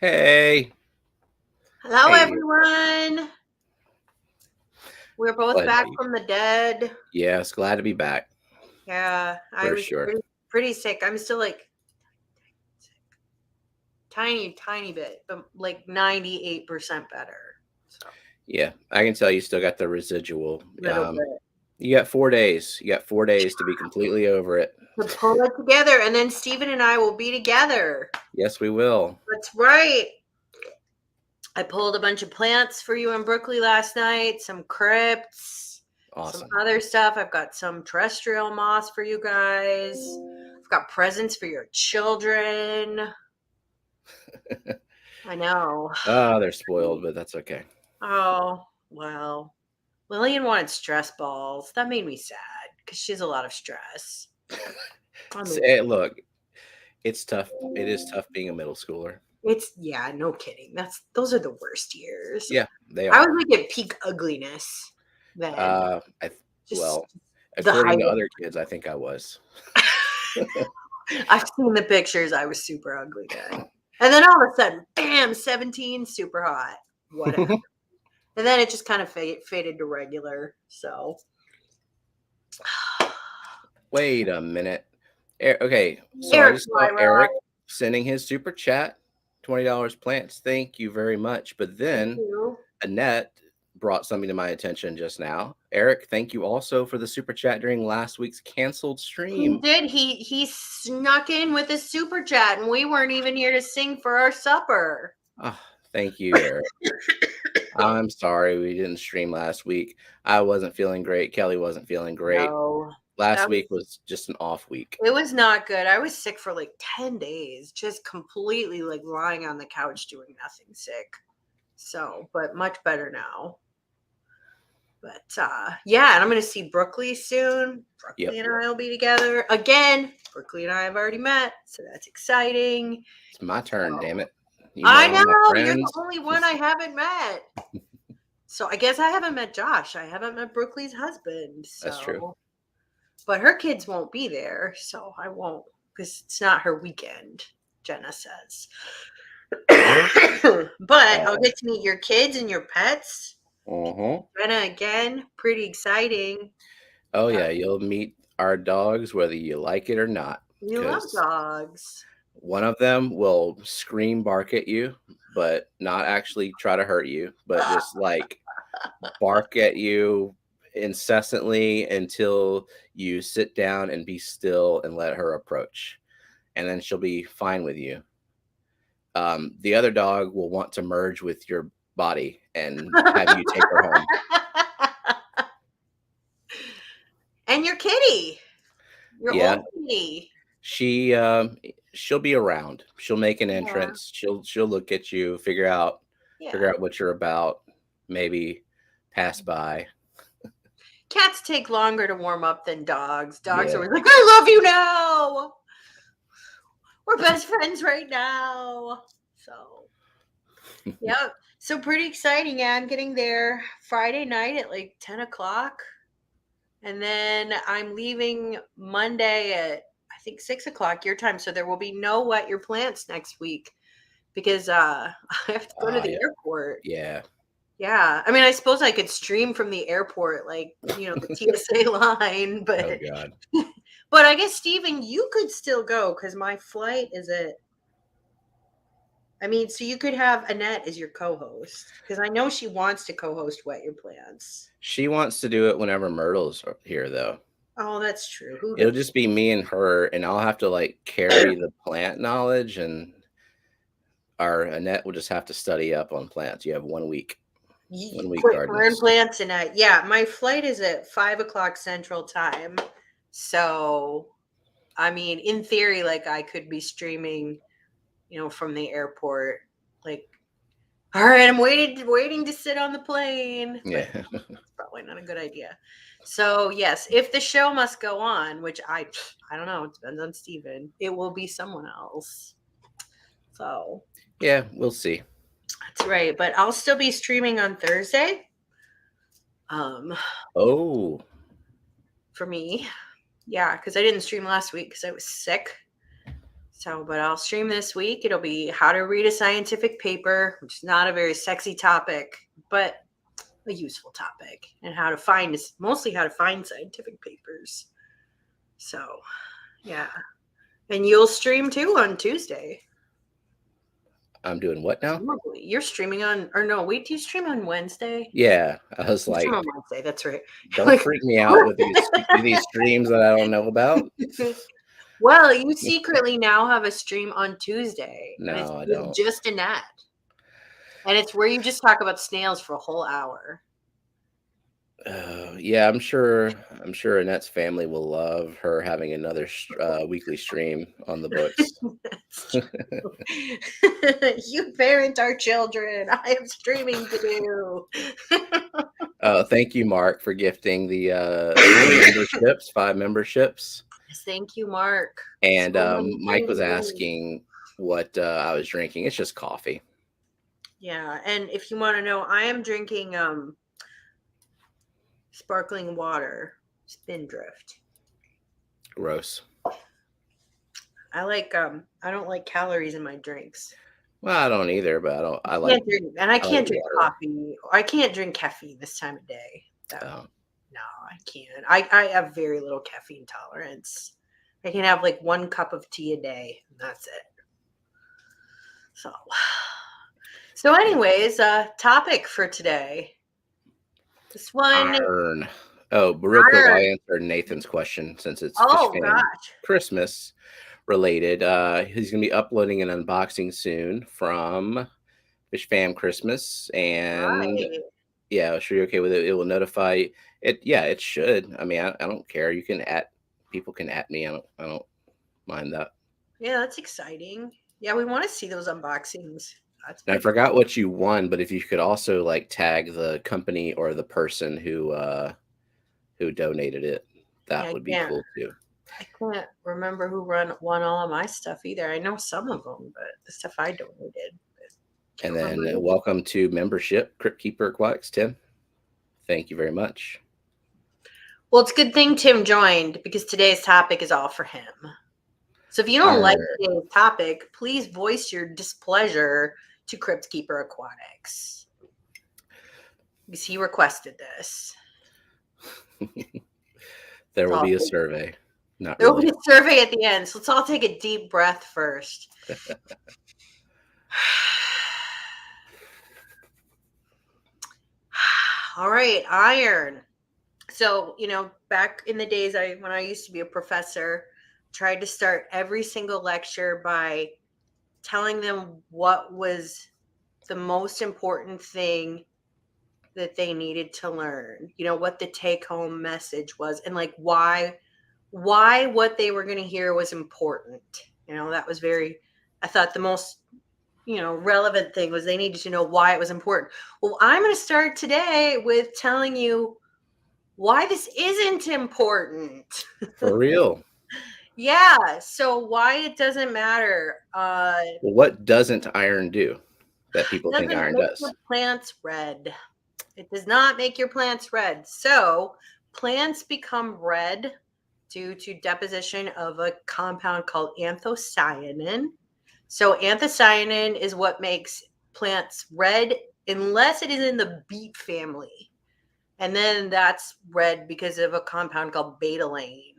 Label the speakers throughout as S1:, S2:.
S1: Hey.
S2: Hello,
S1: Hey.
S2: everyone. We're both
S1: Glad
S2: back
S1: to
S2: from the dead.
S1: Yes, glad to be back
S2: Yeah, I
S1: for
S2: was
S1: sure.
S2: pretty sick. I'm still like tiny bit, but like 98% better. So
S1: Yeah, I can tell you still got the residual.
S2: little bit
S1: You got 4 days. You got 4 days to be completely over it.
S2: to pull it together, and then Steven and I will be together.
S1: Yes, we will.
S2: That's right. I pulled a bunch of plants for you in Brooklyn last night, some crypts, some
S1: Awesome.
S2: other stuff. I've got some terrestrial moss for you guys. I've got presents for your children. I know.
S1: Oh, they're spoiled, but that's okay.
S2: Oh, well. Lillian wanted stress balls. That made me sad because she has a lot of stress. I mean,
S1: Look, it's tough. It is tough being a middle schooler.
S2: yeah, no kidding. Those are the worst years.
S1: Yeah, they
S2: I
S1: are.
S2: was like at peak ugliness then.
S1: Uh, I
S2: Just
S1: well,
S2: the height
S1: according to other kids, I think I was.
S2: I've seen the pictures. I was super ugly then. And then all of a sudden, bam, 17, super hot. Whatever. And then it just kind of faded to regular. So,
S1: Wait a minute. Okay, so I
S2: Eric
S1: just saw
S2: Lyra,
S1: Eric sending his super chat, $20 plants. Thank you very much. But
S2: thank
S1: then
S2: you.
S1: Annette brought something to my attention just now. Eric, thank you also for the super chat during last week's canceled
S2: He
S1: stream.
S2: did. He snuck in with a super chat, and we weren't even here to sing for our supper.
S1: Oh, thank you, Eric. I'm sorry we didn't stream last week. I wasn't feeling great. Kelly wasn't feeling great.
S2: No,
S1: Last week was just an off week.
S2: it was not good. I was sick for like 10 days, just completely like lying on the couch doing nothing, sick. So, but much better now. But yeah, and I'm gonna see Brooklyn soon.
S1: Yep.
S2: Brooklyn and I will be together again. Brooklyn and I have already met, so that's exciting.
S1: It's my turn, damn it. You met
S2: I
S1: all my
S2: know you're the
S1: friends.
S2: only one I haven't met. So I guess I haven't met Josh. I haven't met Brooklyn's husband.
S1: That's true.
S2: So, but her kids won't be there, so I won't because it's not her weekend. Jenna says. But I'll get to meet your kids and your pets.
S1: Uh-huh.
S2: Jenna again, pretty exciting.
S1: Oh yeah, you'll meet our dogs whether you like it or not.
S2: You love
S1: Because
S2: dogs.
S1: one of them will scream, bark at you, but not actually try to hurt you, but just like bark at you incessantly until you sit down and be still and let her approach. And then she'll be fine with you. The other dog will want to merge with your body and have you take her home.
S2: And your kitty. Your
S1: Yeah,
S2: old kitty.
S1: she'll be around. She'll make an
S2: Yeah.
S1: entrance. She'll look at you, figure out
S2: Yeah.
S1: what you're about, maybe pass by.
S2: Cats take longer to warm up than dogs. Dogs
S1: Yeah.
S2: are like, I love you now. We're best friends right now. So, yep. So pretty exciting. Yeah, I'm getting there Friday night at like 10 o'clock. And then I'm leaving Monday at I think 6 o'clock your time. So there will be no Wet Your Plants next week because I have to go to the
S1: Yeah.
S2: airport.
S1: Yeah.
S2: Yeah. I mean, I suppose I could stream from the airport, like, the TSA line, but
S1: Oh God.
S2: but I guess Steven, you could still go because my flight is at so you could have Annette as your co-host because I know she wants to co-host Wet Your Plants.
S1: She wants to do it whenever Myrtle's here, though.
S2: Oh, that's true. Who
S1: It'll
S2: does?
S1: just be me and her, and I'll have to like carry the plant knowledge, and our Annette will just have to study up on plants. You have 1 week. 1 week
S2: Quit growing
S1: gardeners.
S2: plants tonight. Yeah, my flight is at 5 o'clock Central Time. So, in theory, like I could be streaming, from the airport. Like, all right, I'm waiting to sit on the plane.
S1: Yeah.
S2: But it's probably not a good idea. So yes, if the show must go on, which I don't know, it depends on Steven, it will be someone else. So
S1: Yeah, we'll see.
S2: that's right. But I'll still be streaming on Thursday.
S1: Oh.
S2: For me. Yeah, because I didn't stream last week because I was sick. So, but I'll stream this week. It'll be how to read a scientific paper, which is not a very sexy topic, but a useful topic, and how to find is mostly how to find scientific papers. So, yeah. And you'll stream too on Tuesday.
S1: I'm doing what now?
S2: Probably. You're streaming on, or no, wait, do you stream on Wednesday?
S1: Yeah, I was
S2: You stream
S1: like,
S2: on Wednesday, that's right.
S1: don't
S2: Like,
S1: freak me out with these streams that I don't know about.
S2: well, you secretly now have a stream on Tuesday, and it's
S1: No, I
S2: with
S1: don't.
S2: just Annette. And it's where you just talk about snails for a whole hour.
S1: Yeah, I'm sure. I'm sure Annette's family will love her having another weekly stream on the books.
S2: You parent our children. I have streaming to do.
S1: Thank you, Mark, for gifting the memberships, 5 memberships.
S2: Thank you, Mark.
S1: And
S2: So many
S1: Mike was
S2: things.
S1: asking what I was drinking. It's just coffee.
S2: Yeah, and if you want to know, I am drinking sparkling water, Spindrift.
S1: Gross.
S2: I don't like calories in my drinks.
S1: Well, I don't either, but I like.
S2: Can't drink, and I can't drink
S1: water.
S2: coffee. I can't drink caffeine this time of day.
S1: Oh.
S2: No, I can't. I have very little caffeine tolerance. I can have like 1 cup of tea a day, and that's it. So anyways, topic for today. This one.
S1: Iron. Oh, but real quick, I'll answer Nathan's question since it's Fish Fam Christmas related. He's going to be uploading an unboxing soon from Fish Fam Christmas, and yeah, sure you're okay with it. It will notify it. Yeah, it should. I mean, I don't care. You can people can at me. I don't mind that.
S2: Yeah, that's exciting. Yeah, we want to see those unboxings.
S1: I forgot what you won, but if you could also like tag the company or the person who donated it, that would be cool too.
S2: I can't remember who won all of my stuff either. I know some of them, but the stuff I donated.
S1: And then welcome to membership, Crypt Keeper Aquatics, Tim. Thank you very much.
S2: Well, it's a good thing Tim joined because today's topic is all for him. So if you don't like today's topic, please voice your displeasure to Crypt Keeper Aquatics because he requested this.
S1: There will be a survey.
S2: There will be a survey at the end. So let's all take a deep breath first. All right, iron. So, back in the days when I used to be a professor, tried to start every single lecture by telling them what was the most important thing that they needed to learn, what the take-home message was, and like why what they were going to hear was important. That was I thought the most relevant thing was they needed to know why it was important. Well, I'm going to start today with telling you why this isn't important.
S1: For real.
S2: Yeah. So why it doesn't matter.
S1: Well, what doesn't iron do that people think iron does?
S2: Your plants red. It does not make your plants red. So plants become red due to deposition of a compound called anthocyanin. So anthocyanin is what makes plants red unless it is in the beet family. And then that's red because of a compound called betalain.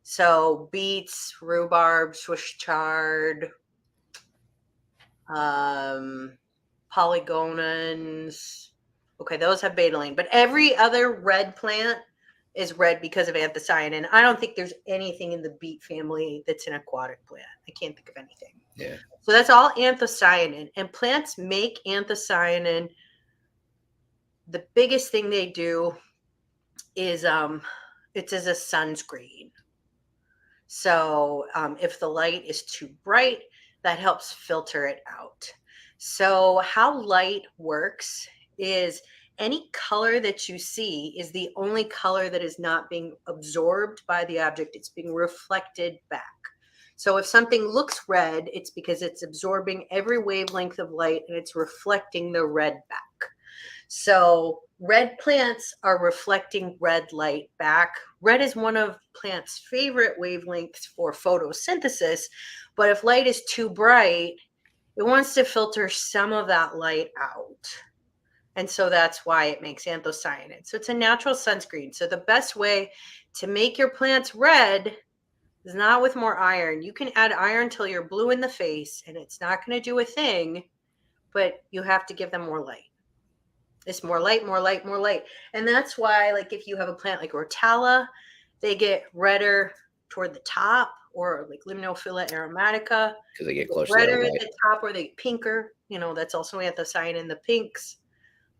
S2: So beets, rhubarb, Swiss chard, polygonans. Okay, those have betalain. But every other red plant is red because of anthocyanin. I don't think there's anything in the beet family that's an aquatic plant. I can't think of anything.
S1: Yeah.
S2: So that's all anthocyanin. And plants make anthocyanin. The biggest thing they do is it's as a sunscreen. So if the light is too bright, that helps filter it out. So how light works is any color that you see is the only color that is not being absorbed by the object. It's being reflected back. So if something looks red, it's because it's absorbing every wavelength of light and it's reflecting the red back. So red plants are reflecting red light back. Red is one of plants' favorite wavelengths for photosynthesis, but if light is too bright, it wants to filter some of that light out. And so that's why it makes anthocyanins. So it's a natural sunscreen. So the best way to make your plants red is not with more iron. You can add iron till you're blue in the face and it's not going to do a thing, but you have to give them more light. It's more light, more light, more light. And that's why, like, if you have a plant like Rotala, they get redder toward the top, or like Limnophila aromatica,
S1: because they get
S2: get
S1: closer to that
S2: redder at
S1: light.
S2: the top, or they get pinker. That's also anthocyanin in the pinks.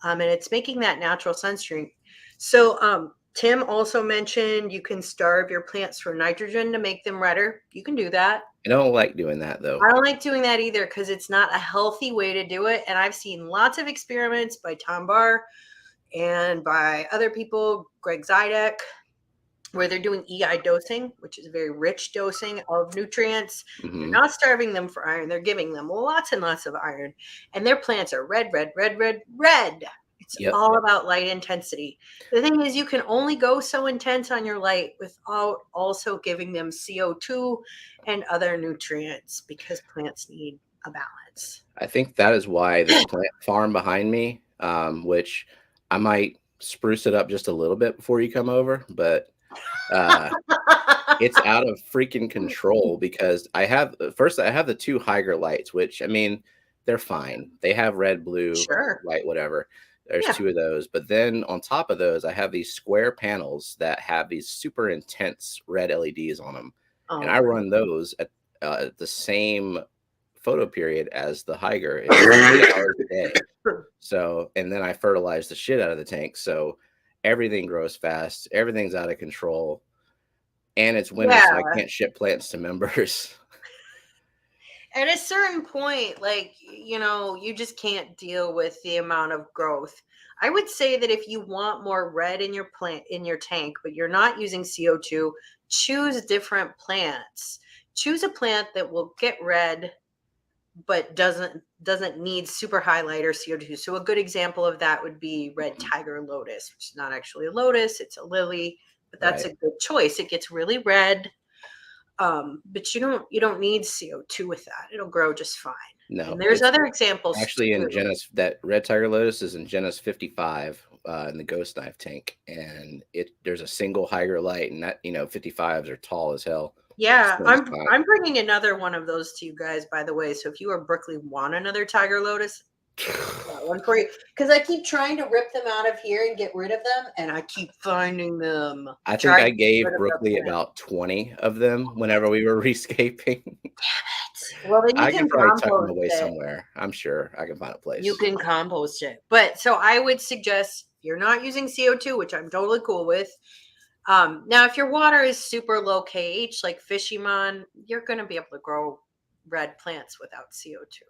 S2: And it's making that natural sunscreen. So Tim also mentioned you can starve your plants for nitrogen to make them redder. You can do that.
S1: I don't like doing that though.
S2: I don't like doing that either because it's not a healthy way to do it. And I've seen lots of experiments by Tom Barr and by other people, Greg Zidek, where they're doing EI dosing, which is a very rich dosing of nutrients. They're not starving them for iron. They're giving them lots and lots of iron. And their plants are red, red, red, red, red. It's all about light intensity. The thing is, you can only go so intense on your light without also giving them CO2 and other nutrients because plants need a balance.
S1: I think that is why this plant farm behind me, which I might spruce it up just a little bit before you come over, but it's out of freaking control because I have the two Hygger lights, which I mean, they're fine. They have red, blue,
S2: Sure.
S1: white, whatever. There's two of those. But then on top of those, I have these square panels that have these super intense red LEDs on them. And I run those at the same photo period as the Hygger. It's 8 hours a day. So, and then I fertilize the shit out of the tank. So everything grows fast. Everything's out of control. And it's winter, so I can't ship plants to members.
S2: At a certain point, you just can't deal with the amount of growth. I would say that if you want more red in your plant, in your tank, but you're not using CO2, choose different plants. Choose a plant that will get red but doesn't need super high light or CO2. So a good example of that would be red tiger lotus, which is not actually a lotus, it's a lily, but that's a good choice. It gets really red. But you don't need CO2 with that. It'll grow just fine.
S1: No.
S2: And there's other examples.
S1: Actually, in genus, that red tiger lotus is in genus 55 in the ghost knife tank, and there's a single Hygger light, and that 55s are tall as hell.
S2: Yeah, I'm bringing another one of those to you guys, by the way. So if you or Berkeley want another tiger lotus, got one for you. Because I keep trying to rip them out of here and get rid of them, and I keep finding them.
S1: I think I gave Brookley about 20 of them whenever we were rescaping.
S2: Damn it. Well, then you can
S1: probably tuck them away somewhere. I'm sure I can find a place.
S2: You can compost it. But so I would suggest if you're not using CO2, which I'm totally cool with. Now, if your water is super low pH, like Fishimon, you're going to be able to grow red plants without CO2.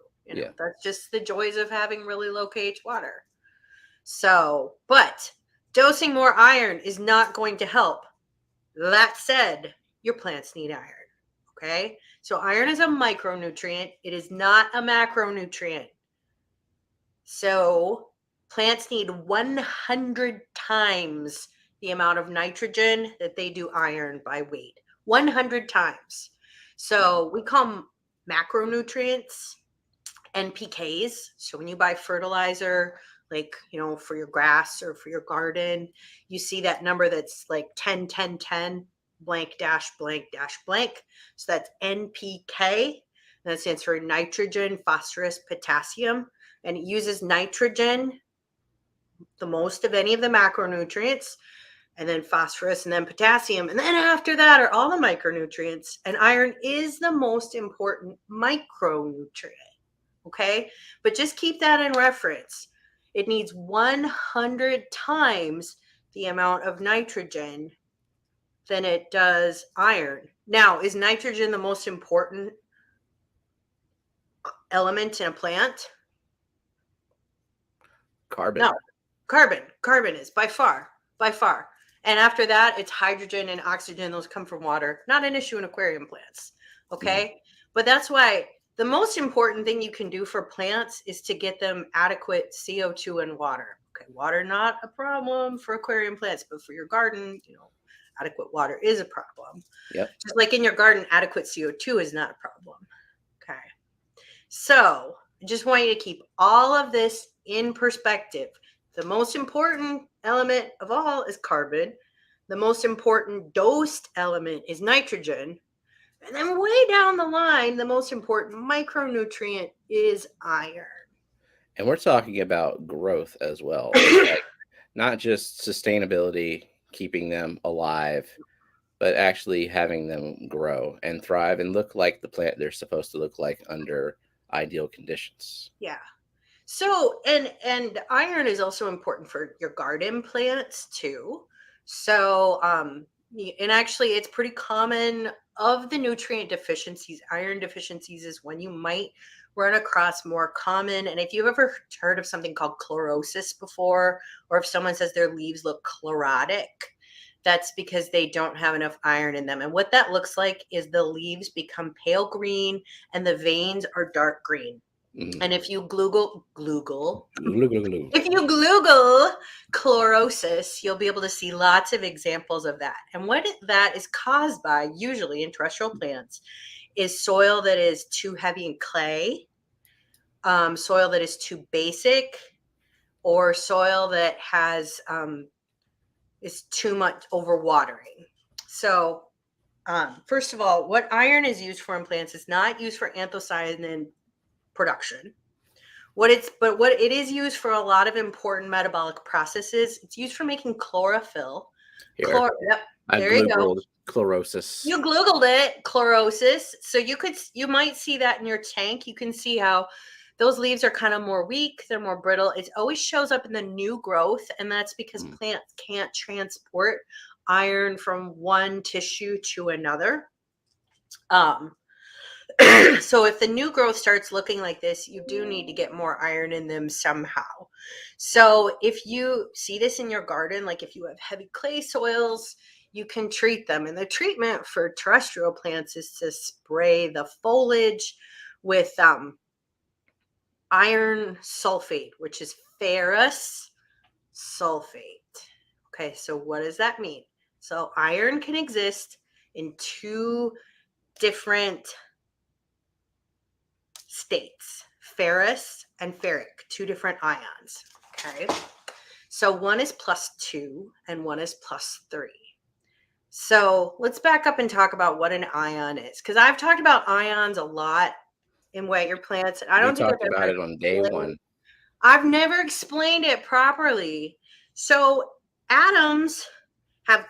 S2: That's just the joys of having really low pH water. So, but dosing more iron is not going to help. That said, your plants need iron. Okay. So iron is a micronutrient. It is not a macronutrient. So plants need 100 times the amount of nitrogen that they do iron by weight. 100 times. So we call them macronutrients, NPKs. So when you buy fertilizer, for your grass or for your garden, you see that number that's like 10, 10, 10, blank dash blank dash blank. So that's NPK. And that stands for nitrogen, phosphorus, potassium. And it uses nitrogen the most of any of the macronutrients, and then phosphorus, and then potassium. And then after that are all the micronutrients. And iron is the most important micronutrient. Okay? But just keep that in reference. It needs 100 times the amount of nitrogen than it does iron. Now, is nitrogen the most important element in a plant?
S1: Carbon.
S2: No, carbon is by far. And after that, it's hydrogen and oxygen. Those come from water. Not an issue in aquarium plants. Okay. But that's why the most important thing you can do for plants is to get them adequate CO2 and water. Okay, water not a problem for aquarium plants, but for your garden, adequate water is a problem.
S1: Yep.
S2: Just like in your garden, adequate CO2 is not a problem. Okay. So I just want you to keep all of this in perspective. The most important element of all is carbon. The most important dosed element is nitrogen. And then way down the line, the most important micronutrient is iron.
S1: And we're talking about growth as well. Like not just sustainability, keeping them alive, but actually having them grow and thrive and look like the plant they're supposed to look like under ideal conditions.
S2: Yeah. So and iron is also important for your garden plants too. So and actually it's pretty common of the nutrient deficiencies, iron deficiencies is when you might run across more common. And if you've ever heard of something called chlorosis before, or if someone says their leaves look chlorotic, that's because they don't have enough iron in them. And what that looks like is the leaves become pale green and the veins are dark green. And if you Google chlorosis, you'll be able to see lots of examples of that. And that is caused by, usually in terrestrial plants, is soil that is too heavy in clay, soil that is too basic, or soil that has is too much overwatering. So, first of all, what iron is used for in plants is not used for anthocyanin production. What it is used for a lot of important metabolic processes. It's used for making chlorophyll.
S1: Here,
S2: Yep,
S1: I
S2: there you go.
S1: Googled chlorosis.
S2: You Googled it, chlorosis. So you might see that in your tank. You can see how those leaves are kind of more weak. They're more brittle. It always shows up in the new growth, and that's because plants can't transport iron from one tissue to another. So if the new growth starts looking like this, you do need to get more iron in them somehow. So if you see this in your garden, like if you have heavy clay soils, you can treat them. And the treatment for terrestrial plants is to spray the foliage with iron sulfate, which is ferrous sulfate. Okay, so what does that mean? So iron can exist in two different states, ferrous and ferric, two different ions. Okay. So one is +2 and one is +3. So let's back up and talk about what an ion is, because I've talked about ions a lot in Wet Your Plants. And I
S1: We
S2: don't think
S1: talked about it on day one.
S2: I've never explained it properly. So atoms have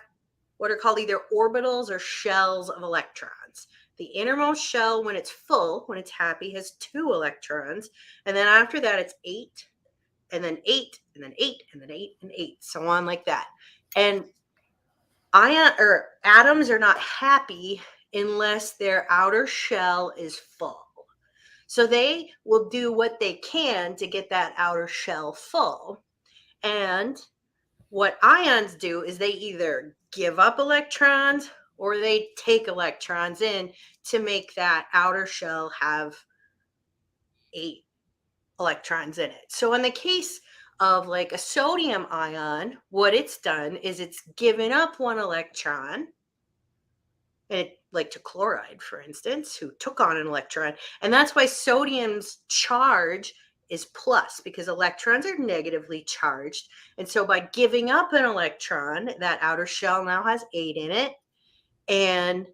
S2: what are called either orbitals or shells of electrons. The innermost shell, when it's full, when it's happy, has 2 electrons. And then after that, it's 8, and then 8, and then 8, and then 8, and 8, so on like that. And atoms are not happy unless their outer shell is full. So they will do what they can to get that outer shell full. And what ions do is they either give up electrons or they take electrons in to make that outer shell have 8 electrons in it. So in the case of like a sodium ion, what it's done is it's given up 1 electron, and like to chloride, for instance, who took on an electron. And that's why sodium's charge is plus, because electrons are negatively charged. And so by giving up an electron, that outer shell now has 8 in it, and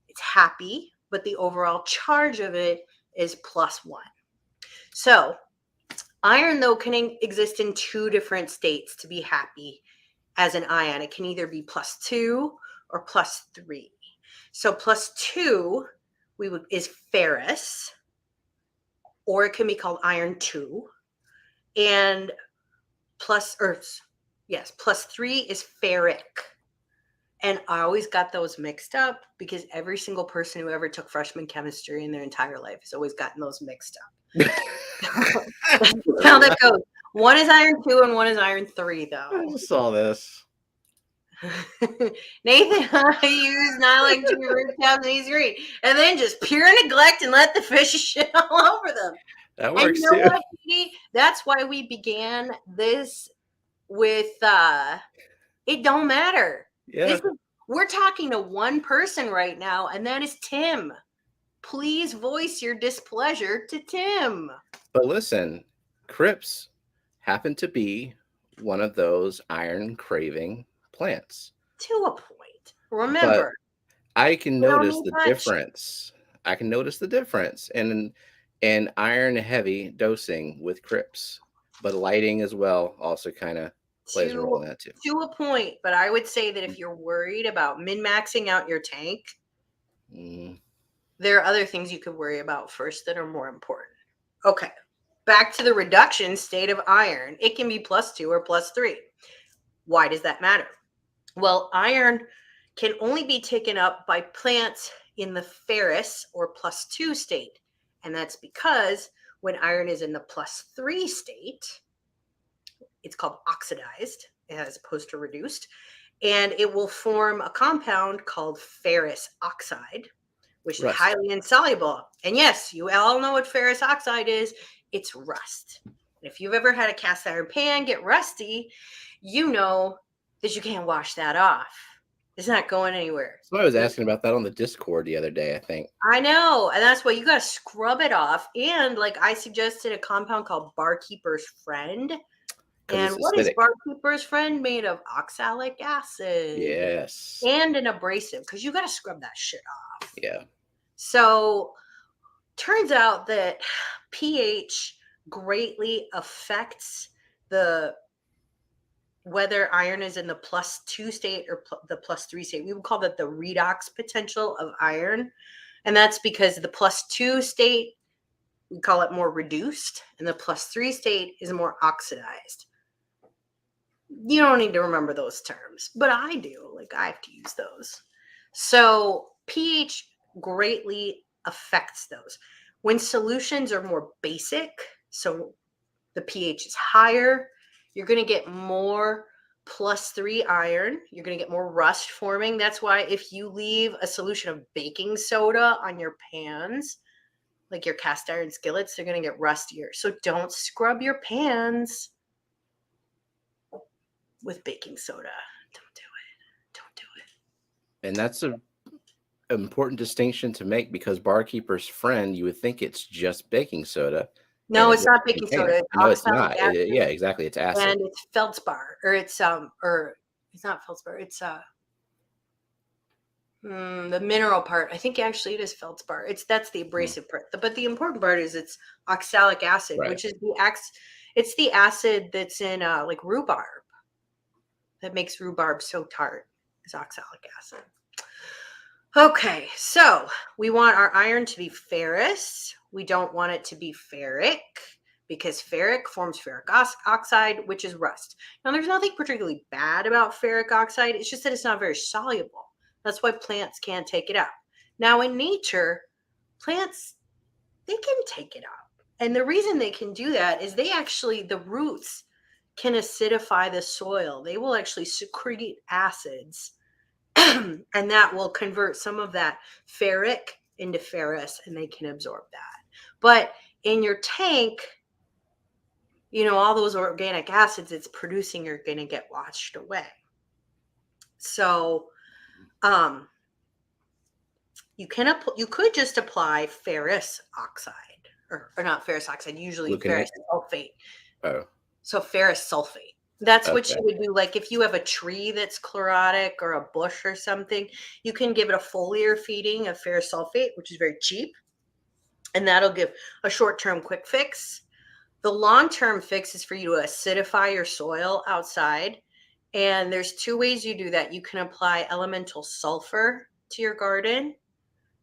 S2: it's happy, but the overall charge of it is +1. So iron, though, can exist in 2 different states to be happy as an ion. It can either be +2 or +3. So +2 is ferrous, or it can be called iron 2. And +3 is ferric. And I always got those mixed up because every single person who ever took freshman chemistry in their entire life has always gotten those mixed up. How that goes. One is iron 2 and one is iron 3, though.
S1: I just saw this.
S2: Nathan, I use nylon to root tabs and he's green. And then just pure neglect and let the fishes shit all over them.
S1: That works
S2: and you know
S1: too.
S2: what, Petey? That's why we began this with it don't matter.
S1: Yeah.
S2: We're talking to one person right now, and that is Tim. Please voice your displeasure to Tim.
S1: But listen, Crips happen to be one of those iron craving plants.
S2: To a point.
S1: But
S2: Remember,
S1: I can
S2: we don't
S1: notice
S2: need
S1: the
S2: much.
S1: difference. I can notice the difference in iron heavy dosing with Crips. But lighting as well also kind of plays a role
S2: To
S1: in that too.
S2: to a point, but I would say that if you're worried about min-maxing out your tank,
S1: Mm,
S2: there are other things you could worry about first that are more important. Okay. Back to the reduction state of iron. It can be +2 or +3. Why does that matter? Well, iron can only be taken up by plants in the ferrous or +2 state. And that's because when iron is in the +3 state, it's called oxidized as opposed to reduced. And it will form a compound called ferrous oxide, which is
S1: rust.
S2: highly insoluble. And yes, you all know what ferrous oxide is. It's rust. And if you've ever had a cast iron pan get rusty, you know that you can't wash that off. It's not going anywhere.
S1: Somebody was asking about that on the Discord the other day, I think.
S2: I know. And that's why you got to scrub it off. And like I suggested a compound called Barkeeper's Friend.
S1: Because
S2: And
S1: it's
S2: what is
S1: acidic.
S2: Barkeeper's Friend? Made of oxalic acid
S1: Yes.
S2: and an abrasive, because you got to scrub that shit off.
S1: Yeah.
S2: So turns out that pH greatly affects the whether iron is in the +2 state or the +3 state. We would call that the redox potential of iron. And that's because the +2 state, we call it more reduced, and the +3 state is more oxidized. You don't need to remember those terms, but I do. Like, I have to use those. So pH greatly affects those. When solutions are more basic, so the pH is higher, you're going to get more +3 iron. You're going to get more rust forming. That's why if you leave a solution of baking soda on your pans, like your cast iron skillets, they're going to get rustier. So don't scrub your pans with baking soda. Don't do it. Don't do it.
S1: And that's a important distinction to make because Barkeeper's Friend, you would think it's just baking soda. And
S2: No,
S1: it
S2: it's not
S1: doesn't
S2: baking
S1: contain it.
S2: soda. It's
S1: No, it's
S2: oxalic
S1: not.
S2: acid,
S1: Yeah, exactly. It's acid.
S2: and it's feldspar, or it's not feldspar. It's the mineral part. I think actually it is feldspar. That's the
S1: Mm,
S2: abrasive part. But the important part is it's oxalic acid,
S1: right.
S2: which is it's the acid that's in like rhubarb that makes rhubarb so tart. Is oxalic acid. Okay, so we want our iron to be ferrous. We don't want it to be ferric because ferric forms ferric oxide, which is rust. Now, there's nothing particularly bad about ferric oxide. It's just that it's not very soluble. That's why plants can't take it up. Now, in nature, plants, they can take it up. And the reason they can do that is the roots can acidify the soil. They will actually secrete acids and that will convert some of that ferric into ferrous and they can absorb that. But in your tank, all those organic acids it's producing are going to get washed away. So you could just apply ferrous oxide or not ferrous oxide, usually ferrous
S1: Gluconate.
S2: sulfate.
S1: Oh,
S2: So ferrous sulfate. That's what
S1: okay.
S2: you would do. Like if you have a tree that's chlorotic or a bush or something, you can give it a foliar feeding of ferrous sulfate, which is very cheap. And that'll give a short-term quick fix. The long-term fix is for you to acidify your soil outside. And there's two ways you do that. You can apply elemental sulfur to your garden,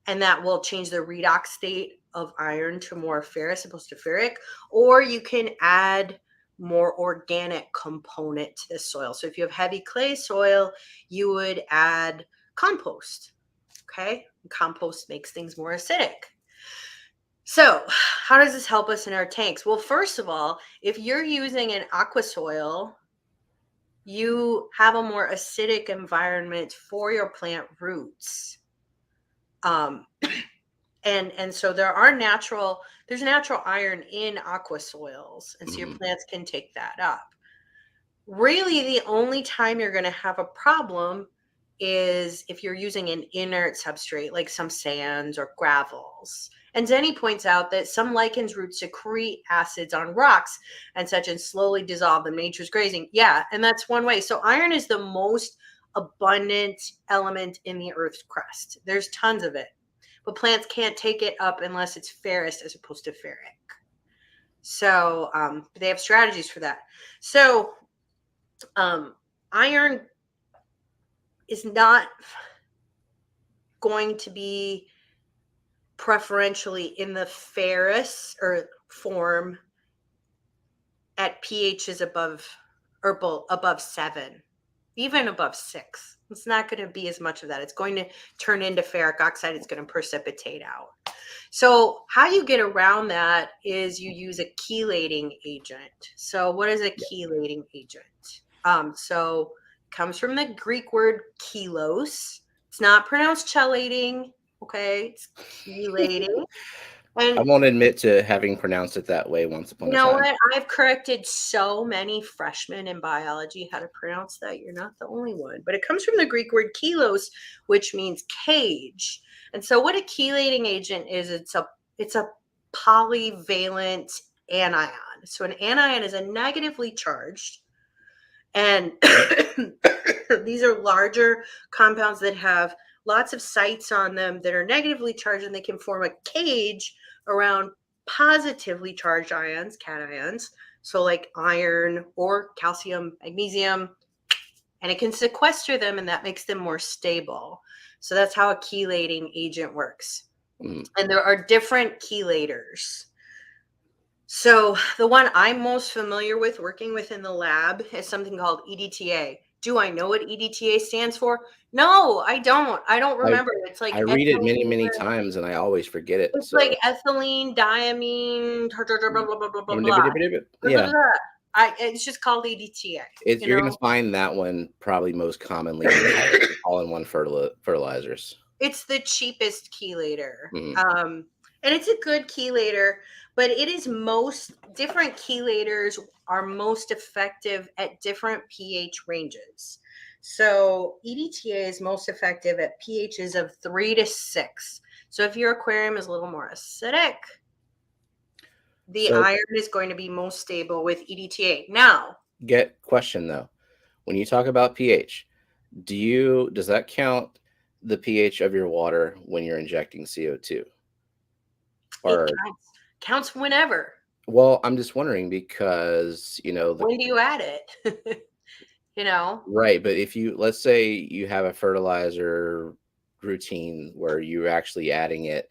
S2: and that will change the redox state of iron to more ferrous opposed to ferric. Or you can add more organic component to the soil. So if you have heavy clay soil, you would add compost. Okay. Compost makes things more acidic. So, how does this help us in our tanks? Well, first of all, if you're using an aqua soil, you have a more acidic environment for your plant roots. Um, and so there's natural iron in aqua soils, and so your
S1: Mhm.
S2: plants can take that up. really the only time you're going to have a problem is if you're using an inert substrate like some sands or gravels. And Denny points out that some lichens roots secrete acids on rocks and such and slowly dissolve them. Nature's grazing. Yeah, and that's one way. So iron is the most abundant element in the Earth's crust. There's tons of it. But plants can't take it up unless it's ferrous as opposed to ferric. So they have strategies for that. So iron is not going to be preferentially in the ferrous or form at pHs above or above 7, even above 6. It's not going to be as much of that. It's going to turn into ferric oxide. It's going to precipitate out. So how you get around that is you use a chelating agent. So what is a chelating agent? So it comes from the Greek word chelos. It's not pronounced chelating. Okay, it's chelating.
S1: I
S2: And
S1: won't admit to having pronounced it that way once
S2: you
S1: upon a
S2: know
S1: time.
S2: what? I've corrected so many freshmen in biology how to pronounce that. You're not the only one. But it comes from the Greek word chelos, which means cage. And so what a chelating agent is, it's a polyvalent anion. So an anion is a negatively charged, and these are larger compounds that have lots of sites on them that are negatively charged, and they can form a cage around positively charged ions, cations. So like iron or calcium, magnesium, and it can sequester them, and that makes them more stable. So that's how a chelating agent works.
S1: Mm.
S2: And there are different chelators. So the one I'm most familiar with working with in the lab is something called EDTA. Do I know what EDTA stands for? No, I don't. I don't
S1: I
S2: remember. It's like
S1: I read it many,
S2: ethylene.
S1: many times and I always forget it.
S2: It's like
S1: So
S2: ethylene, diamine, blah blah blah blah blah blah.
S1: yeah,
S2: It's just called EDTA.
S1: it's
S2: You
S1: you're gonna
S2: know,
S1: find that one probably most commonly in all-in-one fertilizers.
S2: it's the cheapest chelator.
S1: Mhm.
S2: And it's a good chelator, but it is most different chelators are most effective at different pH ranges. So EDTA is most effective at pHs of 3 to 6. So if your aquarium is a little more acidic, the
S1: So
S2: iron is going to be most stable with EDTA. Now,
S1: get question though. When you talk about pH, does that count the pH of your water when you're injecting CO2?
S2: it
S1: Or
S2: counts whenever.
S1: well, I'm just wondering because,
S2: When do you add it? you know,
S1: right, but if you let's say you have a fertilizer routine where you're actually adding it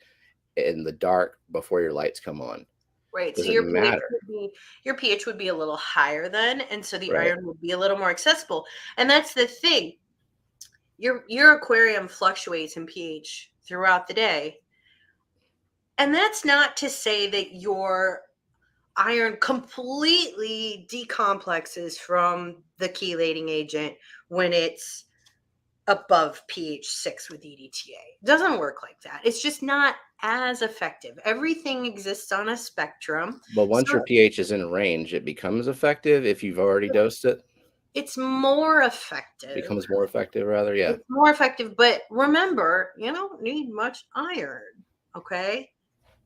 S1: in the dark before your lights come on,
S2: Right. So
S1: does it matter?
S2: your pH would be a little higher then, and so the
S1: Right.
S2: iron would be a little more accessible. And that's the thing. Your aquarium fluctuates in pH throughout the day. And that's not to say that your iron completely decomplexes from the chelating agent when it's above pH 6 with EDTA. It doesn't work like that. It's just not as effective. Everything exists on a spectrum.
S1: But once your
S2: So
S1: pH is in range, it becomes effective if you've already dosed it.
S2: it's more effective.
S1: Becomes more effective rather, yeah.
S2: It's more effective, but remember, you don't need much iron, okay?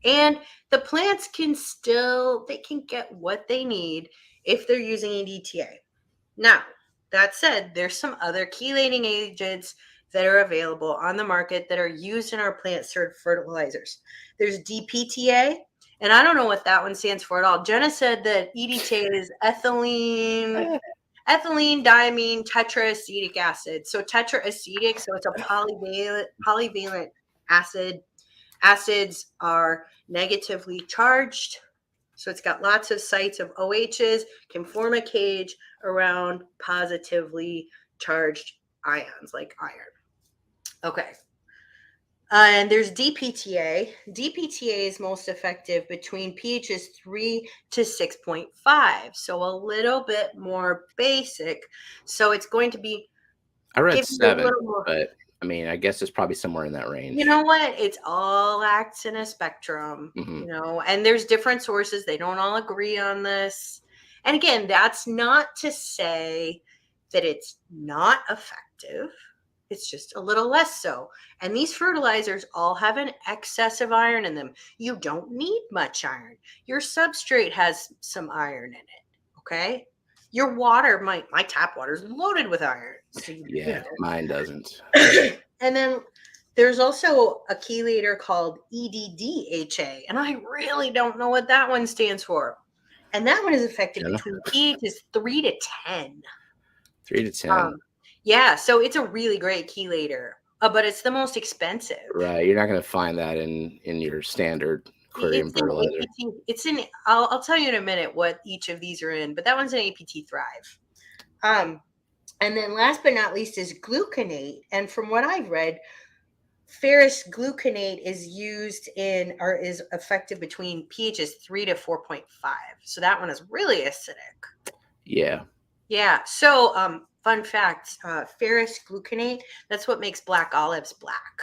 S2: And the plants they can get what they need if they're using EDTA. Now, that said, there's some other chelating agents that are available on the market that are used in our plant fertilizers. There's DPTA, and I don't know what that one stands for at all. Jenna said that EDTA is ethylene diamine tetraacetic acid. So tetraacetic, so it's a polyvalent acid. Acids are negatively charged. So it's got lots of sites of OHs, can form a cage around positively charged ions like iron. Okay. And there's DPTA. DPTA is most effective between pHs 3 to 6.5. So a little bit more basic. So it's going to be
S1: I read
S2: giving you a
S1: 7,
S2: little more.
S1: but I mean, I guess it's probably somewhere in that
S2: You
S1: range.
S2: know what? It's all acts in a spectrum,
S1: Mhm.
S2: and there's different sources. They don't all agree on this. And again, that's not to say that it's not effective. It's just a little less so. And these fertilizers all have an excess of iron in them. You don't need much iron. Your substrate has some iron in it. Okay. Your water, my tap water is loaded with iron. So
S1: Yeah, mine doesn't.
S2: and then there's also a chelator called EDDHA, and I really don't know what that one stands for. And that one is effective
S1: Jenna?
S2: between pHs 3 to 10.
S1: 3 to 10.
S2: Yeah, so it's a really great chelator, but it's the most expensive.
S1: Right. You're not going to find that in your standard aquarium
S2: It's in
S1: fertilizer.
S2: APT. It's in. I'll tell you in a minute what each of these are in, but that one's in APT Thrive. And then last but not least is gluconate. And from what I've read, ferrous gluconate is used in or is effective between pHs 3 to 4.5. So that one is really acidic.
S1: Yeah.
S2: Yeah. So fun fact, ferrous gluconate, that's what makes black olives black.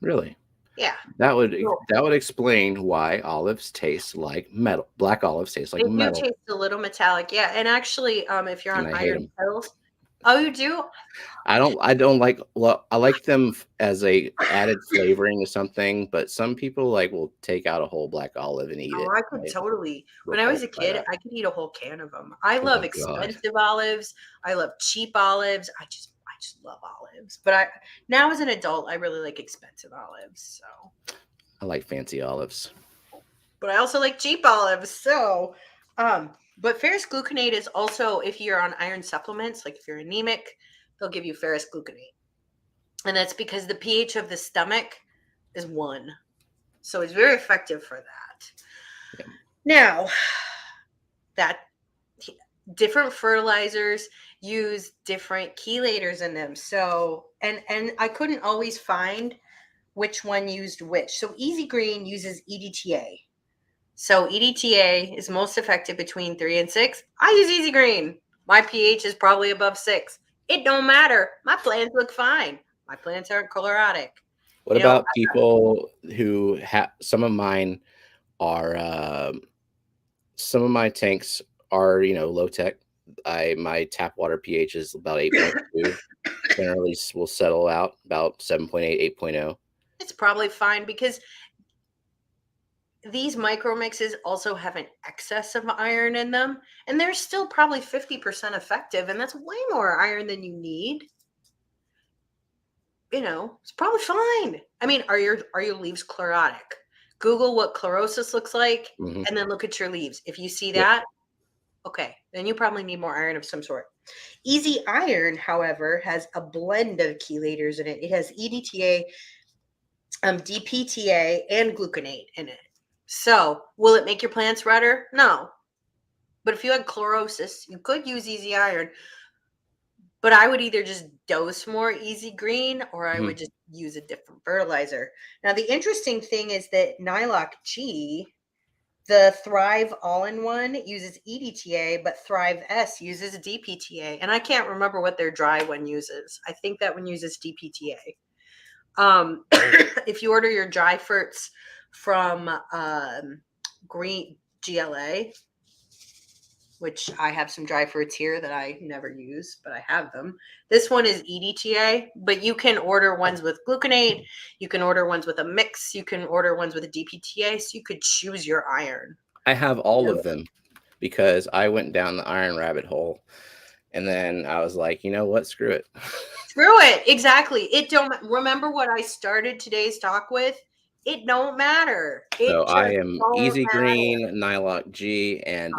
S1: Really?
S2: Yeah.
S1: That would explain why olives taste like metal. Black olives taste like
S2: They do
S1: metal.
S2: taste a little metallic. Yeah. And actually, if you're on
S1: And I hate
S2: iron
S1: them.
S2: pills, oh, you do?
S1: I don't like, well, I like them as a added flavoring to something, but some people like will take out a whole black olive and eat
S2: Oh,
S1: it.
S2: I could totally. When I was a
S1: Repulsed by
S2: kid,
S1: that.
S2: I could eat a whole can of them. I
S1: Oh
S2: love
S1: God.
S2: expensive olives. I love cheap olives. I just love olives. But now as an adult, I really like expensive olives. So,
S1: I like fancy olives.
S2: but I also like cheap olives. So, but ferrous gluconate is also if you're on iron supplements, like if you're anemic, they'll give you ferrous gluconate, and that's because the pH of the stomach is 1, so it's very effective for that.
S1: Yeah.
S2: Now, that different fertilizers use different chelators in them. So, and I couldn't always find which one used which. So Easy Green uses EDTA. So EDTA is most effective between 3 and 6. I use Easy Green. My pH is probably above 6. It don't matter. My plants look fine. My plants aren't chlorotic.
S1: What about people who have, some of mine are, some of my tanks are, low tech. My tap water pH is about 8.2. Generally will settle out about 7.8, 8.0.
S2: It's probably fine because these micro mixes also have an excess of iron in them, and they're still probably 50% effective, and that's way more iron than you need. It's probably fine. I mean, are your leaves chlorotic? Google what chlorosis looks like,
S1: Mm-hmm.
S2: and then look at your leaves. If you see that, okay, then you probably need more iron of some sort. Easy Iron, however, has a blend of chelators in it. It has EDTA, DPTA, and gluconate in it. So, will it make your plants redder? No. But if you had chlorosis, you could use Easy Iron. But I would either just dose more Easy Green or I would just use a different fertilizer. Now, the interesting thing is that Nylock G, the Thrive All-in-One, uses EDTA, but Thrive S uses DPTA. And I can't remember what their dry one uses. I think that one uses DPTA. If you order your dry ferts from Green GLA, which I have some dry fruits here that I never use, but I have them. This one is EDTA, but you can order ones with gluconate. You can order ones with a mix. You can order ones with a DPTA, so you could choose your iron.
S1: I have all of them because I went down the iron rabbit hole, and then I was like, you know what? Screw it.
S2: Screw it. Exactly. It don't remember what I started today's talk with. It don't matter.
S1: So I am Easy Green, Nylock G, and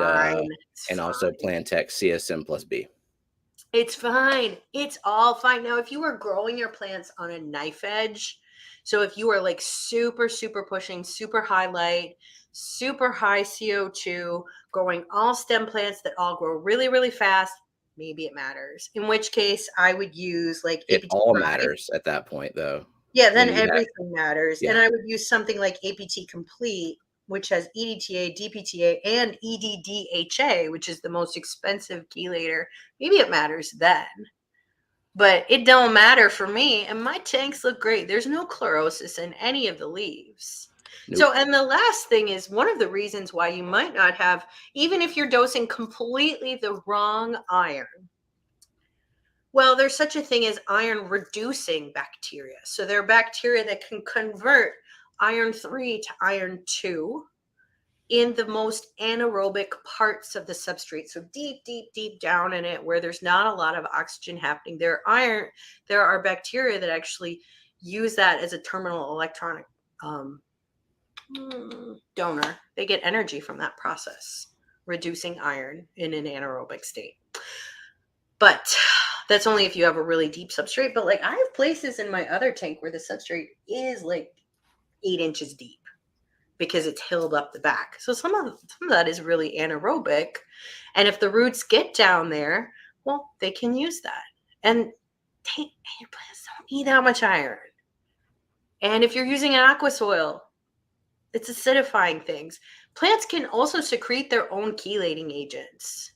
S1: also Plantech CSM plus B.
S2: It's fine. It's all fine. Now, if you were growing your plants on a knife edge, so if you are like super, super pushing, super high light, super high CO2, growing all stem plants that all grow really, really fast, maybe it matters. In which case, I would use like
S1: it all matters at that point, though.
S2: Yeah, then everything matters.
S1: Yeah.
S2: And I would use something like APT Complete, which has EDTA, DPTA, and EDDHA, which is the most expensive chelator. Maybe it matters then. But it don't matter for me. And my tanks look great. There's no chlorosis in any of the leaves.
S1: Nope.
S2: So, and the last thing is one of the reasons why you might not have, even if you're dosing completely the wrong iron. Well, there's such a thing as iron reducing bacteria. So there are bacteria that can convert iron 3 to iron 2 in the most anaerobic parts of the substrate. So deep, deep, deep down in it, where there's not a lot of oxygen happening, there are bacteria that actually use that as a terminal electronic um, donor. They get energy from that process, reducing iron in an anaerobic state. But that's only if you have a really deep substrate. But like I have places in my other tank where the substrate is like 8 inches deep because it's hilled up the back. So some of that is really anaerobic. And if the roots get down there, well, they can use that. And plants don't need that much iron. And if you're using an aqua soil, it's acidifying things. Plants can also secrete their own chelating agents.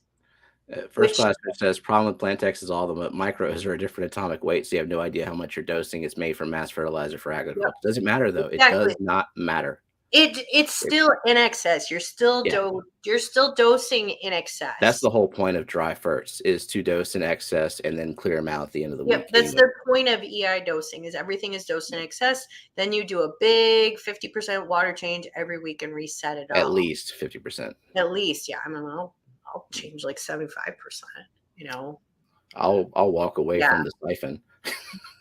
S1: First
S2: Which
S1: class says problem with Plantex is all the micros are a different atomic weight, so you have no idea how much you're dosing. It's made from mass fertilizer for
S2: yep,
S1: agriculture. Doesn't matter though. It
S2: exactly.
S1: does not matter.
S2: It's
S1: It,
S2: still in excess.
S1: yeah,
S2: You're still dosing in
S1: that's
S2: excess.
S1: the whole point of dry ferts is to dose in excess and then clear them out at the end of the
S2: Yep,
S1: week
S2: that's
S1: anyway.
S2: the point of EI dosing is everything is dosed in excess. Then you do a big 50% water change every week and reset it
S1: At
S2: all.
S1: least 50%.
S2: At least, yeah. I mean, I'll change like 75%, you know.
S1: I'll walk away
S2: Yeah.
S1: from the siphon.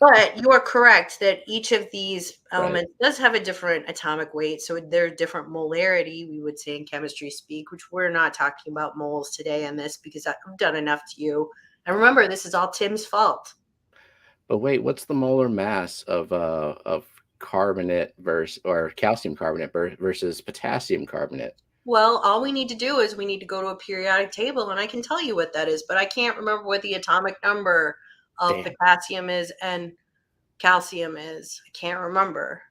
S2: But you are correct that each of these
S1: Right.
S2: elements does have a different atomic weight. So they're different molarity, we would say in chemistry speak, which we're not talking about moles today on this because I've done enough to you. And remember, this is all Tim's fault.
S1: But wait, what's the molar mass of carbonate versus or calcium carbonate versus potassium carbonate?
S2: Well, all we need to do is we need to go to a periodic table and I can tell you what that is, but I can't remember what the atomic number of
S1: Damn.
S2: potassium is and calcium is. I can't remember.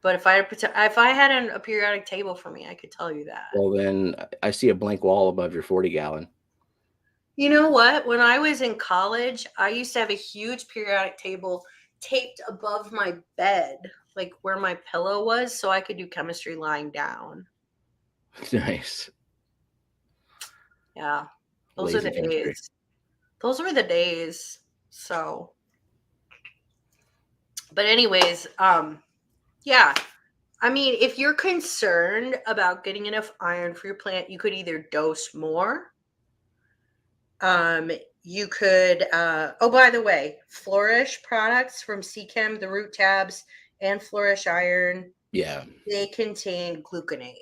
S2: But if I had a periodic table for me, I could tell you that.
S1: Well, then I see a blank wall above your 40-gallon.
S2: You know what? When I was in college, I used to have a huge periodic table taped above my bed, like where my pillow was, so I could do chemistry lying down.
S1: Nice.
S2: Yeah. Those are
S1: Lazy
S2: the
S1: chemistry.
S2: days. Those were the days. So, but anyways, yeah. I mean, if you're concerned about getting enough iron for your plant, you could either dose more. Um, you could oh, by the way, Flourish products from Seachem, the root tabs and Flourish iron,
S1: Yeah.
S2: they contain gluconate.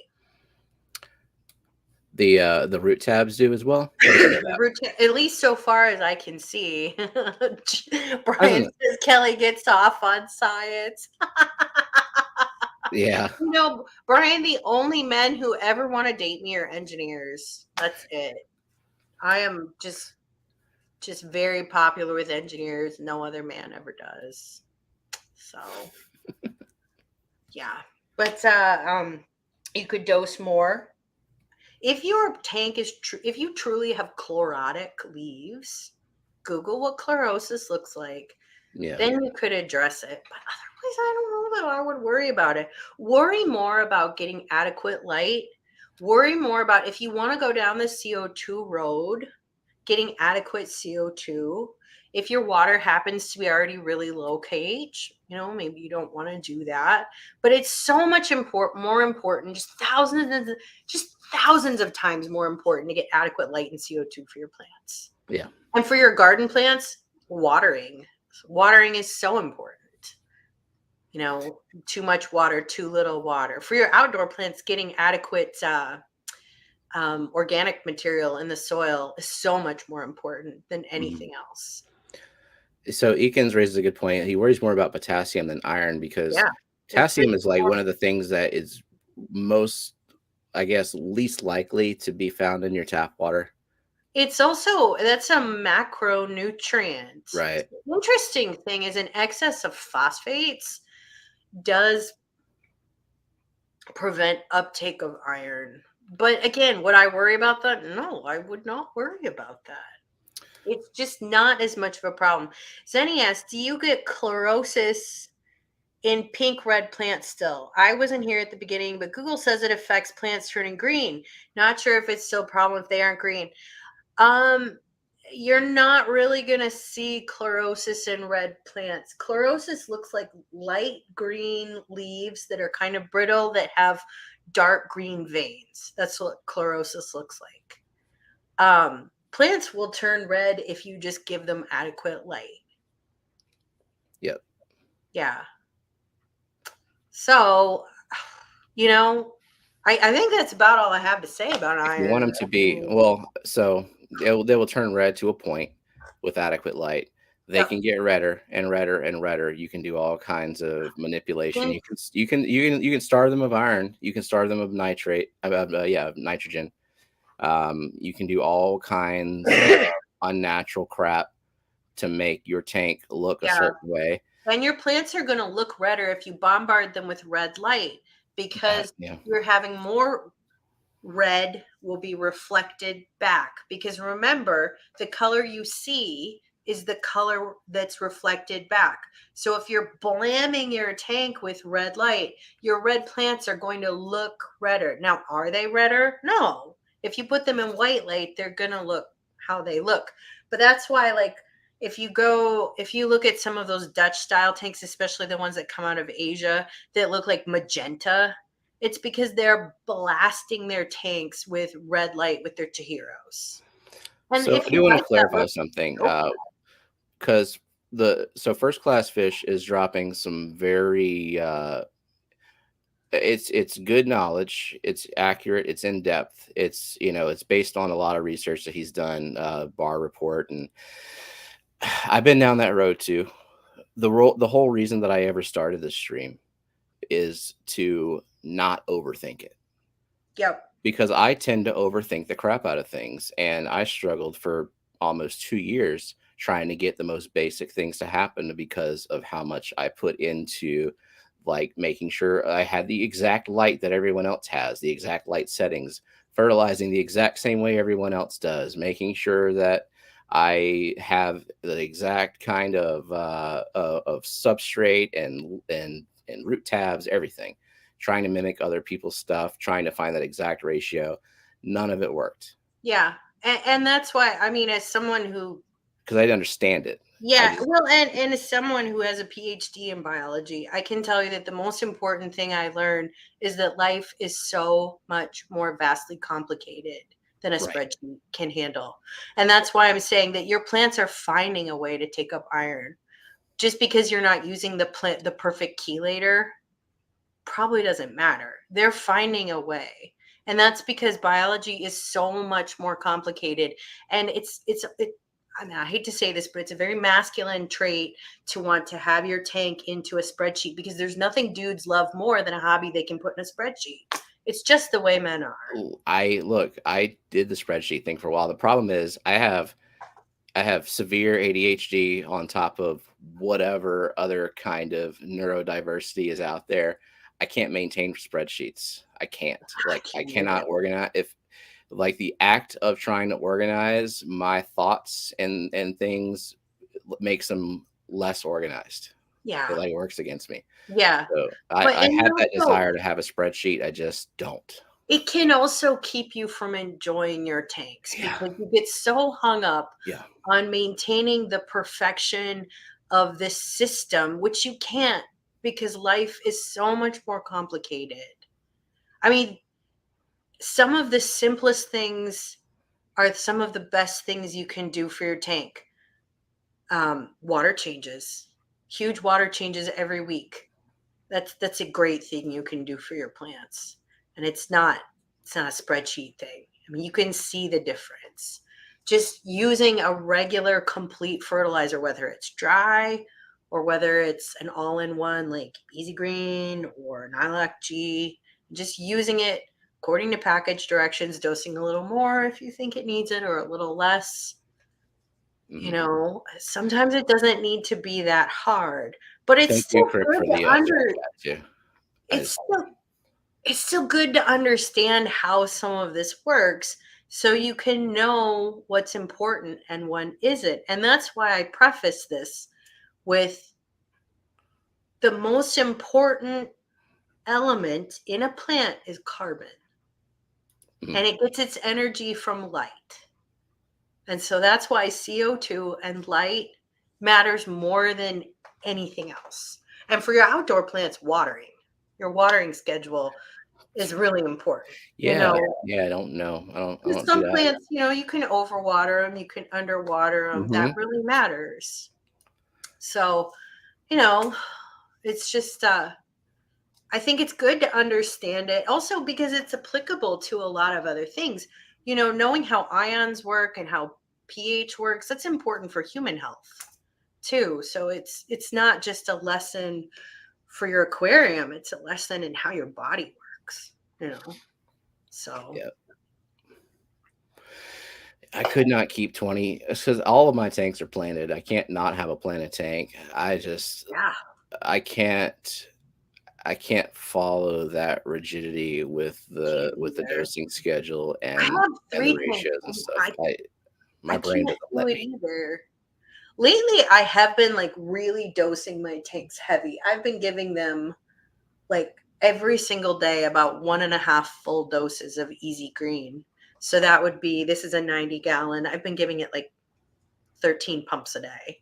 S1: The root tabs do as well. I didn't know that.
S2: At least so far as I can see. Brian
S1: Doesn't
S2: says Kelly gets off on science.
S1: yeah.
S2: You know, Brian, the only men who ever want to date me are engineers. That's it. I am just very popular with engineers. No other man ever does. So yeah. But you could dose more. If your tank is if you truly have chlorotic leaves, Google what chlorosis looks like.
S1: Yeah.
S2: Then you could address it. But otherwise, I don't know that I would worry about it. Worry more about getting adequate light. Worry more about if you want to go down the CO2 road, getting adequate CO2. If your water happens to be already really low pH, you know, maybe you don't want to do that. But it's so much more important, just thousands of times more important to get adequate light and CO2 for your plants.
S1: Yeah.
S2: And for your garden plants, watering. Watering is so important. You know, too much water, too little water. For your outdoor plants, getting adequate organic material in the soil is so much more important than anything else.
S1: So Eakins raises a good point. He worries more about potassium than iron because
S2: Yeah.
S1: potassium is like one of the things that is most, I guess, least likely to be found in your tap water.
S2: It's also that's a macronutrient.
S1: Right.
S2: The interesting thing is an excess of phosphates does prevent uptake of iron. But again, would I worry about that? No, I would not worry about that. It's just not as much of a problem. Zenny asks, do you get chlorosis in pink red plants still. I wasn't here at the beginning, but Google says it affects plants turning green. Not sure if it's still a problem if they aren't green. Um, you're not really gonna see chlorosis in red plants. Chlorosis looks like light green leaves that are kind of brittle that have dark green veins. That's what chlorosis looks like. Plants will turn red if you just give them adequate light.
S1: Yep.
S2: Yeah. So, I think that's about all I have to say about
S1: If you want
S2: iron.
S1: them to be, well, so they will turn red to a point with adequate light. They
S2: Yep.
S1: can get redder and redder and redder. You can do all kinds of manipulation.
S2: Pink,
S1: You can starve them of iron. You can starve them of nitrate. Of nitrogen. You can do all kinds of unnatural crap to make your tank look a
S2: yeah.
S1: certain way.
S2: And your plants are going to look redder if you bombard them with red light
S1: That,
S2: because
S1: yeah,
S2: you're having more red will be reflected back. Because remember, the color you see is the color that's reflected back. So if you're blamming your tank with red light, your red plants are going to look redder. Now, are they redder? No. If you put them in white light, they're going to look how they look. But that's why, like, if you look at some of those Dutch style tanks, especially the ones that come out of Asia that look like magenta, it's because they're blasting their tanks with red light with their Chihiros. And
S1: so
S2: if
S1: I
S2: you
S1: do want to
S2: like that
S1: clarify
S2: look,
S1: something.
S2: go for
S1: Because first class fish is dropping some very it's good knowledge, it's accurate, it's in depth, it's based on a lot of research that he's done, bar report, and I've been down that road too. The whole reason that I ever started this stream is to not overthink it,
S2: Yep.
S1: because I tend to overthink the crap out of things. And I struggled for almost 2 years trying to get the most basic things to happen because of how much I put into like making sure I had the exact light that everyone else has, the exact light settings, fertilizing the exact same way everyone else does, making sure that I have the exact kind of substrate and root tabs, everything, trying to mimic other people's stuff, trying to find that exact ratio. None of it worked
S2: Yeah. And that's why, I mean, as someone who,
S1: because I didn't understand it. I
S2: yeah,
S1: just
S2: well, and as someone who has a PhD in biology, I can tell you that the most important thing I learned is that life is so much more vastly complicated than a
S1: right.
S2: spreadsheet can handle. And that's why I'm saying that your plants are finding a way to take up iron. Just because you're not using the perfect chelator probably doesn't matter. They're finding a way. And that's because biology is so much more complicated. And I mean, I hate to say this, but it's a very masculine trait to want to have your tank into a spreadsheet because there's nothing dudes love more than a hobby they can put in a spreadsheet. It's just the way men are.
S1: I did the spreadsheet thing for a while. The problem is I have severe ADHD on top of whatever other kind of neurodiversity is out there. I can't maintain spreadsheets. I can't.
S2: I
S1: Like I
S2: can't
S1: cannot
S2: either.
S1: organize if like the act of trying to organize my thoughts and things makes them less organized. It
S2: Yeah.
S1: like works against me.
S2: Yeah.
S1: So
S2: But
S1: I
S2: and
S1: had that
S2: also
S1: desire to have a spreadsheet. I just don't.
S2: it can also keep you from enjoying your tanks
S1: Yeah.
S2: because you get so hung up
S1: Yeah.
S2: on maintaining the perfection of this system, which you can't because life is so much more complicated. I mean, some of the simplest things are some of the best things you can do for your tank. Water changes, huge water changes every week. That's a great thing you can do for your plants. And it's not a spreadsheet thing. I mean, you can see the difference. Just using a regular complete fertilizer, whether it's dry or whether it's an all-in-one like Easy Green or Nylac G, just using it according to package directions, dosing a little more if you think it needs it or a little less.
S1: Mhm.
S2: Sometimes it doesn't need to be that hard, but it's
S1: Thank you,
S2: still
S1: Crick,
S2: good
S1: for
S2: to
S1: the super
S2: under
S1: chat too. I,
S2: it's still it's still good to understand how some of this works so you can know what's important and when isn't. And that's why I preface this with the most important element in a plant is carbon,
S1: Mm.
S2: and it gets its energy from light. And so that's why CO2 and light matters more than anything else. And for your outdoor plants, watering. Your watering schedule is really important. You
S1: Yeah,
S2: know,
S1: yeah, I don't know. I
S2: there's
S1: don't do
S2: some
S1: that.
S2: plants, you can overwater them, you can underwater them. That
S1: Mhm.
S2: really matters. So, you know, it's just I think it's good to understand it also because it's applicable to a lot of other things. Knowing how ions work and how pH works, that's important for human health too. So it's not just a lesson for your aquarium, it's a lesson in how your body works. So
S1: Yeah. I could not keep 20 because all of my tanks are planted. I can't not have a planted tank.
S2: yeah,
S1: I can't I can't follow that rigidity
S2: can't
S1: with the
S2: either.
S1: dosing schedule
S2: I have
S1: and the
S2: three tanks
S1: ratios and
S2: and
S1: stuff.
S2: I
S1: My brain
S2: can't
S1: doesn't
S2: do
S1: let
S2: it
S1: me.
S2: either. Lately I have been like really dosing my tanks heavy. I've been giving them like every single day about 1.5 full doses of easy green. So that would be, this is a 90-gallon. I've been giving it like 13 pumps a day.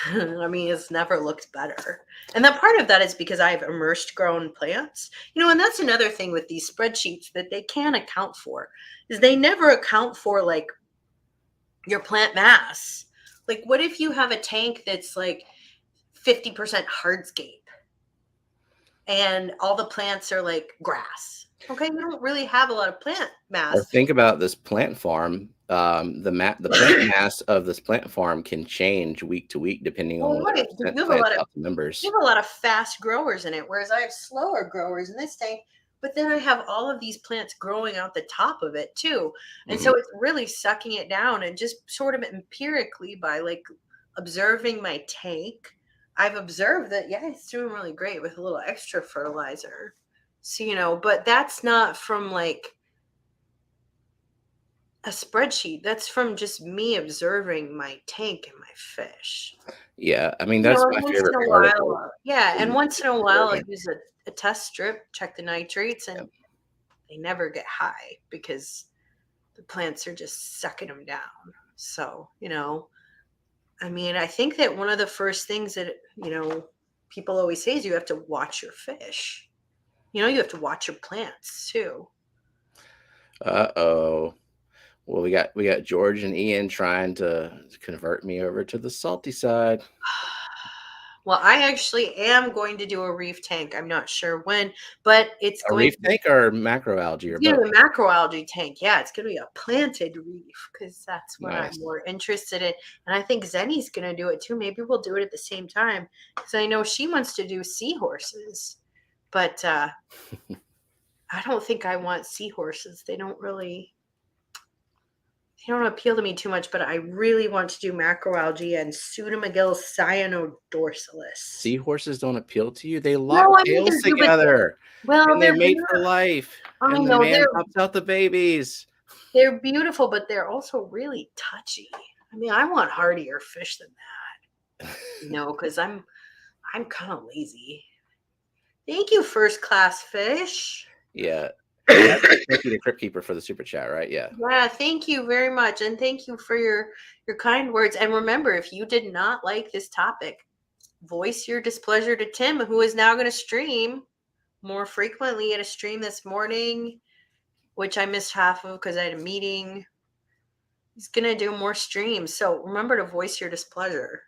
S2: I mean, it's never looked better. And that part of that is because I have immersed grown plants. And that's another thing with these spreadsheets that they can't account for is they never account for like your plant mass. Like what if you have a tank that's like 50% hardscape and all the plants are like grass? Okay, you don't really have a lot of plant
S1: Or
S2: mass.
S1: think about this plant farm. The plant mass of this plant farm can change week to week depending on
S2: Well,
S1: whether
S2: right,
S1: I've
S2: 'cause
S1: sent plants out to members.
S2: you have a lot of fast growers in it, whereas I have slower growers in this tank. But then I have all of these plants growing out the top of it too, and
S1: Mhm.
S2: so it's really sucking it down. And just sort of empirically by like observing my tank, I've observed that yeah, it's doing really great with a little extra fertilizer. So but that's not from like a spreadsheet. That's from just me observing my tank and my fish.
S1: Yeah, I mean, that's my
S2: Once in
S1: favorite
S2: a
S1: part of
S2: while, yeah, and once in a while, I
S1: observing.
S2: use a test strip, check the nitrates,
S1: Yeah.
S2: and they never get high because the plants are just sucking them down. So, I mean, I think that one of the first things that, people always say is you have to watch your fish. You have to watch your plants too.
S1: Uh-oh. Well, we got George and Ian trying to convert me over to the salty side.
S2: Well, I actually am going to do a reef tank. I'm not sure when, but it's
S1: A
S2: going
S1: reef
S2: to be
S1: tank or macroalgae or
S2: It's
S1: both?
S2: gonna be a macroalgae tank. Yeah, it's gonna be a planted reef because that's what I'm
S1: Nice.
S2: more interested in. And I think Zenny's gonna do it too. Maybe we'll do it at the same time because I know she wants to do seahorses, but I don't think I want seahorses. They don't appeal to me too much. But I really want to do macroalgae and Pseudomagil cyanodorsalis.
S1: Seahorses don't appeal to you? They lock
S2: No, I mean
S1: tails
S2: they're good, but
S1: together,
S2: well,
S1: and they
S2: they're
S1: mate
S2: beautiful.
S1: for life,
S2: I
S1: and the
S2: know
S1: man pops out the babies.
S2: they're beautiful, but they're also really touchy. I mean, I want hardier fish than that, because I'm kind of lazy. Thank you, first class fish.
S1: Yeah. That's thank you to Crypt Keeper for the super chat, right? Yeah.
S2: Yeah, thank you very much, and thank you for your kind words. And remember, if you did not like this topic, voice your displeasure to Tim, who is now going to stream more frequently. At a stream this morning, which I missed half of because I had a meeting. He's going to do more streams, so remember to voice your displeasure.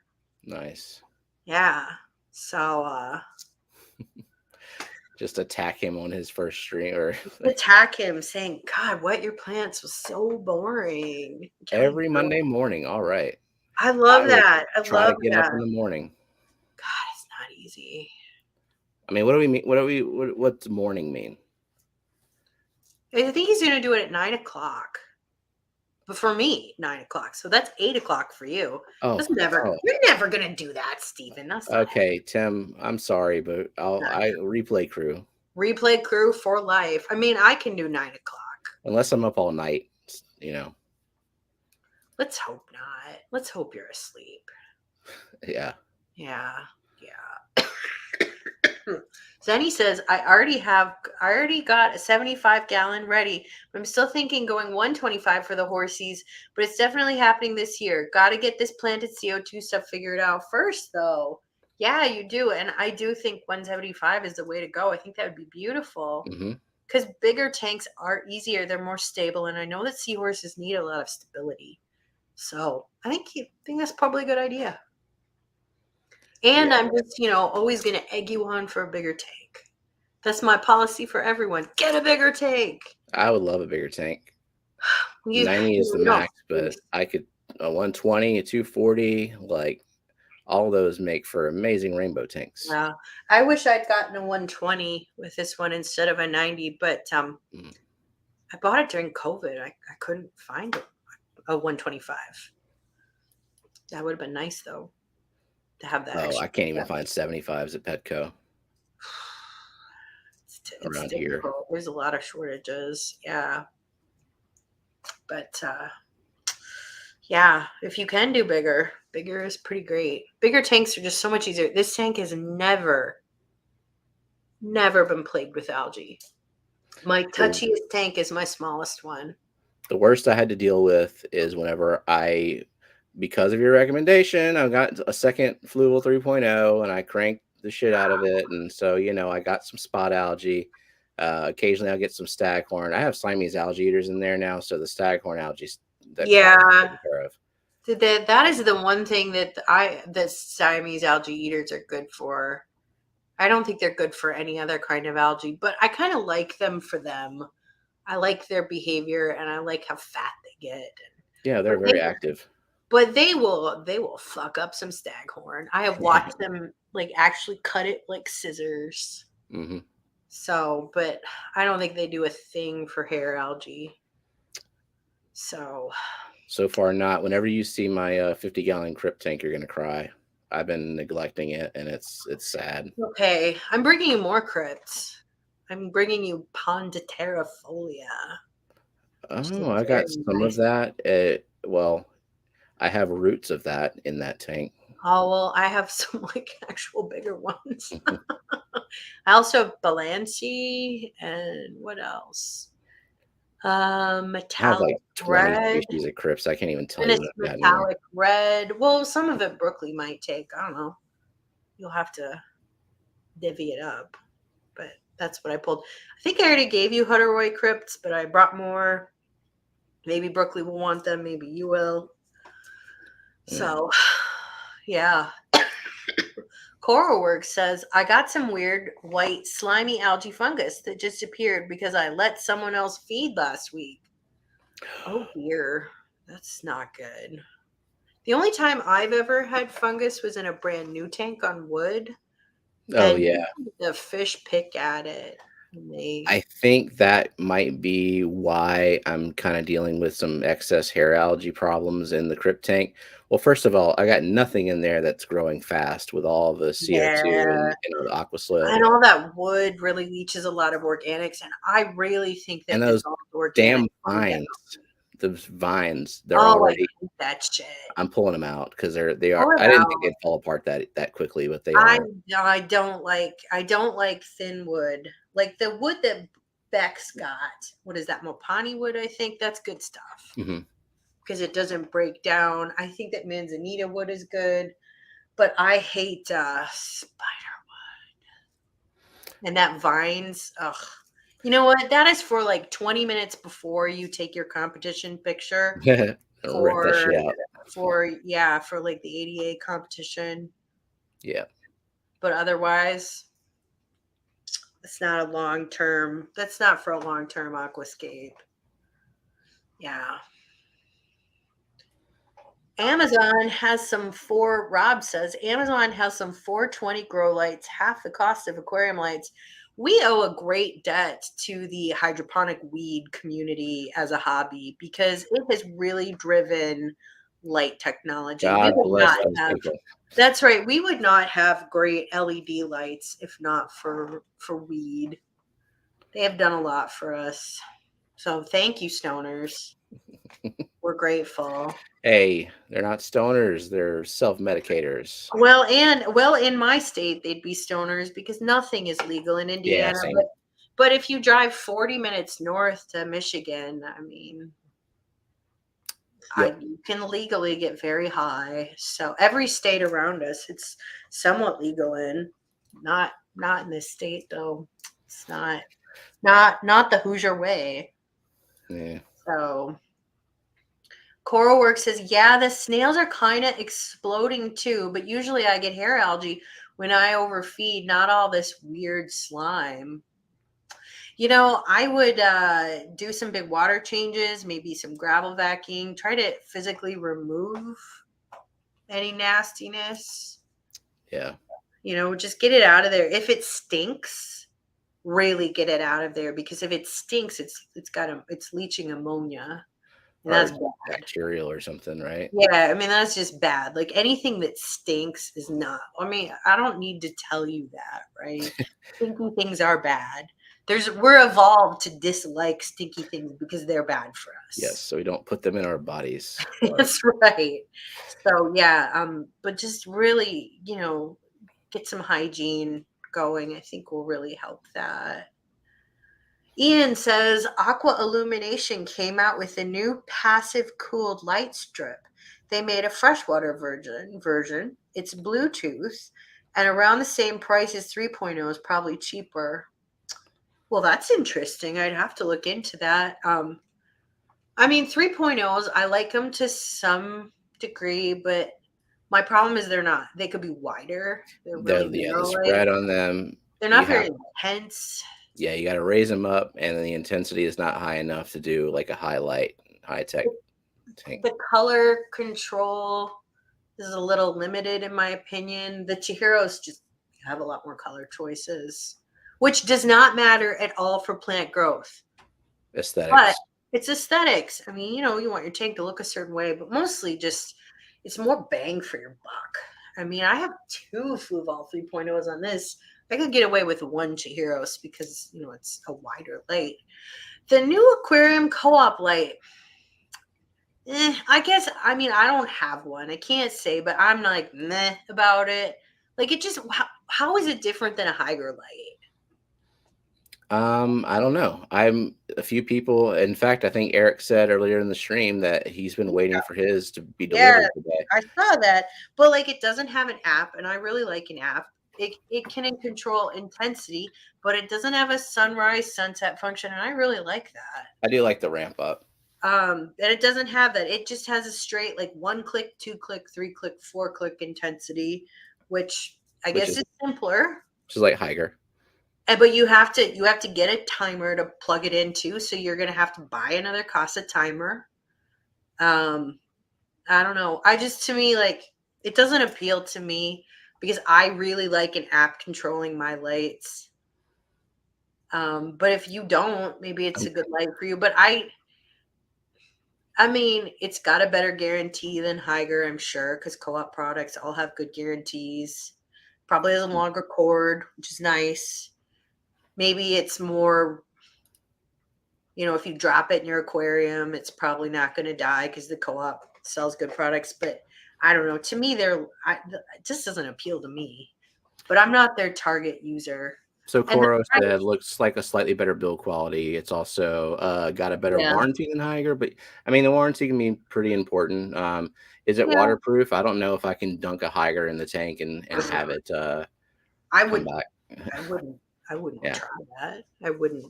S1: Nice.
S2: Yeah. So
S1: Just attack him on his first stream or
S2: attack him saying, God, what your plants was so boring. I can't believe
S1: every Monday morning. All right.
S2: I
S1: I
S2: love
S1: will
S2: that. I
S1: try to
S2: love
S1: get up
S2: that.
S1: in the morning.
S2: God, it's not easy.
S1: I mean, what do we mean? What's morning mean?
S2: I think he's gonna do it at 9 o'clock. But for me, 9 o'clock. So that's 8 o'clock for you.
S1: Oh, oh,
S2: You're never gonna do that, Stephen. That's not
S1: okay, Tim. I'm sorry, but
S2: happening.
S1: I replay crew
S2: Replay crew for life. I mean, I can do 9 o'clock.
S1: unless I'm up all night. You know.
S2: Let's hope not. Let's hope you're asleep.
S1: Yeah.
S2: Yeah. Yeah. Zenny says, I already got a 75-gallon ready. I'm still thinking going 125 for the horsies, but it's definitely happening this year. Got to get this planted CO2 stuff figured out first, though. Yeah, you do. And I do think 175 is the way to go. I think that would be beautiful
S1: Hmm.
S2: because bigger tanks are easier. They're more stable. And I know that seahorses need a lot of stability. So I think that's probably a good idea. And
S1: Yeah,
S2: I'm just, always going to egg you on for a bigger tank. That's my policy for everyone. Get a bigger tank.
S1: I would love a bigger tank.
S2: You,
S1: 90 is the
S2: we don't
S1: max, but I could a 120, a 240, like all those make for amazing rainbow tanks.
S2: yeah. I wish I'd gotten a 120 with this one instead of a 90, but
S1: Mm.
S2: I bought it during COVID. I couldn't find it. A 125. That would have been nice though to have that
S1: Oh,
S2: extra.
S1: I can't even find 75s at Petco
S2: It's
S1: around here.
S2: difficult. There's a lot of shortages. Yeah. But yeah, if you can do bigger is pretty great. Bigger tanks are just so much easier. This tank has never been plagued with algae. My
S1: The,
S2: touchiest tank is my smallest one.
S1: the worst I had to deal with is whenever because of your recommendation, I got a second Fluval 3.0 and I cranked the shit out of it. And so, I got some spot algae. Occasionally I'll get some staghorn. I have Siamese algae eaters in there now. So the staghorn algae, that problem is
S2: Yeah,
S1: taken care of.
S2: that is the one thing that Siamese algae eaters are good for. I don't think they're good for any other kind of algae, but I kind of like them for them. I like their behavior and I like how fat they get.
S1: Yeah,
S2: But
S1: they're
S2: they
S1: very active.
S2: but they will fuck up some staghorn. I have watched them like actually cut it like scissors.
S1: Hmm.
S2: So, but I don't think they do a thing for hair algae. So,
S1: So far, not. Whenever you see my 50-gallon crypt tank, you're gonna cry. I've been neglecting it, and it's sad.
S2: okay, I'm bringing you more crypts. I'm bringing you Ponditera folia, which is
S1: Oh,
S2: a
S1: I got
S2: very
S1: some of
S2: nice.
S1: that. Well, I have roots of that in that tank.
S2: Oh well, I have some like actual bigger ones. I also have Balanci and what else?
S1: I have
S2: Metallic
S1: like 20
S2: red.
S1: species of crypts. I can't even tell you
S2: Venice
S1: what I've got in there.
S2: metallic red. Well, some of it Brooklyn might take. I don't know. You'll have to divvy it up. But that's what I pulled. I think I already gave you Hutteroy crypts, but I brought more. Maybe Brooklyn will want them. Maybe you will.
S1: Mm.
S2: So, yeah. Coralworks says, I got some weird white slimy algae fungus that just appeared because I let someone else feed last week. Oh dear. That's not good. The only time I've ever had fungus was in a brand new tank on wood,
S1: Oh
S2: and
S1: yeah.
S2: the fish pick at it. And they,
S1: I think that might be why I'm kind of dealing with some excess hair algae problems in the crypt tank. Well, first of all, I got nothing in there that's growing fast with all the CO2
S2: yeah,
S1: and the aqua soil.
S2: and all that wood really leaches a lot of organics, and I really think
S1: And
S2: that this
S1: those
S2: all organic.
S1: damn vines, those vines, they're
S2: Oh, I
S1: already.
S2: hate that shit.
S1: I'm pulling them out because they are.
S2: Pull it
S1: I didn't think
S2: out.
S1: they'd fall apart that quickly, but they
S2: I
S1: are.
S2: I don't like thin wood. Like the wood that Beck's got. What is that? Mopani wood, I think. That's good stuff.
S1: Hmm.
S2: Because it doesn't break down. I think that manzanita wood is good. But I hate spider and that vines. Ugh. You know what? That is for like 20 minutes before you take your competition picture
S1: Rip that
S2: for
S1: shit out.
S2: for like the ADA competition.
S1: Yeah.
S2: But otherwise, it's not a long term. That's not for a long term aquascape. Yeah. Rob says Amazon has some 420 grow lights, half the cost of aquarium lights. We owe a great debt to the hydroponic weed community as a hobby because it has really driven light technology. We
S1: God
S2: would
S1: bless
S2: not
S1: those
S2: have
S1: people.
S2: That's right. We would not have great LED lights if not for weed. They have done a lot for us. So thank you, stoners. We're grateful.
S1: Hey, they're not stoners, they're self-medicators.
S2: Well, in my state, they'd be stoners because nothing is legal in
S1: Yeah,
S2: Indiana.
S1: same.
S2: But if you drive 40 minutes north to Michigan, I mean,
S1: Yep.
S2: you can legally get very high. So every state around us, it's somewhat legal in. Not in this state though. It's not the Hoosier way.
S1: Yeah.
S2: So Coral Work says, yeah, the snails are kind of exploding too, but usually I get hair algae when I overfeed, not all this weird slime. I would do some big water changes, maybe some gravel vacuuming, try to physically remove any nastiness.
S1: Yeah.
S2: Just get it out of there. If it stinks, really get it out of there because if it stinks, it's leaching ammonia, and that's
S1: Or
S2: bad.
S1: bacterial or something, right?
S2: Yeah, I mean, that's just bad. Like anything that stinks is not. I mean, I don't need to tell you that, right? Stinky things are bad. We're evolved to dislike stinky things because they're bad for
S1: Yes,
S2: us.
S1: so we don't put them in our bodies.
S2: That's right. So yeah, but just really, get some hygiene going. I think will really help that. Ian says Aqua Illumination came out with a new passive cooled light strip. They made a freshwater version. It's Bluetooth and around the same price as 3.0 is probably cheaper. Well, that's interesting. I'd have to look into that. I mean 3.0s, I like them to some degree, but my problem is they could be wider. They're really
S1: The
S2: narrow light.
S1: spread on them,
S2: They're
S1: you
S2: not
S1: have
S2: very intense.
S1: yeah, you gotta raise them up, and then the intensity is not high enough to do, like, a highlight, high-tech tank.
S2: The color control is a little limited in my opinion. The Chihiros just have a lot more color choices, which does not matter at all for plant growth. But
S1: Aesthetics.
S2: it's aesthetics. I mean, you want your tank to look a certain way, but mostly just it's more bang for your buck. I mean, I have two Fluval 3.0s on this. I could get away with one Chihiros because, it's a wider light. The new Aquarium co-op light, I guess, I mean, I don't have one. I can't say, but I'm like meh about it. Like it just how is it different than a Hygger light?
S1: I don't know. I'm a few people in fact, I think Eric said earlier in the stream that he's been waiting for his to be
S2: Yeah,
S1: delivered today.
S2: I saw that, but like it doesn't have an app, and I really like an app. It can control intensity, but it doesn't have a sunrise sunset function, and I really like that.
S1: I do like the ramp up,
S2: And it doesn't have that. It just has a straight like 1 click, 2 click, 3 click, 4 click intensity, which I
S1: which
S2: guess
S1: is
S2: is simpler.
S1: like Higer.
S2: But you have to get a timer to plug it into, so you're gonna have to buy another Casa timer. Um, I don't know. To me, like, it doesn't appeal to me because I really like an app controlling my lights. But if you don't, maybe it's
S1: I'm
S2: a good light for you. But I mean, it's got a better guarantee than Higer, I'm sure, because co-op products all have good guarantees. Probably has a longer cord, which is nice. Maybe it's more, if you drop it in your aquarium, it's probably not going to die because the co-op sells good products. But I don't know. To me, it just doesn't appeal to me. But I'm not their target user.
S1: So
S2: And the
S1: Koro
S2: price,
S1: said looks like a slightly better build quality. It's also got a better
S2: yeah,
S1: warranty than Higer, but I mean the warranty can be pretty important. Is it
S2: yeah.
S1: waterproof? I don't know if I can dunk a Higer in the tank and have it
S2: I
S1: come
S2: would,
S1: back.
S2: I wouldn't, I wouldn't
S1: Yeah.
S2: try that. I wouldn't.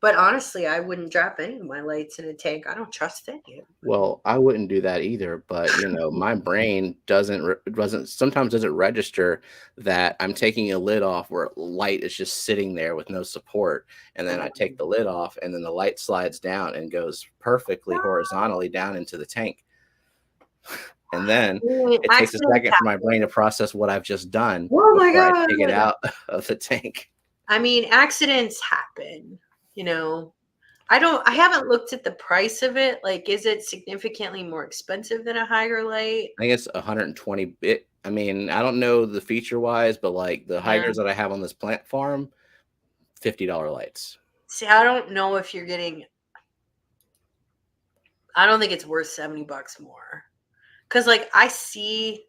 S2: But honestly, I wouldn't drop any of my lights in a tank. I don't trust any of them.
S1: Well, I wouldn't do that either, but my brain doesn't sometimes doesn't register that I'm taking a lid off where light is just sitting there with no support, and then I take the lid off, and then the light slides down and goes perfectly horizontally down into the tank, and then it takes a
S2: Accidents
S1: second for my
S2: happen.
S1: brain to process what I've just done
S2: Oh my
S1: before I take it
S2: god!
S1: out of the tank.
S2: I mean, accidents happen. You know, I haven't looked at the price of it. Like, is it significantly more expensive than a higher light?
S1: I think it's 120 bit. I mean, I don't know the feature wise, but like the
S2: Yeah.
S1: hikers that I have on this plant farm, $50 lights.
S2: See, I don't know if you're getting. I don't think it's worth $70 more. Cause like I see,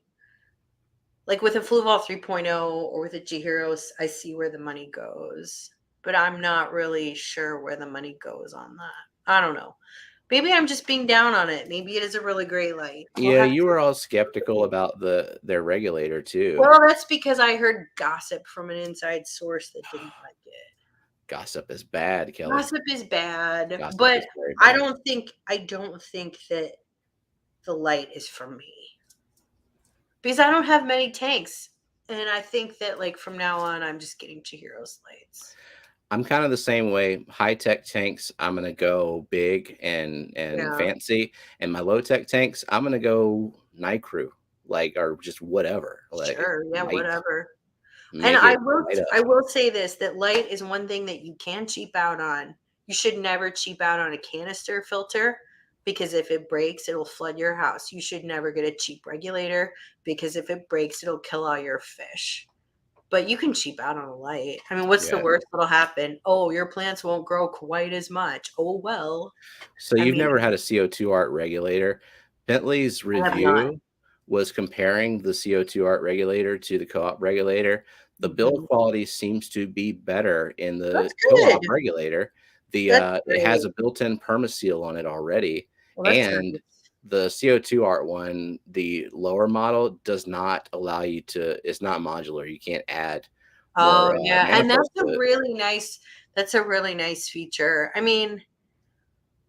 S2: like with a Fluval 3.0 or with a G Heroes, I see where the money goes, but I'm not really sure where the money goes on that. I don't know. Maybe I'm just being down on it. Maybe it is a really great light. We'll
S1: Yeah,
S2: have
S1: you
S2: to.
S1: were all skeptical about their regulator too.
S2: Well, that's because I heard gossip from an inside source that didn't like it.
S1: Gossip is bad, Kelly.
S2: Gossip is bad,
S1: Gossip
S2: but
S1: is very
S2: I
S1: bad.
S2: don't think I don't think that the light is for me because I don't have many tanks, and I think that like from now on, I'm just getting Chihiro's lights.
S1: I'm kind of the same way. High tech tanks, I'm gonna go big and
S2: Yeah,
S1: fancy, and my low tech tanks, I'm gonna go Crew, like or just whatever, like
S2: sure, yeah,
S1: light,
S2: whatever. And
S1: make it light
S2: I
S1: up.
S2: will say this, that light is one thing that you can cheap out on. You should never cheap out on a canister filter because if it breaks, it'll flood your house. You should never get a cheap regulator because if it breaks, it'll kill all your fish. But you can cheap out on a light. I mean, what's the
S1: Yeah.
S2: worst that'll happen? Oh, your plants won't grow quite as much. Oh, well.
S1: So
S2: I
S1: you've
S2: mean,
S1: never had a CO2 art regulator. Bentley's
S2: I have not.
S1: review was comparing the CO2 art regulator to the co-op regulator. The build
S2: Mhm.
S1: quality seems to be better in the
S2: That's good.
S1: co-op regulator.
S2: That's
S1: It has
S2: great.
S1: a built-in permaseal on it already,
S2: Well, that's
S1: and
S2: nice.
S1: the CO2 art one, the lower model, does not allow you to. It's not modular. You can't add more
S2: Oh, yeah, and
S1: manifolds to it.
S2: that's a really nice feature. I mean,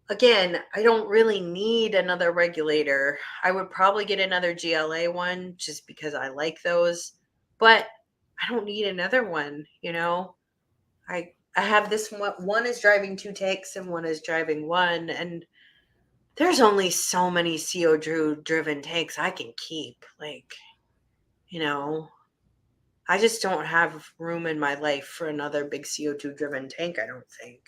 S2: again, I don't really need another regulator. I would probably get another GLA one just because I like those, but I don't need another one, you know? I have this one is driving 2 tanks and one is driving 1, and there's only so many CO driven tanks I can keep, like, you know? I just don't have room in my life for another big CO2 driven tank, I don't think.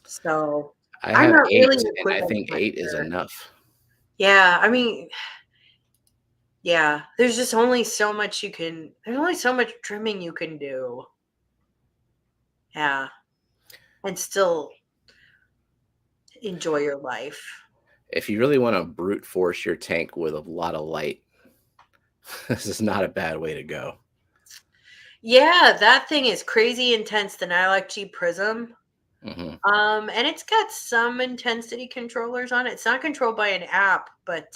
S2: So,
S1: I
S2: I'm
S1: have
S2: not really
S1: 8,
S2: an
S1: and I
S2: equipment
S1: think 8 is
S2: hunter.
S1: enough.
S2: Yeah, I mean, yeah, there's only so much trimming you can do. Yeah, and still enjoy your life.
S1: If you really want to brute force your tank with a lot of light, this is not a bad way to go.
S2: Yeah, that thing is crazy intense, the Nylock G Prism.
S1: Hmm.
S2: And it's got some intensity controllers on it. It's not controlled by an app, but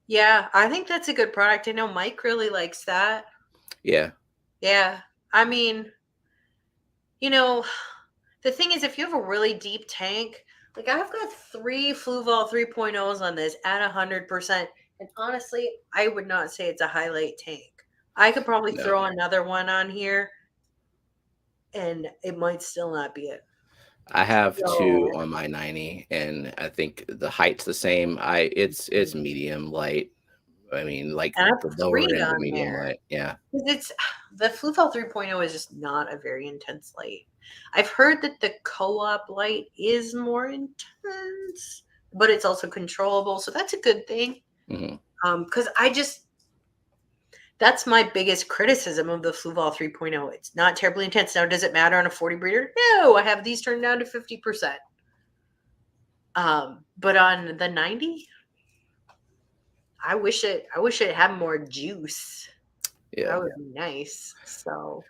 S2: yeah, I think that's a good product. I know Mike really likes that.
S1: Yeah,
S2: Yeah. I mean, you know, the thing is if you have a really deep tank, like I've got 3 Fluval 3.0s on this at 100%, and honestly, I would not say it's a highlight tank. I could probably
S1: no,
S2: throw another one on here and it might still not be it.
S1: I have 2
S2: So,
S1: on my 90, and I think the height's the same. It's medium light. I mean, like
S2: and I have
S1: the lower
S2: 3
S1: end of
S2: on
S1: medium
S2: there.
S1: light. Yeah,
S2: 'Cause it's the Fluval 3.0 is just not a very intense light. I've heard that the co-op light is more intense, but it's also controllable, so that's a good thing.
S1: hmm,
S2: Because I just that's my biggest criticism of the Fluval 3.0. It's not terribly intense. Now, does it matter on a 40 breeder? No, I have these turned down to 50%. But on the 90, I wish it had more juice.
S1: yeah.
S2: That would be nice. So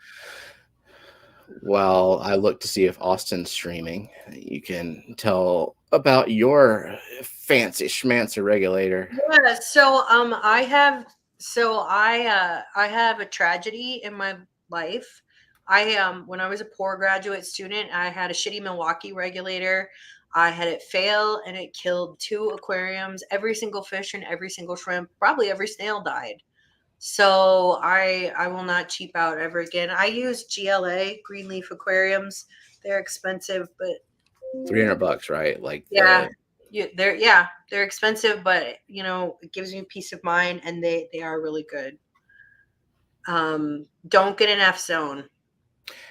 S1: Well, I look to see if Austin's streaming. You can tell about your fancy schmancy regulator.
S2: yeah, I have a tragedy in my life. When I was a poor graduate student, I had a shitty Milwaukee regulator. I had it fail and it killed 2 aquariums. Every single fish and every single shrimp, probably every snail died. So I will not cheap out ever again. I use GLA, Greenleaf Aquariums. They're expensive, but
S1: 300 bucks, right? Like
S2: yeah, they're expensive, but it gives me peace of mind, and they are really good. Don't get an F zone.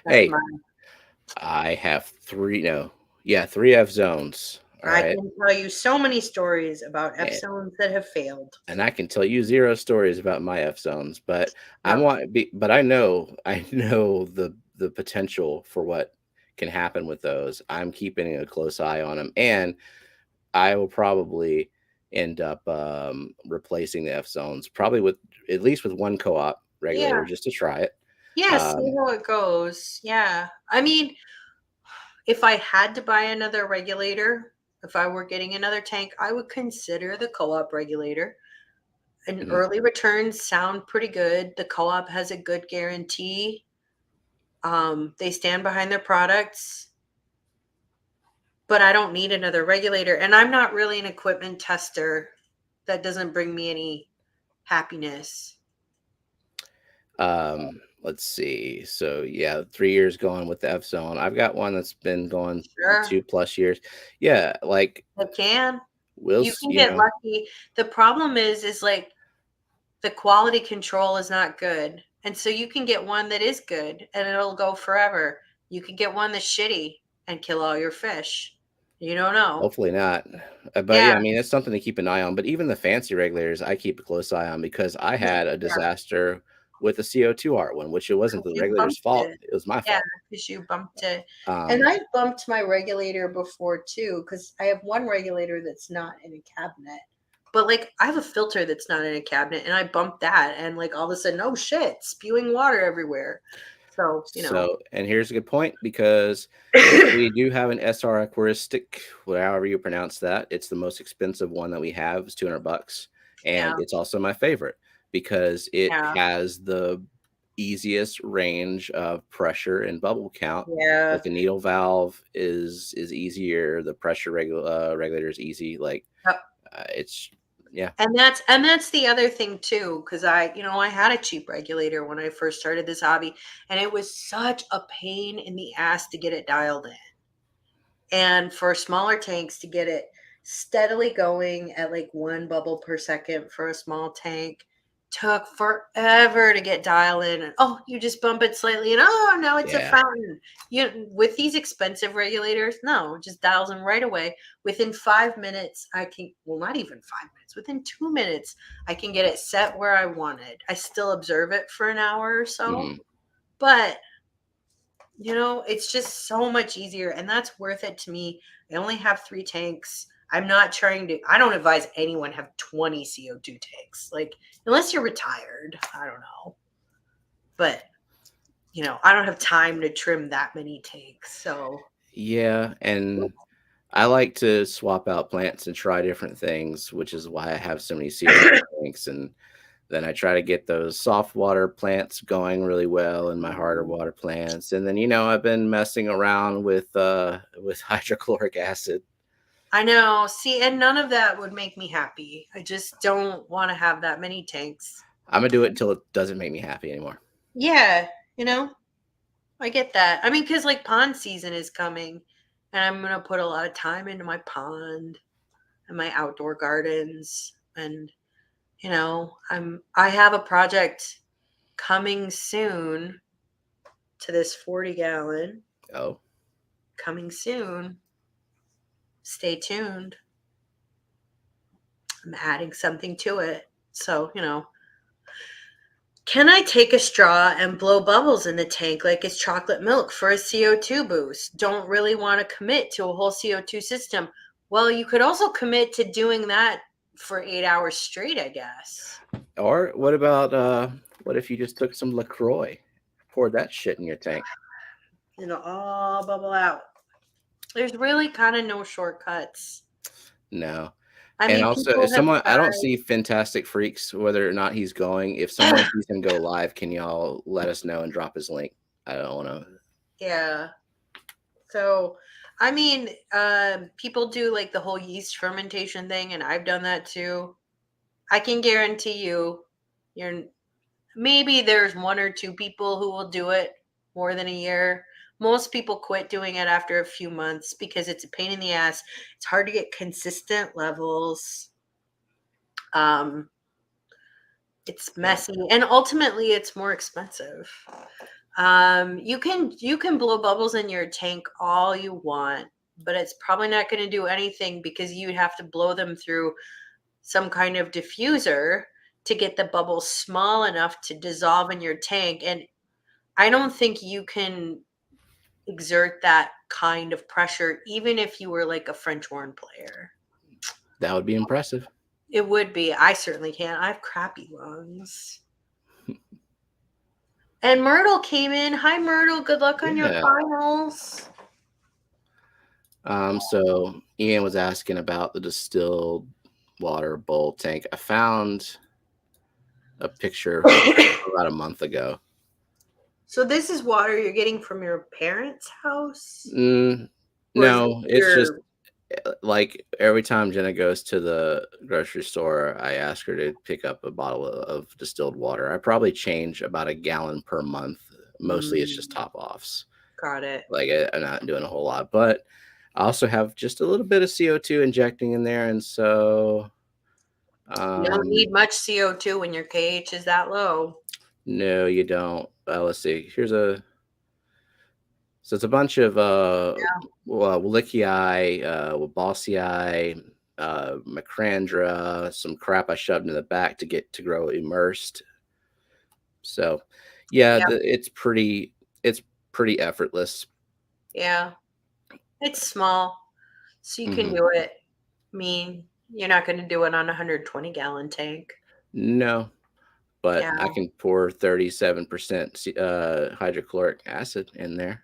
S2: That's
S1: hey,
S2: my.
S1: I have 3, no, yeah, 3 F zones. All
S2: I
S1: right.
S2: can tell you so many stories about F zones that have failed.
S1: And I can tell you 0 stories about my F zones, but
S2: Yep.
S1: but I know I know the potential for what can happen with those. I'm keeping a close eye on them, and I will probably end up replacing the F zones, probably with at least with one co-op
S2: Yeah.
S1: regulator just to try it.
S2: Yeah, see
S1: Um,
S2: how it goes. Yeah. I mean, if I had to buy another regulator, if I were getting another tank, I would consider the co-op regulator. And
S1: mhm.
S2: early returns sound pretty good. The co-op has a good guarantee. They stand behind their products, but I don't need another regulator. And I'm not really an equipment tester. That doesn't bring me any happiness.
S1: Let's see. So yeah, 3 years going with the F zone. I've got one that's been going
S2: Sure,
S1: 2 plus years. Yeah, like
S2: I can.
S1: we'll,
S2: You can
S1: you
S2: get
S1: know,
S2: lucky. The problem is like the quality control is not good. And so you can get one that is good and it'll go forever. You can get one that's shitty and kill all your fish. You don't know.
S1: hopefully not. But
S2: Yeah.
S1: yeah, I mean, it's something to keep an eye on. But even the fancy regulators, I keep a close eye on because I had a
S2: Yeah.
S1: disaster with the CO2 art one, which it wasn't
S2: 'Cause
S1: the
S2: you
S1: regulator's
S2: bumped
S1: fault.
S2: it.
S1: It was my
S2: Yeah,
S1: fault.
S2: because you bumped it. And
S1: Um,
S2: I bumped my regulator before too, because I have one regulator that's not in a cabinet. But like I have a filter that's not in a cabinet and I bumped that and like all of a sudden, oh shit, spewing water everywhere. So,
S1: so, and here's a good point because we do have an SR Aquaristic, however you pronounce that. It's the most expensive one that we have. It's $200, and
S2: yeah,
S1: it's also my favorite because it
S2: yeah,
S1: has the easiest range of pressure and bubble count.
S2: yeah.
S1: Like the needle valve is easier. The pressure regulator is easy. Like
S2: Yep.
S1: it's yeah.
S2: And that's the other thing too, because I had a cheap regulator when I first started this hobby, and it was such a pain in the ass to get it dialed in. And for smaller tanks to get it steadily going at like 1 bubble per second for a small tank took forever to get dialed in. And oh, you just bump it slightly, and oh, now it's a
S1: Yeah.
S2: fountain. With these expensive regulators, no, it just dials in right away. Within 5 minutes, I can, well, not even 5 minutes, within 2 minutes, I can get it set where I wanted. I still observe it for an hour or so,
S1: Hmm.
S2: but it's just so much easier, and that's worth it to me. I only have 3 tanks. I don't advise anyone have 20 CO2 tanks. Like, unless you're retired, I don't know. But, I don't have time to trim that many tanks. So,
S1: Yeah, and I like to swap out plants and try different things, which is why I have so many CO2 tanks. And then I try to get those soft water plants going really well and my harder water plants. And then, I've been messing around with hydrochloric acid.
S2: I know. See, and none of that would make me happy. I just don't want to have that many tanks.
S1: I'm gonna do it until it doesn't make me happy anymore.
S2: Yeah, you know, I get that. I mean, because like pond season is coming, and I'm gonna put a lot of time into my pond and my outdoor gardens, and I have a project coming soon to this 40-gallon.
S1: Oh,
S2: Coming soon. Stay tuned. I'm adding something to it. So, can I take a straw and blow bubbles in the tank like it's chocolate milk for a CO2 boost? Don't really want to commit to a whole CO2 system. Well, you could also commit to doing that for 8 hours straight, I guess.
S1: or what about what if you just took some LaCroix, poured that shit in your tank?
S2: All bubble out. There's really kind of no shortcuts.
S1: No.
S2: I
S1: And
S2: mean,
S1: also,
S2: people
S1: if
S2: have
S1: someone, I don't
S2: tried.
S1: see Fantastic Freaks, whether or not he's going. If someone sees him go live, can y'all let us know and drop his link? I don't want to.
S2: Yeah. So, I mean, people do like the whole yeast fermentation thing, and I've done that too. I can guarantee you're maybe there's 1 or 2 people who will do it more than a year. Most people quit doing it after a few months because it's a pain in the ass. It's hard to get consistent levels. Um, it's
S1: Yeah.
S2: messy, and ultimately, it's more expensive. You can blow bubbles in your tank all you want, but it's probably not going to do anything because you'd have to blow them through some kind of diffuser to get the bubbles small enough to dissolve in your tank. And I don't think you can exert that kind of pressure, even if you were like a French horn player.
S1: That would be impressive.
S2: It would be. I certainly can't. I have crappy lungs. And Myrtle came in. Hi, Myrtle. Good luck on your
S1: Yeah.
S2: finals.
S1: So Ian was asking about the distilled water bowl tank. I found a picture about a month ago.
S2: So this is water you're getting from your parents' house?
S1: Mm,
S2: Or is this
S1: no, it's just
S2: your
S1: like every time Jenna goes to the grocery store, I ask her to pick up a bottle of distilled water. I probably change about a gallon per month. Mostly it's just
S2: Mm,
S1: top offs.
S2: got it.
S1: Like I'm not doing a whole lot, but I also have just a little bit of CO2 injecting in there. And so,
S2: You don't need
S1: um,
S2: much CO2 when your KH is that low.
S1: no, you don't. Let's see. So it's a bunch of Wallachii, Wabosii, Macrandra, some crap I shoved in the back to get to grow immersed. So, yeah,
S2: Yeah,
S1: it's pretty effortless.
S2: yeah. It's small, so you can
S1: Hmm.
S2: do it. I mean, you're not going to do it on a 120-gallon tank.
S1: No, but
S2: Yeah,
S1: I can pour 37% hydrochloric acid in there.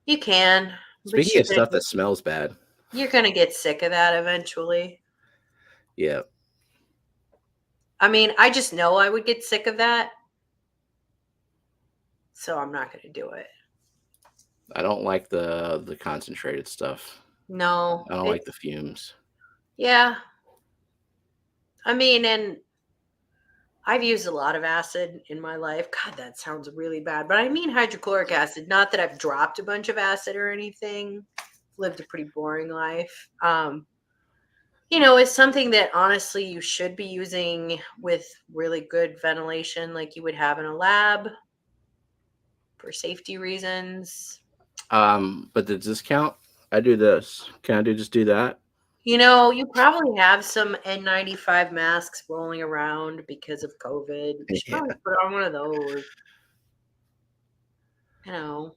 S2: you can, but
S1: Speaking of stuff that smells bad,
S2: you're gonna get sick of that eventually.
S1: yeah,
S2: I mean, I just know I would get sick of that, so I'm not gonna do it.
S1: I don't like the concentrated stuff.
S2: No,
S1: I don't like
S2: it's
S1: the fumes.
S2: yeah. I mean, and I've used a lot of acid in my life. God, that sounds really bad, but I mean hydrochloric acid. Not that I've dropped a bunch of acid or anything. Lived a pretty boring life. It's something that honestly you should be using with really good ventilation, like you would have in a lab for safety reasons.
S1: But the discount, I do this. Can I just do that?
S2: You probably have some N95 masks rolling around because of COVID. You should
S1: Yeah.
S2: probably put on one of those, you know.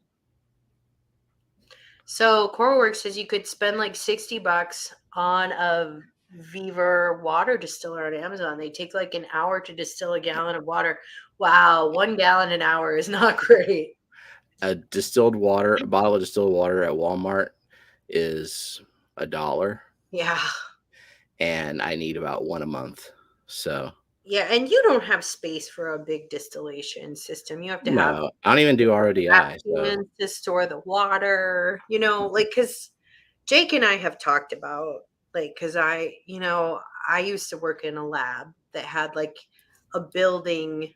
S2: So CoreWorks says you could spend like $60 on a Beaver water distiller on Amazon. They take like an hour to distill a gallon of water. Wow, 1 gallon an hour is not great.
S1: A bottle of distilled water at Walmart is $1,
S2: Yeah.
S1: and I need about one a month. So
S2: Yeah, and you don't have space for a big distillation system. You have to have
S1: no, I don't even do RODI. So
S2: cans to store the water, like because Jake and I have talked about, like, because I used to work in a lab that had like a building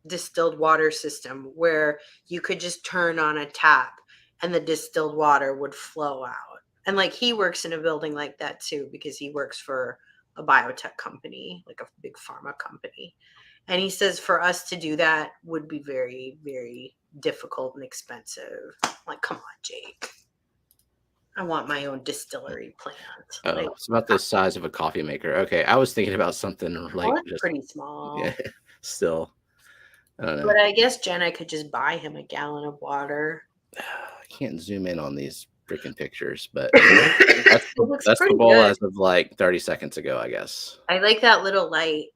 S2: distilled water system where you could just turn on a tap and the distilled water would flow out. And like he works in a building like that too because he works for a biotech company, like a big pharma company. And he says for us to do that would be very, very difficult and expensive. Like, come on, Jake. I want my own distillery plant. Like,
S1: it's about the size of a coffee maker. Okay, I was thinking about something
S2: well,
S1: like
S2: it's
S1: just
S2: pretty
S1: yeah,
S2: small.
S1: still. I don't know.
S2: But I guess Jenna could just buy him a gallon of water.
S1: I can't zoom in on these freaking pictures, but
S2: It looks
S1: that's the
S2: pretty
S1: bowl
S2: good.
S1: as of like 30 seconds ago, I guess.
S2: I like that little light.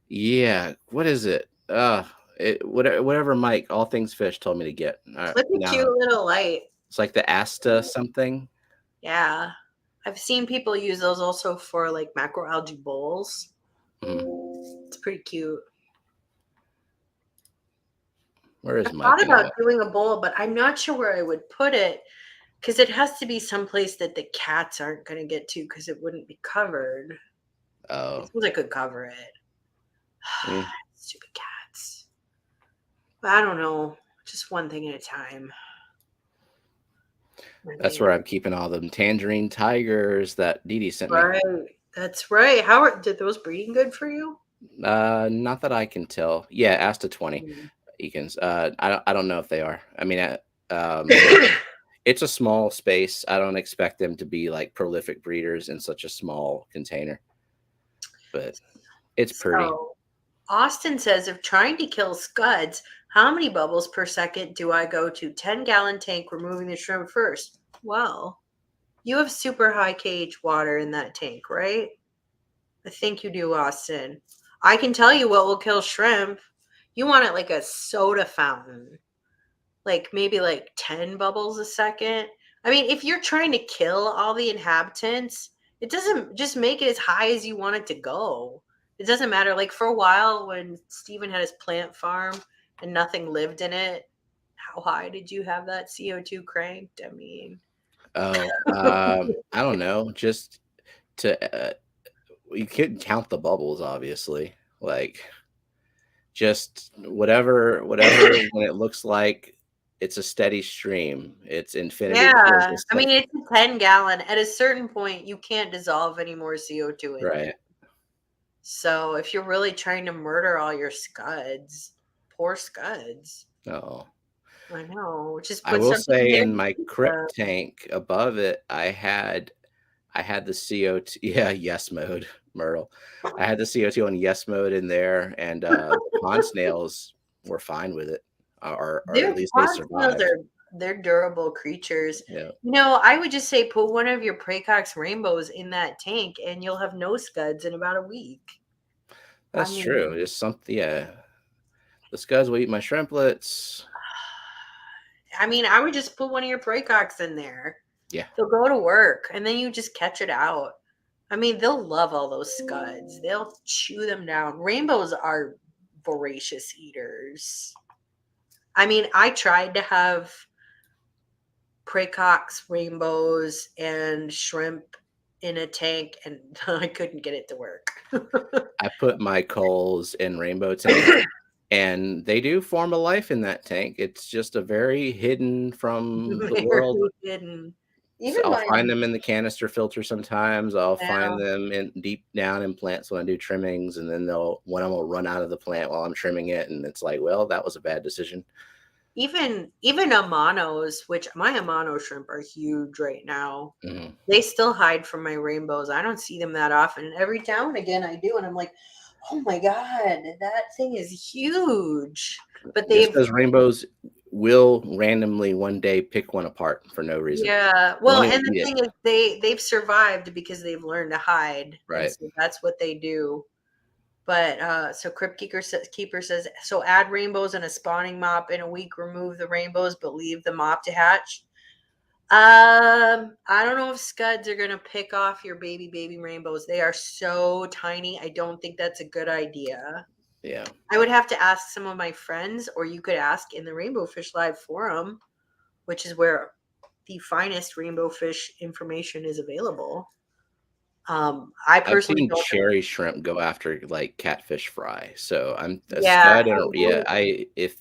S1: Yeah, what is it? Whatever Mike, All Things Fish told me to get.
S2: Look at
S1: Now
S2: cute little light.
S1: it's like the Asta something.
S2: Yeah. I've seen people use those also for like macroalgae bowls.
S1: Mhm.
S2: It's pretty cute.
S1: Where is
S2: I've
S1: Mike
S2: thought about
S1: anyway?
S2: doing a bowl, but I'm not sure where I would put it because it has to be someplace that the cats aren't going to get to because it wouldn't be covered. I
S1: Oh,
S2: suppose I could cover it.
S1: mm,
S2: Stupid cats. But I don't know. Just one thing at a time. One
S1: that's
S2: thing.
S1: where I'm keeping all them tangerine tigers that Dee Dee sent me.
S2: Right. That's right. Did those breeding good for you?
S1: Not that I can tell. Yeah, Asta 20
S2: Mm.
S1: Eakins. I don't know if they are. I mean, it's a small space. I don't expect them to be like prolific breeders in such a small container, but it's pretty.
S2: So Austin says if trying to kill scuds, how many bubbles per second do I go to? 10-gallon tank removing the shrimp first. Well, You have super high pH water in that tank, right? I think you do, Austin. I can tell you what will kill shrimp. You want it like a soda fountain, like maybe like 10 bubbles a second. I mean, if you're trying to kill all the inhabitants, it doesn't just make it as high as you want it to go. It doesn't matter. Like for a while when Steven had his plant farm and nothing lived in it, how high did you have that CO2 cranked? I mean,
S1: Oh, I don't know. Just to you couldn't count the bubbles, obviously. Like just whatever when it looks like it's a steady stream. It's infinity pulls
S2: yeah.
S1: a
S2: I mean,
S1: second.
S2: it's a 10 gallon. At a certain point, you can't dissolve any more CO2 in it.
S1: Right.
S2: So if you're really trying to murder all your scuds, poor scuds.
S1: Oh.
S2: I know. Just
S1: I
S2: put
S1: will
S2: something
S1: say
S2: in
S1: in
S2: there.
S1: my crypt tank above it, I had the CO2 yeah, yes mode, Myrtle. I had the CO2 on yes mode in there, and, the pond snails were fine with it, or
S2: Their
S1: at least they
S2: pond snails
S1: survived.
S2: are they're durable creatures.
S1: Yeah,
S2: I would just say put one of your Pracox rainbows in that tank and you'll have no scuds in about a week. I
S1: that's true,
S2: mean,
S1: just something yeah. The scuds will eat my shrimplets.
S2: I would just put one of your Pracox in there.
S1: Yeah,
S2: They'll go to work and then you just catch it out. I mean, they'll love all those scuds. They'll chew them down. Rainbows are voracious eaters. I mean, I tried to have Pracox, rainbows, and shrimp in a tank, and I couldn't get it to work.
S1: I put my coals in rainbow tank, and they do form a life in that tank. It's just a very hidden from the world.
S2: Very hidden.
S1: So
S2: Even
S1: I'll
S2: my
S1: find them in the canister filter sometimes. I'll find
S2: now,
S1: them in deep down in plants when I do trimmings, and then one of them will run out of the plant while I'm trimming it, and it's like, well, that was a bad decision.
S2: even Amanos, which my Amano shrimp are huge right now.
S1: Mhm.
S2: They still hide from my rainbows. I don't see them that often. Every now and again I do, and I'm like, oh my god, that thing is huge. But
S1: Just
S2: they've
S1: because rainbows will randomly one day pick one apart for no reason.
S2: Yeah,
S1: They
S2: well,
S1: won't even
S2: and the
S1: eat it.
S2: thing is they've survived because they've learned to hide, and
S1: Right.
S2: so that's what they do. But so Keeper says, so add rainbows and a spawning mop in a week. Remove the rainbows, but leave the mop to hatch. I don't know if scuds are gonna pick off your baby rainbows. They are so tiny. I don't think that's a good idea.
S1: Yeah.
S2: I would have to ask some of my friends, or you could ask in the Rainbow Fish Live forum, which is where the finest rainbow fish information is available. I
S1: I've
S2: personally
S1: seen
S2: don't know.
S1: cherry shrimp go after like catfish fry. So I'm a
S2: Yeah,
S1: scud and yeah, if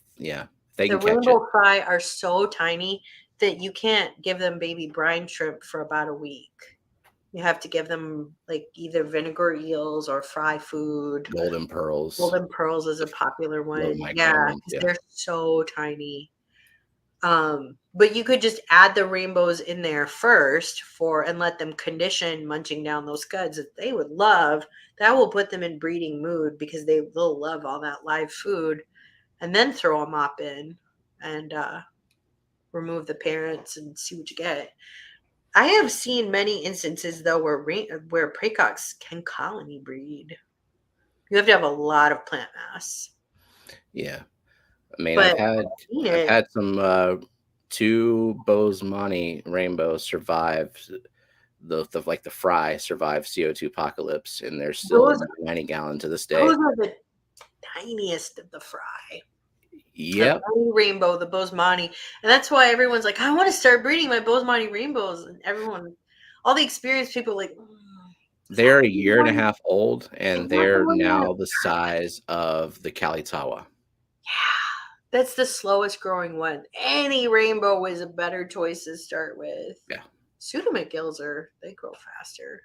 S1: they
S2: the
S1: can catch it.
S2: rainbow fry are so tiny that you can't give them baby brine shrimp for about a week. You have to give them like either vinegar eels or fry food.
S1: Golden pearls,
S2: Golden pearls is a popular
S1: low
S2: one. Yeah,
S1: micron ones.
S2: because
S1: Yeah.
S2: they're so tiny. But you could just add the rainbows in there first for and let them condition munching down those scuds that they would love. That will put them in breeding mood because they'll love all that live food, and then throw a mop in and remove the parents and see what you get. I have seen many instances though where pracox can colony breed. You have to have a lot of plant mass,
S1: Yeah. I mean,
S2: but
S1: I've
S2: I've
S1: had
S2: seen
S1: I've
S2: it.
S1: had some two Bosemani rainbows survive the like the fry survive CO2 apocalypse, and they're still
S2: Those
S1: 90 gallon to this
S2: those
S1: day.
S2: are the tiniest of the fry. Of
S1: Yep.
S2: any rainbow, the Bosemani. And that's why everyone's like, I want to start breeding my Bosemani rainbows. And all the experienced people are like, is that
S1: They're a
S2: what you
S1: year and a
S2: want?
S1: half old,
S2: Is
S1: and
S2: that the
S1: they're
S2: one you want
S1: now
S2: to
S1: the size of the Kalitawa.
S2: Yeah. That's the slowest growing one. Any rainbow is a better choice to start with.
S1: Yeah.
S2: Pseudomcgills they grow faster.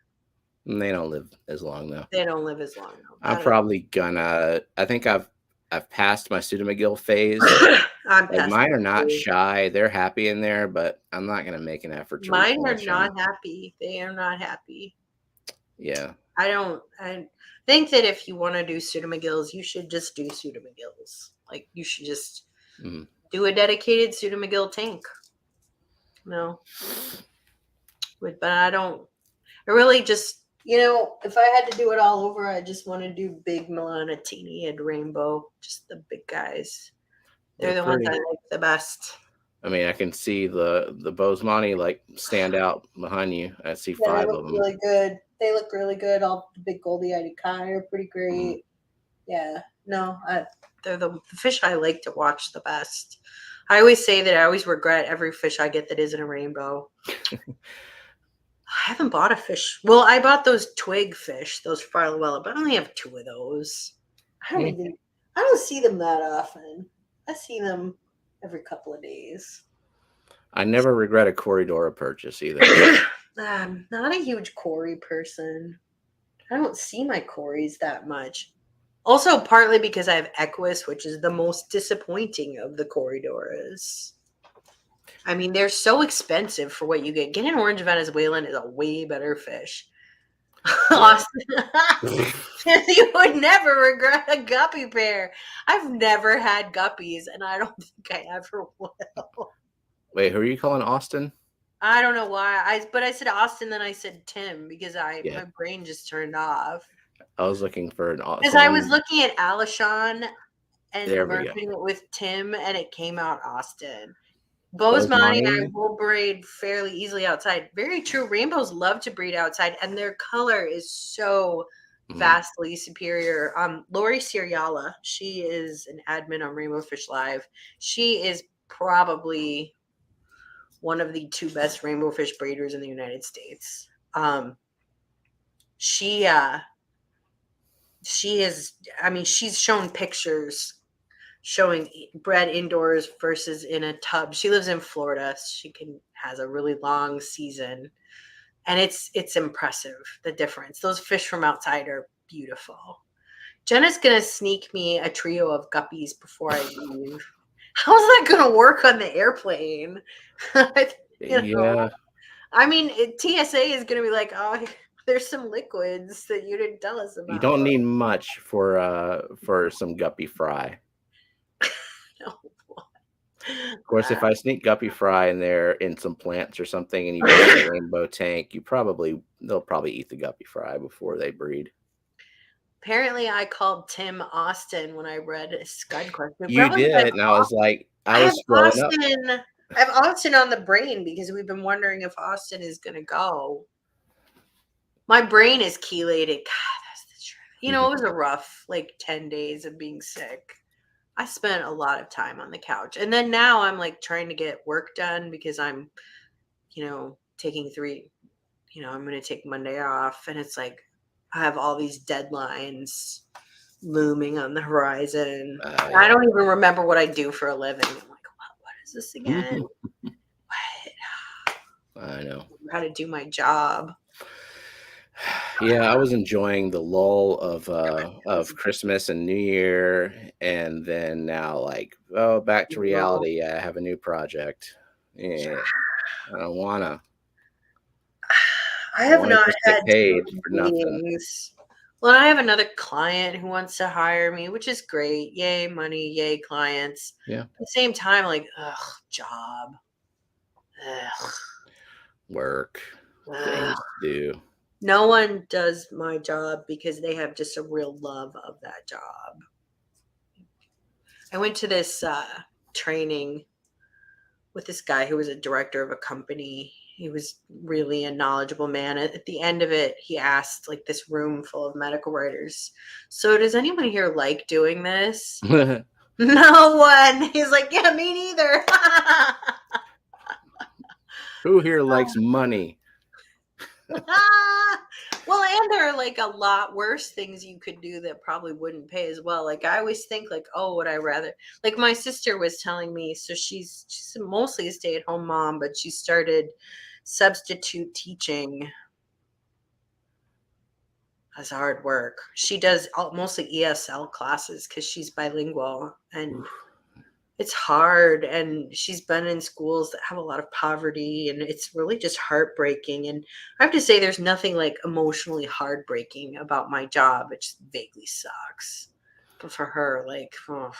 S1: And they don't live as long though.
S2: They don't live as long though.
S1: I'm
S2: That is
S1: probably gonna I think I've passed my Pseudomcgill phase.
S2: I'm
S1: Like
S2: past
S1: mine
S2: that
S1: are not
S2: too.
S1: shy. They're happy in there, but I'm not gonna make an effort to
S2: Mine are
S1: replenish them.
S2: not happy. They are not happy.
S1: Yeah.
S2: I think that if you want to do pseudomcgills, you should just do pseudomcgills. Like you should just
S1: Mhm.
S2: do a dedicated pseudomcgill tank. No, But I don't. I really just, if I had to do it all over, I just want to do big Melanatini and Rainbow, just the big guys.
S1: They're
S2: They're the ones I
S1: pretty.
S2: like the best.
S1: I mean, I can see the Bosemani like stand out behind you. I see
S2: Yeah, they
S1: 5
S2: look
S1: of them.
S2: really good. They look really good. All the big goldie-eyed kai are pretty
S1: Mhm.
S2: great. Yeah, no, they're the fish I like to watch the best. I always say that I always regret every fish I get that isn't a rainbow. I haven't bought a fish. Well, I bought those twig fish, those farlewella, but I only have two of those. I don't
S1: Yeah.
S2: even. I don't see them that often. I see them every couple of days.
S1: I never regret a Corridora purchase either.
S2: I'm not a huge Cory person. I don't see my Corys that much. Also, partly because I have Equus, which is the most disappointing of the Corridoras. I mean, they're so expensive for what you get. Getting an orange Venezuelan is a way better fish.
S1: Yeah.
S2: Austin, you would never regret a guppy pair. I've never had guppies, and I don't think I ever will.
S1: Wait, who are you calling Austin?
S2: I don't know why. But I said Austin, then I said Tim because
S1: Yeah,
S2: my brain just turned off.
S1: I was looking for
S2: Because I was
S1: someone.
S2: looking at Alishon and
S1: There we go.
S2: merging it with Tim, and it came out Austin. Bosemani, I
S1: Bosemani.
S2: will breed fairly easily outside. Very true. Rainbows love to breed outside, and their color is so
S1: Mhm.
S2: vastly superior. Lori Seriala, she is an admin on Rainbow Fish Live. She is probably one of the two best rainbow fish breeders in the United States. She she is. I mean, she's shown pictures showing bred indoors versus in a tub. She lives in Florida. She has a really long season, and it's impressive the difference. Those fish from outside are beautiful. Jenna's gonna sneak me a trio of guppies before I leave. How's that gonna work on the airplane? you know,
S1: Yeah,
S2: I mean, TSA is gonna be like, oh, there's some liquids that you didn't tell us
S1: you
S2: about.
S1: don't need much for some guppy fry. Of course, if I sneak guppy fry in there in some plants or something, and you breed a rainbow tank, they'll probably eat the guppy fry before they breed.
S2: Apparently, I called Tim Austin when I read a Scud question.
S1: You
S2: Probably because
S1: did, and I was like, I
S2: I have
S1: was scrolling up.
S2: Austin. I have Austin on the brain because we've been wondering if Austin is going to go. My brain is chelated. God, that's the truth. It was a rough 10 days of being sick. I spent a lot of time on the couch, and then now I'm trying to get work done because I'm, taking three. I'm going to take Monday off, and it's like I have all these deadlines looming on the horizon. I
S1: Yeah.
S2: don't even remember what I do for a living. I'm like, what is this again?
S1: I know.
S2: How to do my job.
S1: Yeah, I was enjoying the lull of Christmas and New Year, and then now back to
S2: No,
S1: reality. I have a new project. Yeah, I don't wanna.
S2: I
S1: I
S2: have
S1: want to
S2: not
S1: just
S2: had
S1: get paid
S2: team
S1: for nothing.
S2: meetings. Well, I have another client who wants to hire me, which is great. Yay, money, yay, clients.
S1: Yeah,
S2: At the same time, ugh, job. Ugh,
S1: work,
S2: ugh.
S1: things to do.
S2: No one does my job because they have just a real love of that job. I went to this training with this guy who was a director of a company. He was really a knowledgeable man. At the end of it, he asked this room full of medical writers, so does anyone here like doing this? No one. He's like, yeah, me neither.
S1: Who here likes money?
S2: Well, and there are a lot worse things you could do that probably wouldn't pay as well. I always think oh, would I rather my sister was telling me, so she's mostly a stay-at-home mom, but she started substitute teaching as hard work. She does mostly ESL classes because she's bilingual, and
S1: Oof.
S2: it's hard, and she's been in schools that have a lot of poverty, and it's really just heartbreaking. And I have to say there's nothing emotionally heartbreaking about my job. It just vaguely sucks. But for her, oh,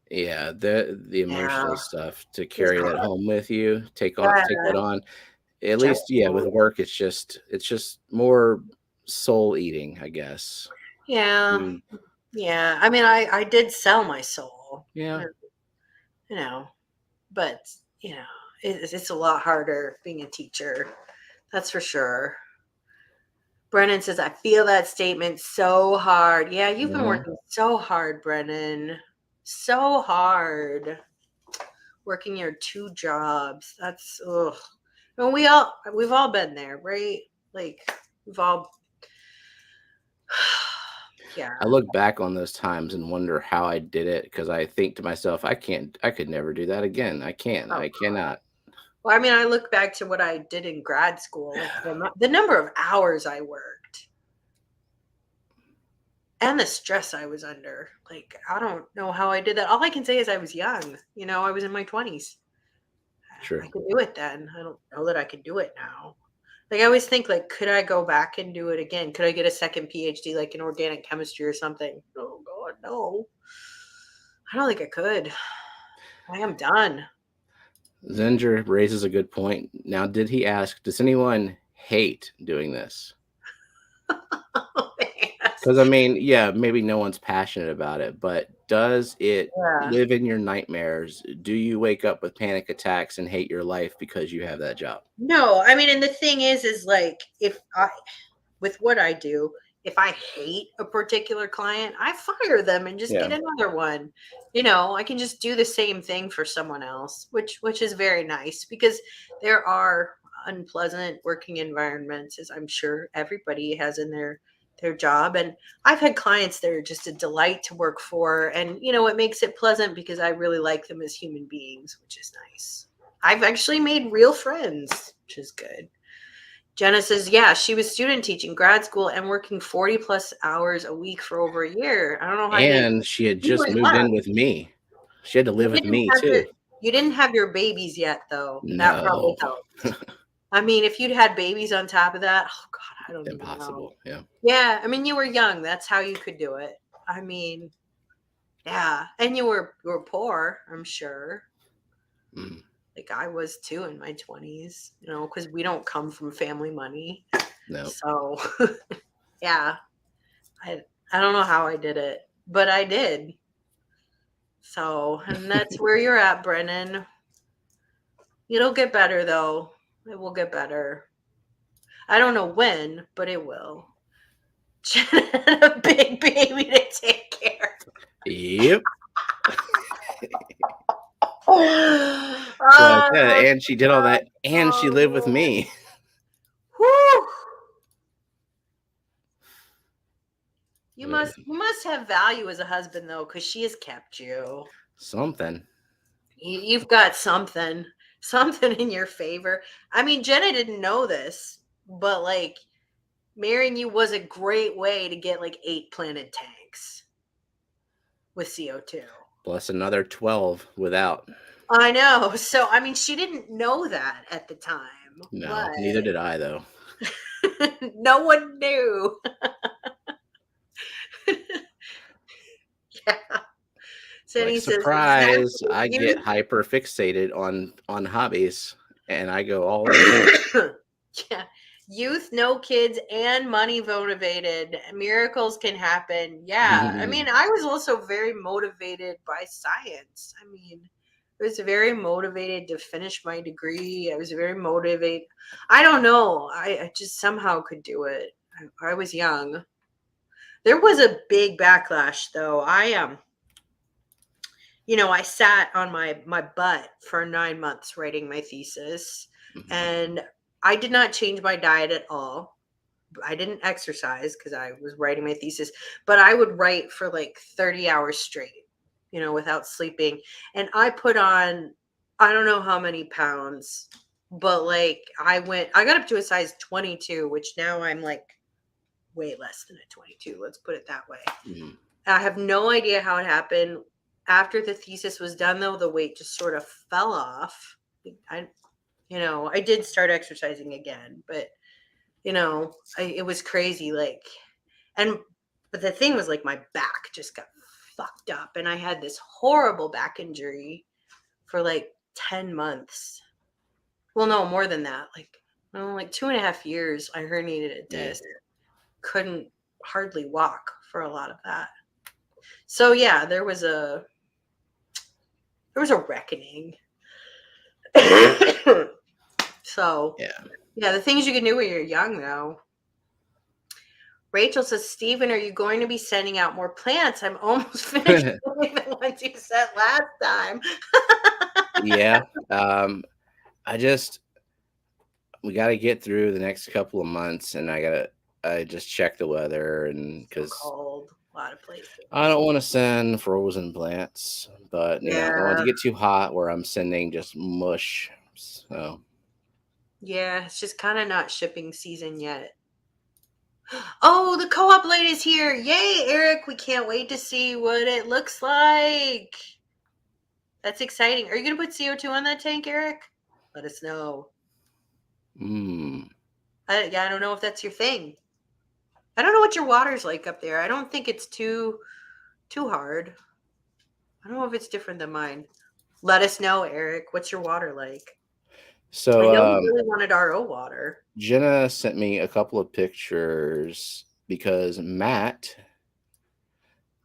S1: Yeah, the
S2: yeah,
S1: emotional stuff to
S2: it's
S1: carry that
S2: hard.
S1: home with you, take
S2: Yeah.
S1: that on. At
S2: junk
S1: least, yeah, with
S2: food.
S1: work, it's just more soul eating, I guess.
S2: Yeah.
S1: Mm,
S2: Yeah. I mean, I did sell my soul,
S1: yeah.
S2: you know, but, you know, it's a lot harder being a teacher. That's for sure. Brennan says, I feel that statement so hard. Yeah, you've been
S1: Mhm.
S2: working so hard, Brennan. So hard. Working your two jobs. That's ugh. And we've all been there, right? Like we've all yeah.
S1: I look back on those times and wonder how I did it because I think to myself, I could never do that again.
S2: Oh,
S1: I cannot.
S2: well, I mean, I look back to what I did in grad school, like the number of hours I worked and the stress I was under. Like, I don't know how I did that. All I can say is I was young. I was in my 20s. I
S1: True.
S2: could do it then. I don't know that I could do it now. Like I always think like could I go back and do it again? Could I get a second PhD like in organic chemistry or something? Oh god, no. I don't think I could. I am done.
S1: Zenger raises a good point. Now, did he ask, does anyone hate doing this?
S2: Yes.
S1: Because, I mean, yeah, maybe no one's passionate about it, but does it
S2: Yeah.
S1: live in your nightmares? Do you wake up with panic attacks and hate your life because you have that job?
S2: No, I mean, and the thing is like if I with what I do, if I hate a particular client, I fire them and just get
S1: Yeah,
S2: another one. I can just do the same thing for someone else, which is very nice because there are unpleasant working environments, as I'm sure everybody has in their job. And I've had clients that are just a delight to work for. And it makes it pleasant because I really like them as human beings, which is nice. I've actually made real friends, which is good. Jenna says, yeah, she was student teaching grad school and working 40 plus hours a week for over a year. I don't know how
S1: and she had
S2: you
S1: just
S2: were
S1: moved in
S2: lucky.
S1: with me. She had to
S2: You
S1: live with
S2: didn't
S1: me
S2: have your
S1: too.
S2: you didn't have your babies yet though. That probably
S1: No,
S2: helped. I mean, if you'd had babies on top of that, oh god, I don't even know.
S1: impossible. Yeah.
S2: Yeah, I mean you were young. That's how you could do it. I mean, yeah. And you were poor, I'm sure.
S1: Mm,
S2: Like I was too in my 20s, because we don't come from family money.
S1: no.
S2: So yeah. I I don't know how I did it, but I did. So, and that's where you're at, Brennan. It'll get better though. It will get better. I don't know when, but it will. A big baby to take care.
S1: Yep. So I said,
S2: Oh,
S1: and she did all that, and she lived with
S2: oh,
S1: me.
S2: whew. You
S1: But
S2: must you must have value as a husband though, because she has kept you.
S1: something.
S2: You've got something in your favor. I mean, Jenna didn't know this, but like marrying you was a great way to get like 8 planted tanks with CO2.
S1: Plus another 12 without.
S2: I know. So, I mean, she didn't know that at the time, but
S1: No, neither did I, though.
S2: no one knew. Yeah.
S1: Like,
S2: Cindy says,
S1: surprise,
S2: exactly.
S1: I get hyper fixated on hobbies and I go all in.
S2: Yeah. Youth, no kids, and money motivated. Miracles can happen. Yeah. I mean, I was also very motivated by science. I mean, I was very motivated to finish my degree. I was very motivated. I don't know. I just somehow could do it. I was young. There was a big backlash though. I sat on my butt for 9 months writing my thesis,
S1: Mhm.
S2: and I did not change my diet at all. I didn't exercise because I was writing my thesis, but I would write for like 30 hours straight, without sleeping. And I put on, I don't know how many pounds, but like I got up to a size 22, which now I'm like way less than a 22. Let's put it that way.
S1: Mhm.
S2: I have no idea how it happened. After the thesis was done, though, the weight just sort of fell off. I, I did start exercising again, but it was crazy. Like, and but the thing was, like, my back just got fucked up, and I had this horrible back injury for like 10 months. Well, no, more than that. Like like 2.5 years. I herniated a
S1: Yeah.
S2: disc. Couldn't hardly walk for a lot of that. So yeah, there was a reckoning. So
S1: Yeah.
S2: yeah, the things you can do when you're young though. Rachel says, Steven, are you going to be sending out more plants? I'm almost finished with the ones you sent last time.
S1: Yeah. I just we got to get through the next couple of months, and I just check the weather, and
S2: So
S1: because
S2: cold, a lot of places.
S1: I don't want to send frozen plants, but I don't want
S2: Yeah,
S1: to get too hot where I'm sending just mush. So
S2: yeah, it's just kind of not shipping season yet. Oh, the co-op light is here. Yay, Eric. We can't wait to see what it looks like. That's exciting. Are you going to put CO2 on that tank, Eric? Let us know.
S1: mm.
S2: Yeah, I don't know if that's your thing. I don't know what your water's like up there. I don't think it's too hard. I don't know if it's different than mine. Let us know, Eric. What's your water like? I
S1: So
S2: know you really wanted RO water.
S1: Jenna sent me a couple of pictures because Matt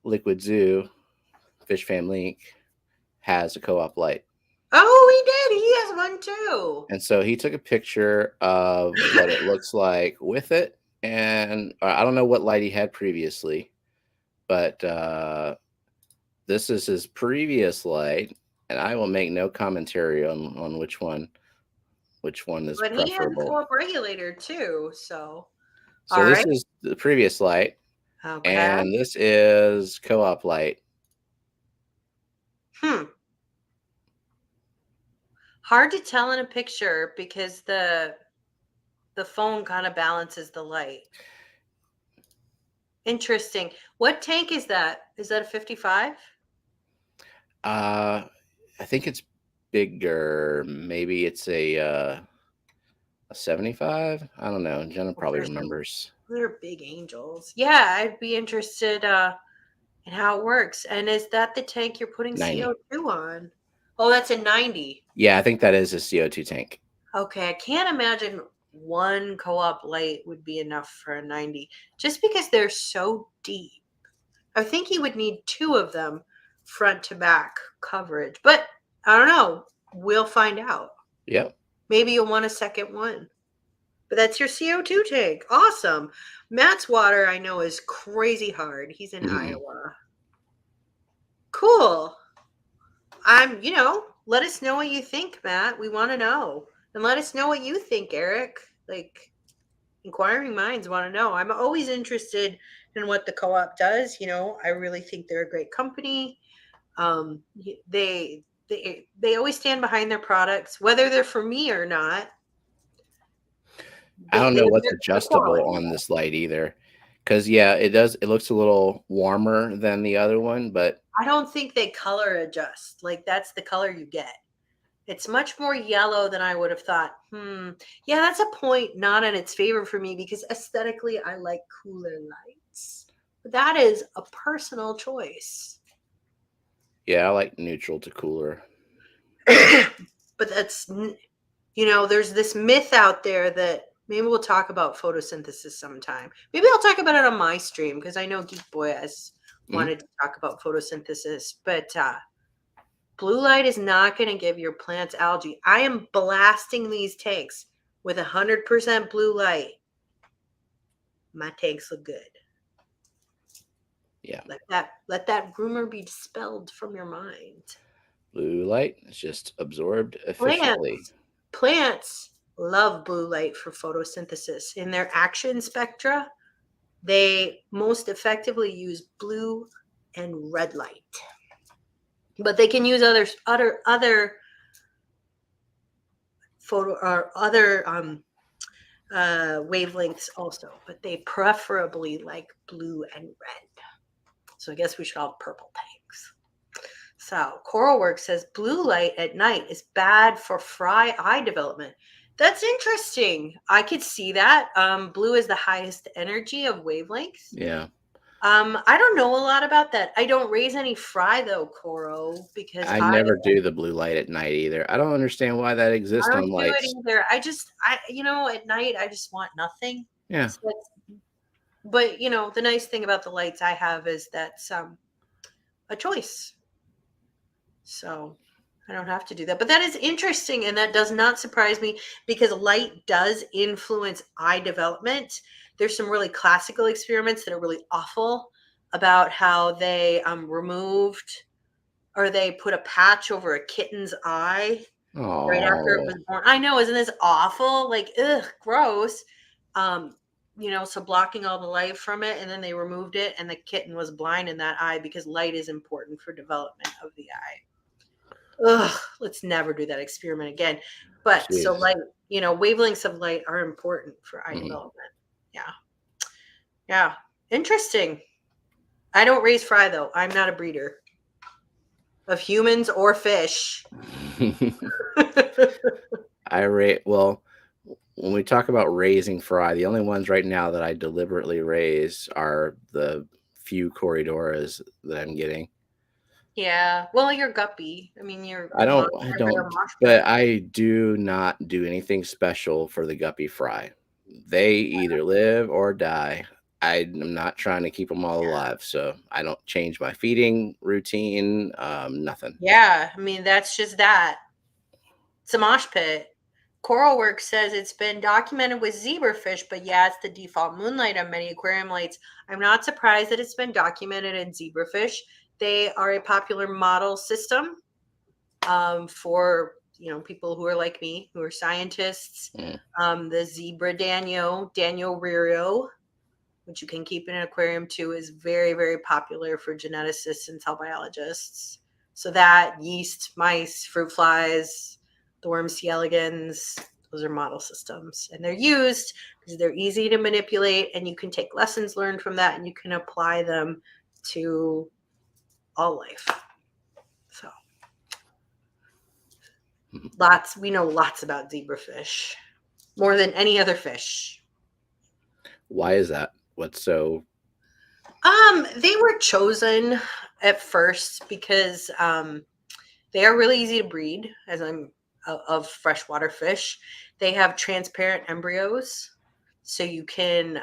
S1: Liquid Zoo Fish Fam Link has a co-op light.
S2: Oh, he did. He has one too.
S1: And so he took a picture of what it looks like with it. And I don't know what light he had previously, but this is his previous light. And I will make no commentary on which one is
S2: But he has a
S1: preferable.
S2: co-op regulator too. So,
S1: So
S2: all
S1: this
S2: right.
S1: is the previous light,
S2: Okay.
S1: and this is co-op light.
S2: Hmm. Hard to tell in a picture because the phone kind of balances the light. Interesting. What tank is that? Is that a 55?
S1: I think it's bigger. Maybe it's a 75. I don't know. Jenna
S2: Oh,
S1: probably
S2: there's some
S1: remembers.
S2: they're big angels. Yeah, I'd be interested in how it works. And is that the tank you're putting
S1: 90.
S2: CO2 on? Oh, that's a 90.
S1: Yeah, I think that is a CO2 tank.
S2: Okay, I can't imagine one co-op light would be enough for a 90 just because they're so deep. I think he would need two of them front to back coverage. But I don't know. We'll find out.
S1: Yep.
S2: Maybe you'll want a second one. But that's your CO2 tank. Awesome. Matt's water, I know, is crazy hard. He's in
S1: Mm-hmm.
S2: Iowa. Cool. Let us know what you think, Matt. We want to know. And let us know what you think, Eric. Like, inquiring minds want to know. I'm always interested in what the co-op does. I really think they're a great company. Um, they always stand behind their products, whether they're for me or not.
S1: I don't know what's
S2: They're
S1: adjustable
S2: quality.
S1: on this light either. Because, yeah, it does. It looks a little warmer than the other one, but
S2: I don't think they color adjust. Like that's the color you get. It's much more yellow than I would have thought. Yeah, that's a point not in its favor for me because aesthetically I like cooler lights. But that is a personal choice.
S1: yeah, I like neutral to cooler.
S2: But there's this myth out there that maybe we'll talk about photosynthesis sometime. Maybe I'll talk about it on my stream because I know Geek Boy has
S1: Mm-hmm.
S2: wanted to talk about photosynthesis. But blue light is not going to give your plants algae. I am blasting these tanks with 100% blue light. My tanks look good.
S1: Yeah.
S2: Let that rumor be dispelled from your mind.
S1: Blue light is just absorbed efficiently.
S2: Plants love blue light for photosynthesis. In their action spectra, they most effectively use blue and red light. But they can use other photo or other wavelengths also, but they preferably like blue and red. So I guess we should all have purple tanks. So Coralworks says blue light at night is bad for fry eye development. That's interesting. I could see that. Blue is the highest energy of wavelengths.
S1: Yeah.
S2: I don't know a lot about that. I don't raise any fry though, Coro, because
S1: I
S2: I
S1: never do the blue light at night either. I don't understand why that exists
S2: don't
S1: on
S2: do it
S1: lights.
S2: either. At night I just want nothing.
S1: Yeah.
S2: So but the nice thing about the lights I have is that's a choice. So I don't have to do that. But that is interesting and that does not surprise me because light does influence eye development. There's some really classical experiments that are really awful about how they removed or they put a patch over a kitten's eye right after it
S1: Oh,
S2: was born. I know, isn't this awful? Like, ugh, gross. Um, so blocking all the light from it, and then they removed it, and the kitten was blind in that eye because light is important for development of the eye. Ugh, let's never do that experiment again. But so
S1: jeez.
S2: light, wavelengths of light are important for eye
S1: Mhm.
S2: development. Yeah. Yeah. Interesting. I don't raise fry though. I'm not a breeder of humans or fish.
S1: Well, when we talk about raising fry, the only ones right now that I deliberately raise are the few corridoras that I'm getting.
S2: Yeah. Well, you're guppy. I mean, you're
S1: I
S2: a mosh,
S1: don't, I
S2: regular
S1: don't,
S2: mosh
S1: but
S2: pit.
S1: I do not do anything special for the guppy fry. They either live or die. I'm not trying to keep them all alive, so I don't change my feeding routine. Nothing.
S2: Yeah. I mean, that's just that. It's a mosh pit. Coralworks says it's been documented with zebrafish, but yeah, it's the default moonlight on many aquarium lights. I'm not surprised that it's been documented in zebrafish. They are a popular model system for people who are like me, who are scientists.
S1: Mm.
S2: The zebra Daniel Ririo, which you can keep in an aquarium too, is very, very popular for geneticists and cell biologists. So that yeast, mice, fruit flies, the worm C. elegans, those are model systems. And they're used because they're easy to manipulate and you can take lessons learned from that and you can apply them to all life. So
S1: Mhm.
S2: we know lots about zebrafish, more than any other fish.
S1: Why is that? What's so?
S2: They were chosen at first because they are really easy to breed, as I'm of freshwater fish. They have transparent embryos, so you can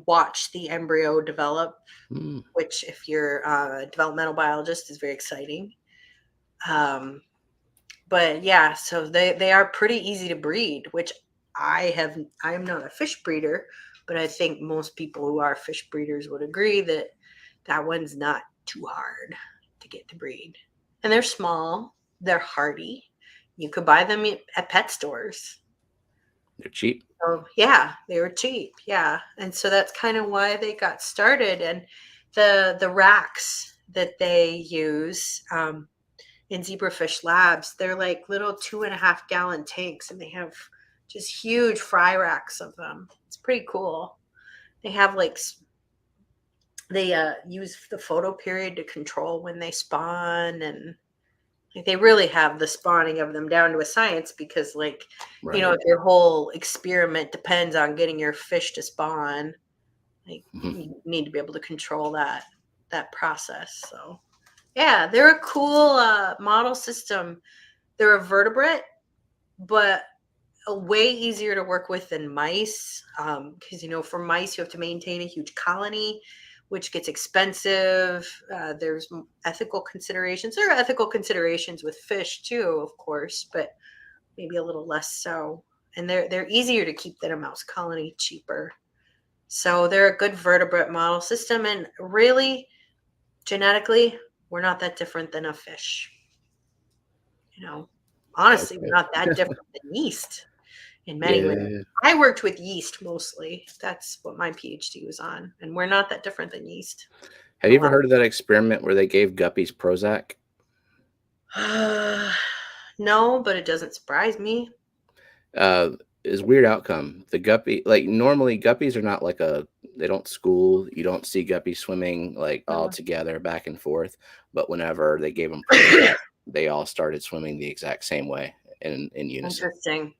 S2: watch the embryo develop,
S1: Mm,
S2: which if you're a developmental biologist is very exciting. Um, but yeah, so they are pretty easy to breed, which I am not a fish breeder, but I think most people who are fish breeders would agree that that one's not too hard to get to breed. And they're small, they're hardy. You could buy them at pet stores.
S1: they're cheap.
S2: So yeah, they were cheap. Yeah. And so that's kind of why they got started. And the racks that they use in zebrafish labs, they're like little 2.5 gallon tanks and they have just huge fry racks of them. It's pretty cool. They have they use the photo period to control when they spawn and like, they really have the spawning of them down to a science because
S1: Right.
S2: if your whole experiment depends on getting your fish to spawn, like
S1: Mhm.
S2: you need to be able to control that process. So yeah, they're a cool model system. They're a vertebrate, but a way easier to work with than mice because for mice you have to maintain a huge colony, which gets expensive. There's ethical considerations. There are ethical considerations with fish too, of course, but maybe a little less so. And they're easier to keep than a mouse colony, cheaper. So they're a good vertebrate model system, and really genetically we're not that different than a fish. you know Honestly, we're
S1: Okay.
S2: not that different than yeast in many ways.
S1: Yeah.
S2: I worked with yeast mostly. That's what my PhD was on, and we're not that different than yeast.
S1: Have
S2: A
S1: you ever
S2: lot.
S1: heard of that experiment where they gave guppies Prozac?
S2: No, but it doesn't surprise me.
S1: Uh, is weird outcome. The guppy, like normally guppies are not like they don't school. You don't see guppies swimming like all
S2: No.
S1: together back and forth. But whenever they gave them Prozac, they all started swimming the exact same way in unison.
S2: Interesting.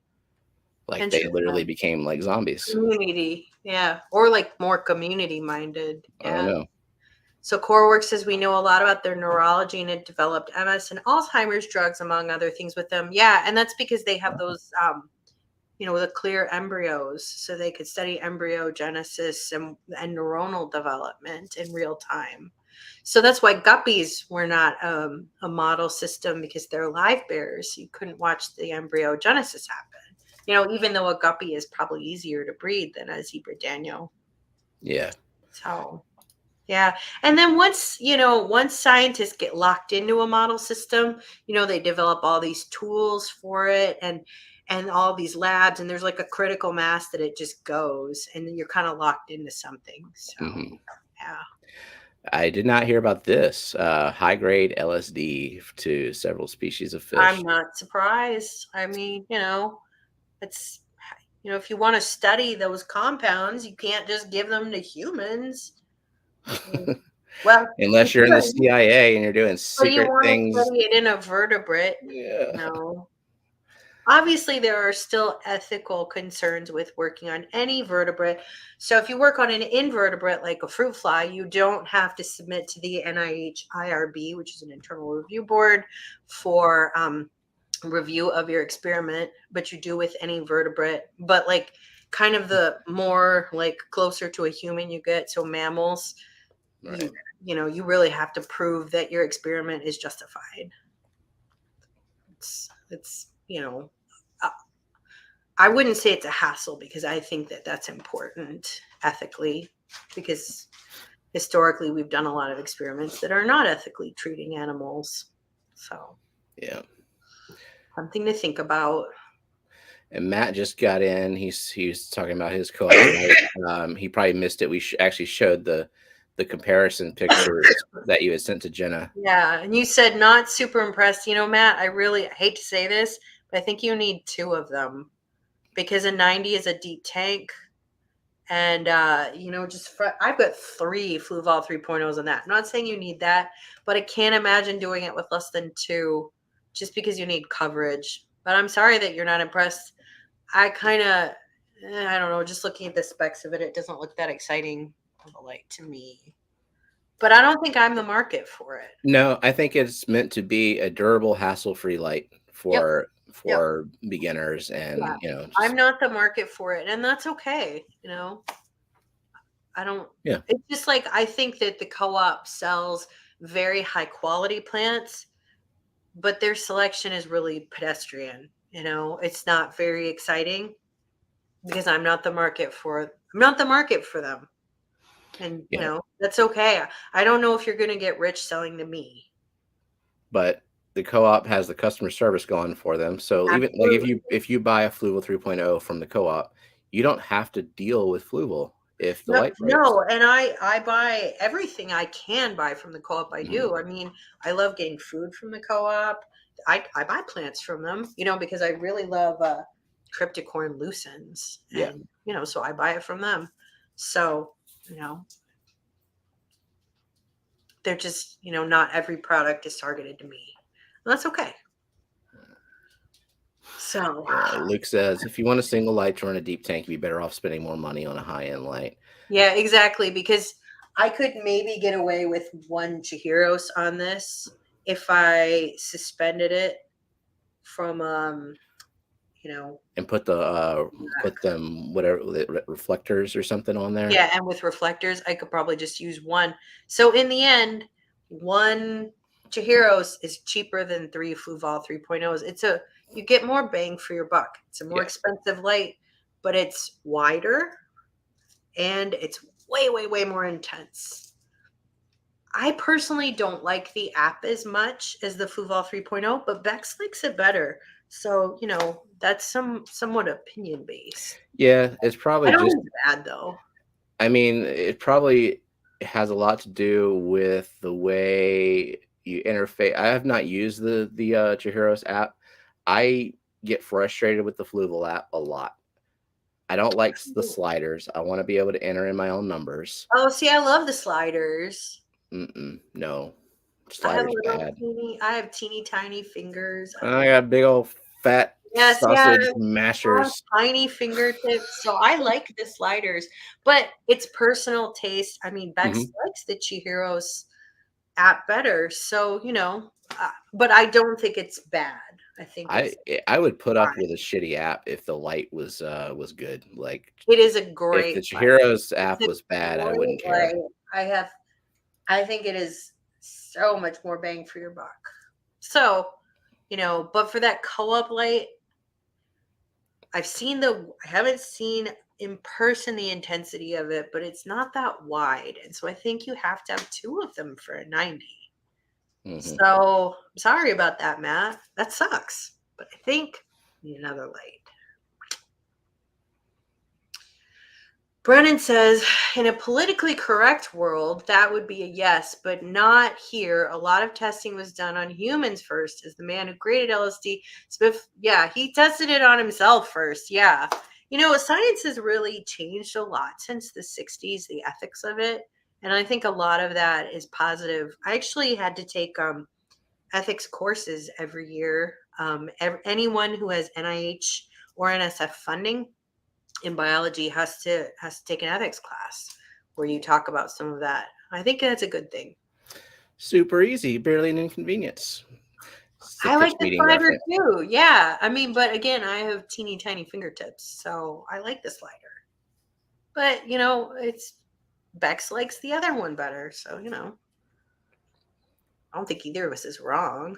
S1: Like they literally
S2: Interesting.
S1: became like zombies.
S2: Community, yeah, or like more community minded,
S1: I don't
S2: yeah.
S1: know.
S2: So CoreWorks says we know a lot about their neurology and it developed MS and Alzheimer's drugs, among other things, with them. Yeah, and that's because they have those, the clear embryos, so they could study embryogenesis and neuronal development in real time. So that's why guppies were not a model system, because they're live bears. You couldn't watch the embryogenesis happen. Even though a guppy is probably easier to breed than a zebra Daniel.
S1: Yeah.
S2: So yeah. And then once scientists get locked into a model system, they develop all these tools for it, and all these labs, and there's like a critical mass that it just goes, and then you're kind of locked into something. So,
S1: Hmm.
S2: yeah.
S1: I did not hear about this. High grade LSD to several species of
S2: I'm
S1: fish.
S2: not surprised. I mean, it's if you want to study those compounds, you can't just give them to humans. Well, you
S1: Unless you're in the
S2: could.
S1: CIA and you're doing
S2: But you
S1: secret
S2: want to
S1: things.
S2: study it in a vertebrate,
S1: Yeah.
S2: no. Obviously, there are still ethical concerns with working on any vertebrate. So if you work on an invertebrate like a fruit fly, you don't have to submit to the NIH IRB, which is an internal review board, for review of your experiment, but you do with any vertebrate. But like kind of the more like closer to a human you get, so mammals,
S1: Right.
S2: you really have to prove that your experiment is justified. It's uh, I wouldn't say it's a hassle, because I think that that's important ethically, because historically we've done a lot of experiments that are not ethically treating animals. So
S1: Yeah.
S2: something to think about.
S1: And Matt just got in. He's talking about his co-op light. He probably missed it. We actually showed the comparison pictures that you had sent to Jenna.
S2: Yeah, and you said not super impressed. Matt, I hate to say this, but I think you need two of them, because a 90 is a deep tank. And I've got 3 Fluval 3.0s on that. I'm not saying you need that, but I can't imagine doing it with less than 2, just because you need coverage. But I'm sorry that you're not impressed. I kind of, I don't know, just looking at the specs of it, it doesn't look that exciting of a light to me. But I don't think I'm the market for it.
S1: No, I think it's meant to be a durable, hassle-free light
S2: Yep. Yep.
S1: for beginners,
S2: Yeah.
S1: and
S2: I'm
S1: just
S2: not the market for it, and that's okay. I don't,
S1: yeah,
S2: it's just like, I think that the co-op sells very high quality plants, but their selection is really pedestrian. It's not very exciting, because I'm not the market for them. And
S1: yeah.
S2: that's okay. I don't know if you're going to get rich selling to me.
S1: But the co-op has the customer service going for them. So even like
S2: Absolutely.
S1: if you buy a Fluval 3.0 from the co-op, you don't have to deal with Fluval if the
S2: No,
S1: light breaks.
S2: no, and I buy everything I can buy from the co-op. I
S1: Mhm.
S2: do. I mean, I love getting food from the co-op. I buy plants from them, because I really love crypticorn lucens,
S1: Yeah,
S2: and so I buy it from them. So you know, they're just not every product is targeted to me. And that's okay. So
S1: yeah. Luke says if you want a single light to run a deep tank, you'd be better off spending more money on a high-end light.
S2: yeah, exactly. Because I could maybe get away with 1 Chihiros on this if I suspended it from you know
S1: And put them whatever reflectors or something on there.
S2: yeah, and with reflectors I could probably just use 1. So in the end, 1 Chihiros is cheaper than 3 Fluval 3.0s. You get more bang for your buck. It's a more
S1: Yeah,
S2: expensive light, but it's wider and it's way, way, way more intense. I personally don't like the app as much as the Fluval 3.0, but Bex likes it better. So, that's somewhat opinion based.
S1: yeah. It's
S2: I
S1: probably
S2: don't
S1: just.
S2: think it's bad though.
S1: I mean, it probably has a lot to do with the way you interface. I have not used the Chihiros app. I get frustrated with the Fluval app a lot. I don't like the sliders. I want to be able to enter in my own numbers.
S2: Oh, see, I love the sliders.
S1: No,
S2: I have
S1: sliders
S2: little
S1: bad.
S2: teeny, I have teeny tiny fingers. I
S1: I
S2: love.
S1: got big old fat
S2: Yes, yeah,
S1: sausage
S2: long,
S1: mashers.
S2: tiny fingertips. So I like the sliders, but it's personal taste. I mean, Bex
S1: Mhm.
S2: likes the Chihiro's app better. So, but I don't think it's bad. I think
S1: I
S2: it's
S1: I would put up
S2: fine.
S1: with a shitty app if the light was good. Like,
S2: It is a
S1: if the
S2: great light.
S1: Chihiro's
S2: It's
S1: app
S2: a
S1: was bad, I
S2: great
S1: wouldn't care.
S2: light. I have I think it is so much more bang for your buck. So, but for that co-op light, I haven't seen in person the intensity of it, but it's not that wide. And so I think you have to have two of them for a 90.
S1: Mhm.
S2: So I'm sorry about that, Matt. That sucks. But I think I need another light. Brennan says, in a politically correct world, that would be a yes, but not here. A lot of testing was done on humans first. As the man who created LSD, Smith, yeah, he tested it on himself first. Yeah. Science has really changed a lot since the 60s, the ethics of it. And I think a lot of that is positive. I actually had to take ethics courses every year. Anyone who has NIH or NSF funding in biology has to take an ethics class where you talk about some of that. I think that's a good thing.
S1: Super easy, barely an inconvenience. It's a
S2: I like
S1: pitch
S2: the
S1: meeting
S2: slider
S1: reference.
S2: too. Yeah. I mean, but again, I have teeny tiny fingertips, so I like the slider. But it's Bex likes the other one better, so I don't think either of us is wrong.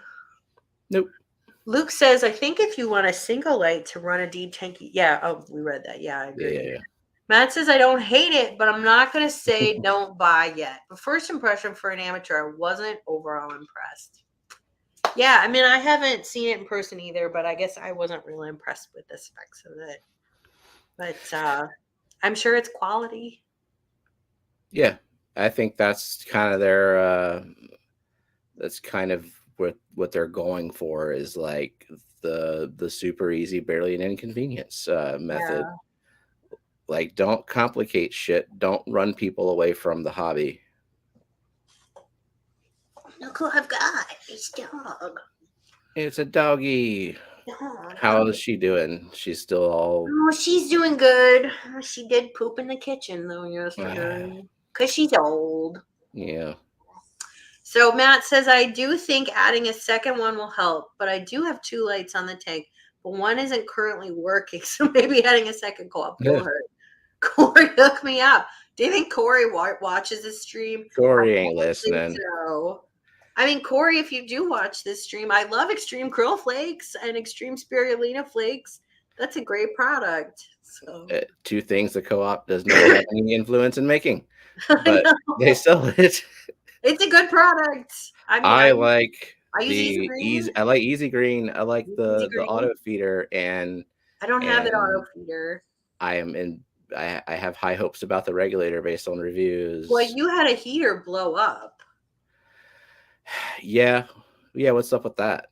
S1: Nope.
S2: Luke says, I think if you want a single light to run a deep tanky. Yeah, oh, we read that. Yeah, I
S1: Yeah,
S2: agree.
S1: yeah,
S2: Matt says, I don't hate it, but I'm not going to say don't buy yet. But first impression for an amateur, I wasn't overall impressed. Yeah, I mean, I haven't seen it in person either, but I guess I wasn't really impressed with the specs of it. But I'm sure it's quality.
S1: yeah. I think that's kind of their. That's kind of what they're going for, is like the super easy, barely an inconvenience method.
S2: Yeah.
S1: Like, don't complicate shit. Don't run people away from the hobby.
S2: Look who I've got. It's dog.
S1: It's a doggy. How is
S2: Dog.
S1: she doing? She's still all.
S2: Oh, she's doing good. She did poop in the kitchen though yesterday because she's old.
S1: Yeah.
S2: So Matt says, I do think adding a second one will help, but I do have two lights on the tank, but one isn't currently working, so maybe adding a second co-op will hurt. Corey, hook me up. Do you think Corey watches this stream? I
S1: Corey ain't
S2: don't think
S1: listening.
S2: so. I mean, Corey, if you do watch this stream, I love Extreme Krill Flakes and Extreme Spirulina Flakes. That's a great product. So
S1: Two things the co-op does not have any influence in making,
S2: I
S1: but they
S2: know.
S1: sell it.
S2: It's a good product. I mean,
S1: I like
S2: I use Easy
S1: the
S2: Green.
S1: easy. I like Easy Green. I like
S2: Easy
S1: the
S2: Green.
S1: auto feeder, and
S2: I don't have it
S1: and
S2: auto feeder.
S1: I am in. I have high hopes about the regulator based on
S2: Well,
S1: reviews.
S2: you had a heater blow up.
S1: Yeah, yeah. What's up with that?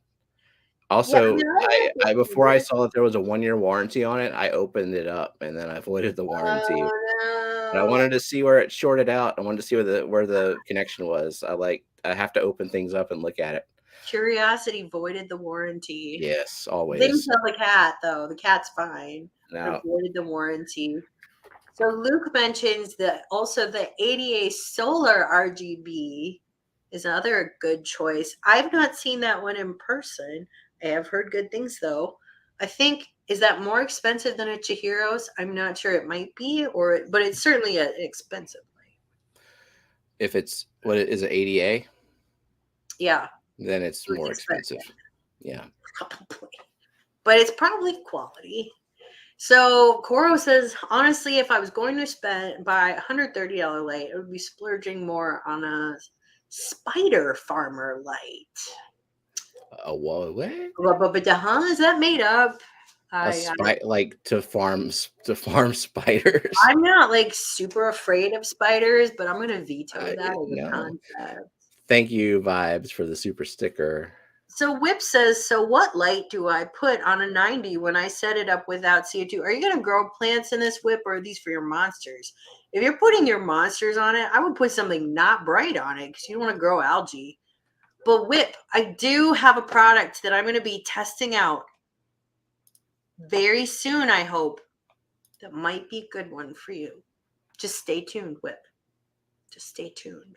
S2: Yeah, I
S1: Also,
S2: mean, I
S1: I,
S2: have the
S1: I before I
S2: heater.
S1: saw that there was a 1 year warranty on it, I opened it up and then I voided the warranty. And I
S2: Oh
S1: wanted to see where it shorted out. I wanted to see where the connection was. I have to open things up and look at it.
S2: no. Curiosity voided the warranty.
S1: Yes,
S2: They didn't
S1: always.
S2: tell the cat, though. The cat's fine, but
S1: Now,
S2: voided the warranty. So Luke mentions that also the ADA solar RGB is another good choice. I've not seen that one in person. I have heard good things though. I think is that more expensive than a Chihiro's? I'm not sure. It might be, but it's certainly an expensive light.
S1: if it's what is it, ADA,
S2: Yeah,
S1: then it's
S2: it's
S1: more
S2: expensive,
S1: expensive. Yeah.
S2: probably, but it's probably quality. So Coro says, honestly, if I was going to buy $130 light, I would be splurging more on a spider farmer light.
S1: Whoa, what?
S2: But is that made up?
S1: Like to farm spiders.
S2: I'm not like super afraid of spiders, but I'm gonna veto that as a
S1: No.
S2: concept.
S1: Thank you, Vibes, for the super sticker.
S2: So Whip says, so what light do I put on a 90 when I set it up without CO2? Are you going to grow plants in this, Whip, or are these for your monsters? If you're putting your monsters on it, I would put something not bright on it because you don't want to grow algae. But Whip, I do have a product that I'm going to be testing out very soon, I hope. That might be a good one for you. Just stay tuned, Whip. Just stay tuned.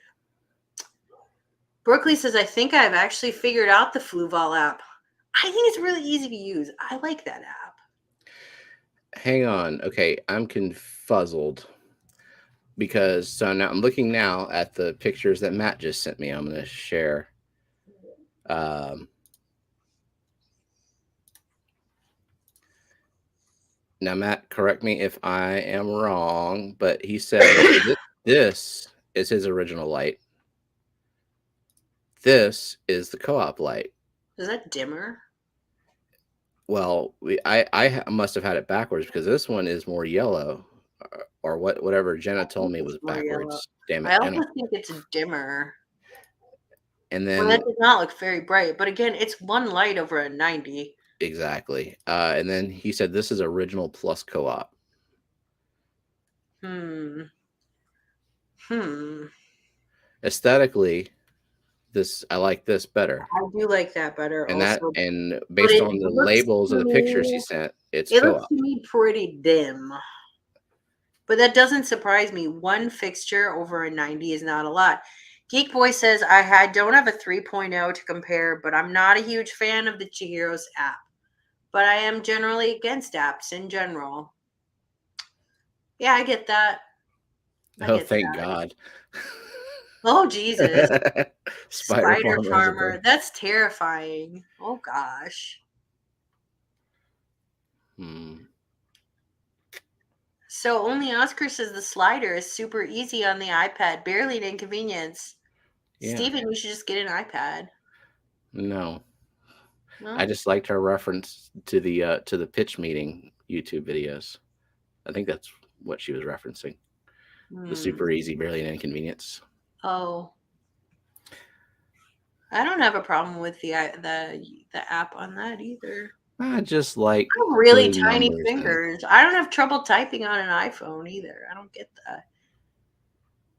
S2: Brooklyn says, I think I've actually figured out the Fluval app. I think it's really easy to use. I like that app.
S1: Hang on. Okay, I'm confuzzled because so now I'm looking now at the pictures that Matt just sent me. I'm going to share. Um, Now, Matt, correct me if I am wrong, but he said this is his original light. This is the co-op light.
S2: Is that dimmer?
S1: Well, I must have had it backwards because this one is more yellow, or whatever Jenna
S2: I
S1: told
S2: think
S1: me
S2: it's
S1: was
S2: more yellow.
S1: backwards. Damn it,
S2: I
S1: Jenna.
S2: also think it's dimmer.
S1: And
S2: Well, that
S1: then
S2: does not look very bright, but again, it's one light over a 90.
S1: exactly, and then he said this is original plus co-op.
S2: Hmm.
S1: Aesthetically, this I like this better,
S2: I do like that better also.
S1: and
S2: But
S1: based on the labels of the pictures he sent, it's
S2: it looks
S1: co-op.
S2: to me pretty dim. But that doesn't surprise me. One fixture over a 90 is not a lot. Geek Boy says, don't have a 3.0 to compare, but I'm not a huge fan of the Chihiro's app. But I am generally against apps in general. Yeah, I get that. I
S1: Oh,
S2: get
S1: thank
S2: that.
S1: God.
S2: Oh, Jesus.
S1: Spider
S2: Spider
S1: Farmer is a
S2: Farmer.
S1: bird.
S2: That's terrifying. Oh, gosh.
S1: Hmm.
S2: So only Oscar says the slider is super easy on the iPad, barely an inconvenience.
S1: Yeah.
S2: Steven, you should just get an iPad.
S1: No. I
S2: No?
S1: just liked her reference to the pitch meeting YouTube videos. I think that's what she was referencing. The
S2: Hmm.
S1: super easy, barely an inconvenience.
S2: Oh, I don't have a problem with the app on that either.
S1: I just like
S2: I have really
S1: putting
S2: tiny
S1: numbers in.
S2: fingers. I don't have trouble typing on an iPhone either. I don't get that.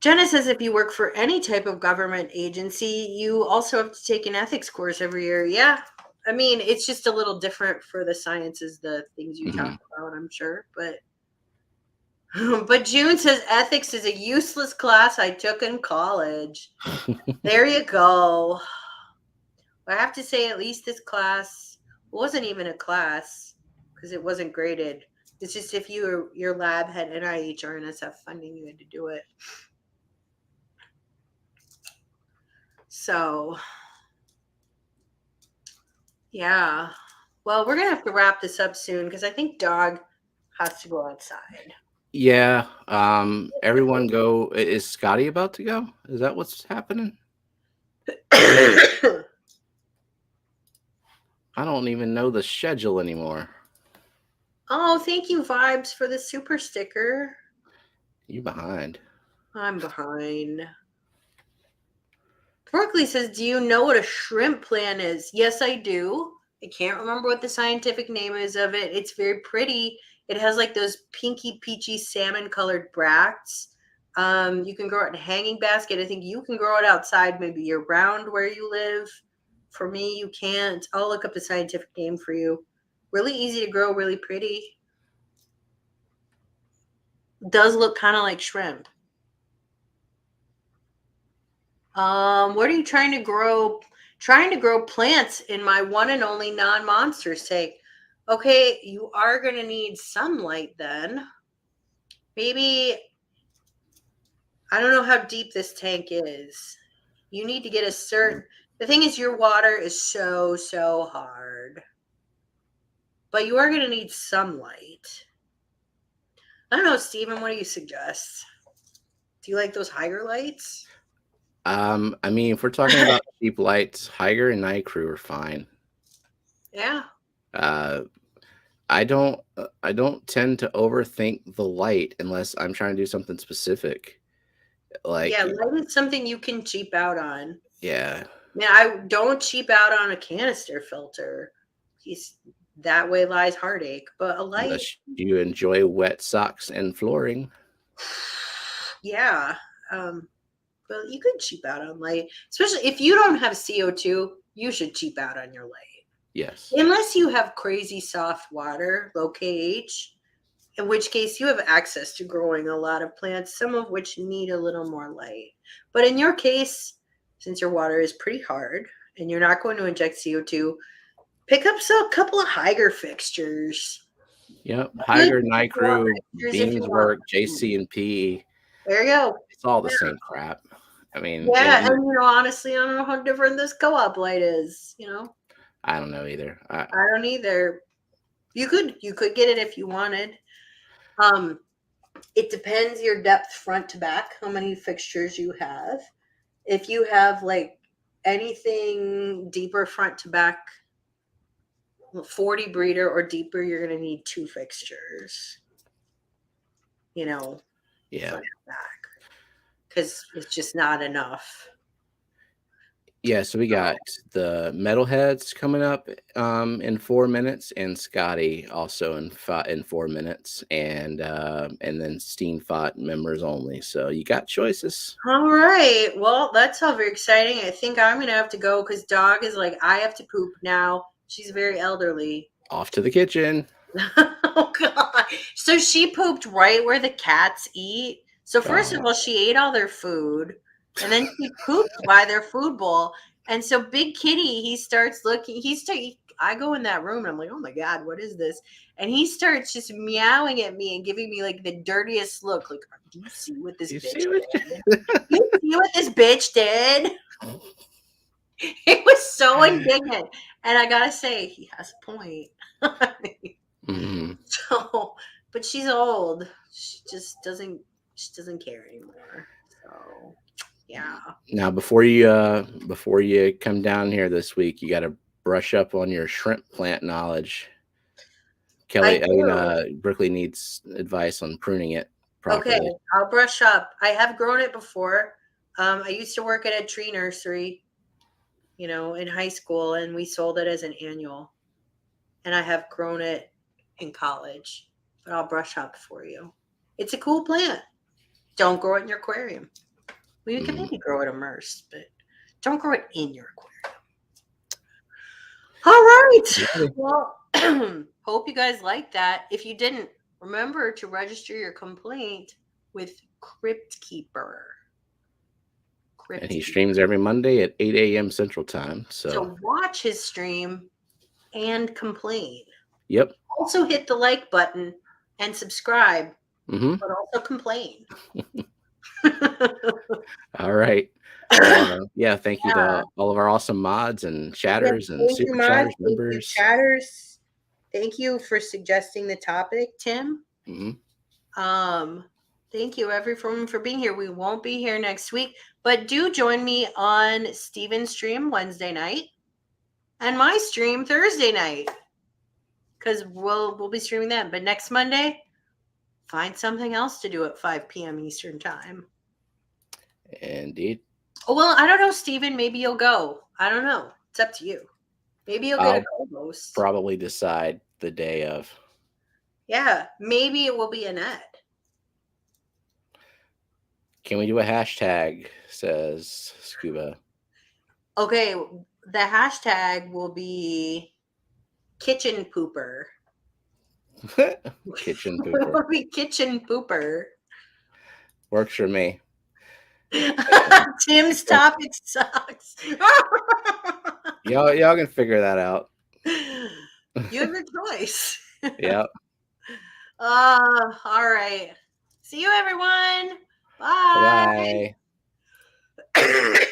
S2: Jenna says if you work for any type of government agency, you also have to take an ethics course every year. Yeah. I mean, it's just a little different for the sciences, the things you talk
S1: Hmm.
S2: about, I'm sure. But June says ethics is a useless class I took in college. There you go. I have to say, at least this class wasn't even a class because it wasn't graded. It's just if your lab had NIH or NSF funding, you had to do it. So, yeah. Well, we're gonna have to wrap this up soon because I think Dog has to go outside.
S1: Yeah. Everyone go. Is Scotty about to go? Is that what's happening? I don't even know the schedule anymore.
S2: Oh, thank you, Vibes, for the super sticker.
S1: You behind?
S2: I'm behind. Berkeley says, do you know what a shrimp plant is? Yes, I do. I can't remember what the scientific name is of it. It's very pretty. It has like those pinky peachy salmon colored bracts. You can grow it in a hanging basket. I think you can grow it outside maybe year round where you live. For me, you can't. I'll look up the scientific name for you. Really easy to grow, really pretty. Does look kind of like shrimp. What are you trying to grow? Trying to grow plants in my one and only non-monster sake. Okay, you are going to need sunlight then. Maybe, I don't know how deep this tank is. You need to get a certain, the thing is your water is so hard. But you are going to need sunlight. I don't know, Steven, what do you suggest? Do you like those higher lights?
S1: I mean, if we're talking about cheap lights, Higer and Night Crew are fine.
S2: Yeah.
S1: Uh, I don't tend to overthink the light unless I'm trying to do something specific.
S2: Yeah,
S1: Like,
S2: light is something you can cheap out on.
S1: yeah,
S2: Man, I don't cheap out on a canister filter. He's that way lies heartache. But a light,
S1: unless you enjoy wet socks and flooring.
S2: yeah. Well, you could cheap out on light, especially if you don't have CO2. You should cheap out on your light.
S1: Yes.
S2: Unless you have crazy soft water, low pH, in which case you have access to growing a lot of plants, some of which need a little more light. But in your case, since your water is pretty hard and you're not going to inject CO2, pick up a couple of Hygger fixtures.
S1: Yep.
S2: Good
S1: Hygger, Nycrew,
S2: fixtures if you want.
S1: Beamswork, JC&P.
S2: There you go.
S1: It's all the same crap. I mean,
S2: Yeah, and honestly, I don't know how different this co-op light is.
S1: I don't know either.
S2: I don't either. You could get it if you wanted. It depends your depth front to back, how many fixtures you have. If you have like anything deeper front to back, 40 breeder or deeper, you're gonna need 2 fixtures.
S1: Yeah.
S2: Front to back, because it's just not enough.
S1: Yeah, so we got the Metalheads coming up in 4 minutes, and Scotty also in 4 minutes, and then Steamfot members only. So you got choices.
S2: All right. Well, that's all very exciting. I think I'm gonna have to go because dog is like, I have to poop now. She's very elderly.
S1: Off to the kitchen.
S2: Oh god. So she pooped right where the cats eat. So first of all, she ate all their food, and then she pooped by their food bowl. And so Big Kitty, he starts looking. I go in that room and I'm like, oh my god, what is this? And he starts just meowing at me and giving me like the dirtiest look. Like, do you see what this bitch did? You see what this bitch did? It was so indignant. And I gotta say, he has a point. So, but she's old. She just doesn't care anymore. So, yeah.
S1: Now, before you come down here this week, you got to brush up on your shrimp plant knowledge. Kelly, Brooklyn needs advice on pruning it properly.
S2: Okay, I'll brush up. I have grown it before. I used to work at a tree nursery, in high school, and we sold it as an annual. And I have grown it in college, but I'll brush up for you. It's a cool plant. Don't grow it in your aquarium. Well, you can maybe grow it immersed, but don't grow it in your aquarium. All right. Well, hope you guys liked that. If you didn't, remember to register your complaint with Crypt Keeper.
S1: And he streams every Monday at 8 a.m. Central Time.
S2: So watch his stream and complain.
S1: Yep.
S2: Also hit the like button and subscribe, but also complain.
S1: All right. Yeah, thank you to all of our awesome mods and chatters and super chatters members.
S2: Chatters, thank you for suggesting the topic, Tim. Thank you everyone for being here. We won't be here next week, but do join me on Steven's stream Wednesday night and my stream Thursday night, because we'll be streaming them. But next Monday, find something else to do at 5 p.m. Eastern time.
S1: Indeed.
S2: Oh, well, I don't know, Steven. Maybe you'll go. I don't know. It's up to you. Maybe you'll get a co-host.
S1: Probably decide the day of.
S2: Yeah, maybe it will be Annette.
S1: Can we do a hashtag, says Scuba.
S2: Okay, the hashtag will be kitchen pooper.
S1: Kitchen pooper.
S2: It will be kitchen pooper.
S1: Works for me.
S2: Tim's topic sucks.
S1: Y'all can figure that out.
S2: You have your choice.
S1: Yep.
S2: All right. See you, everyone. Bye.
S1: Bye.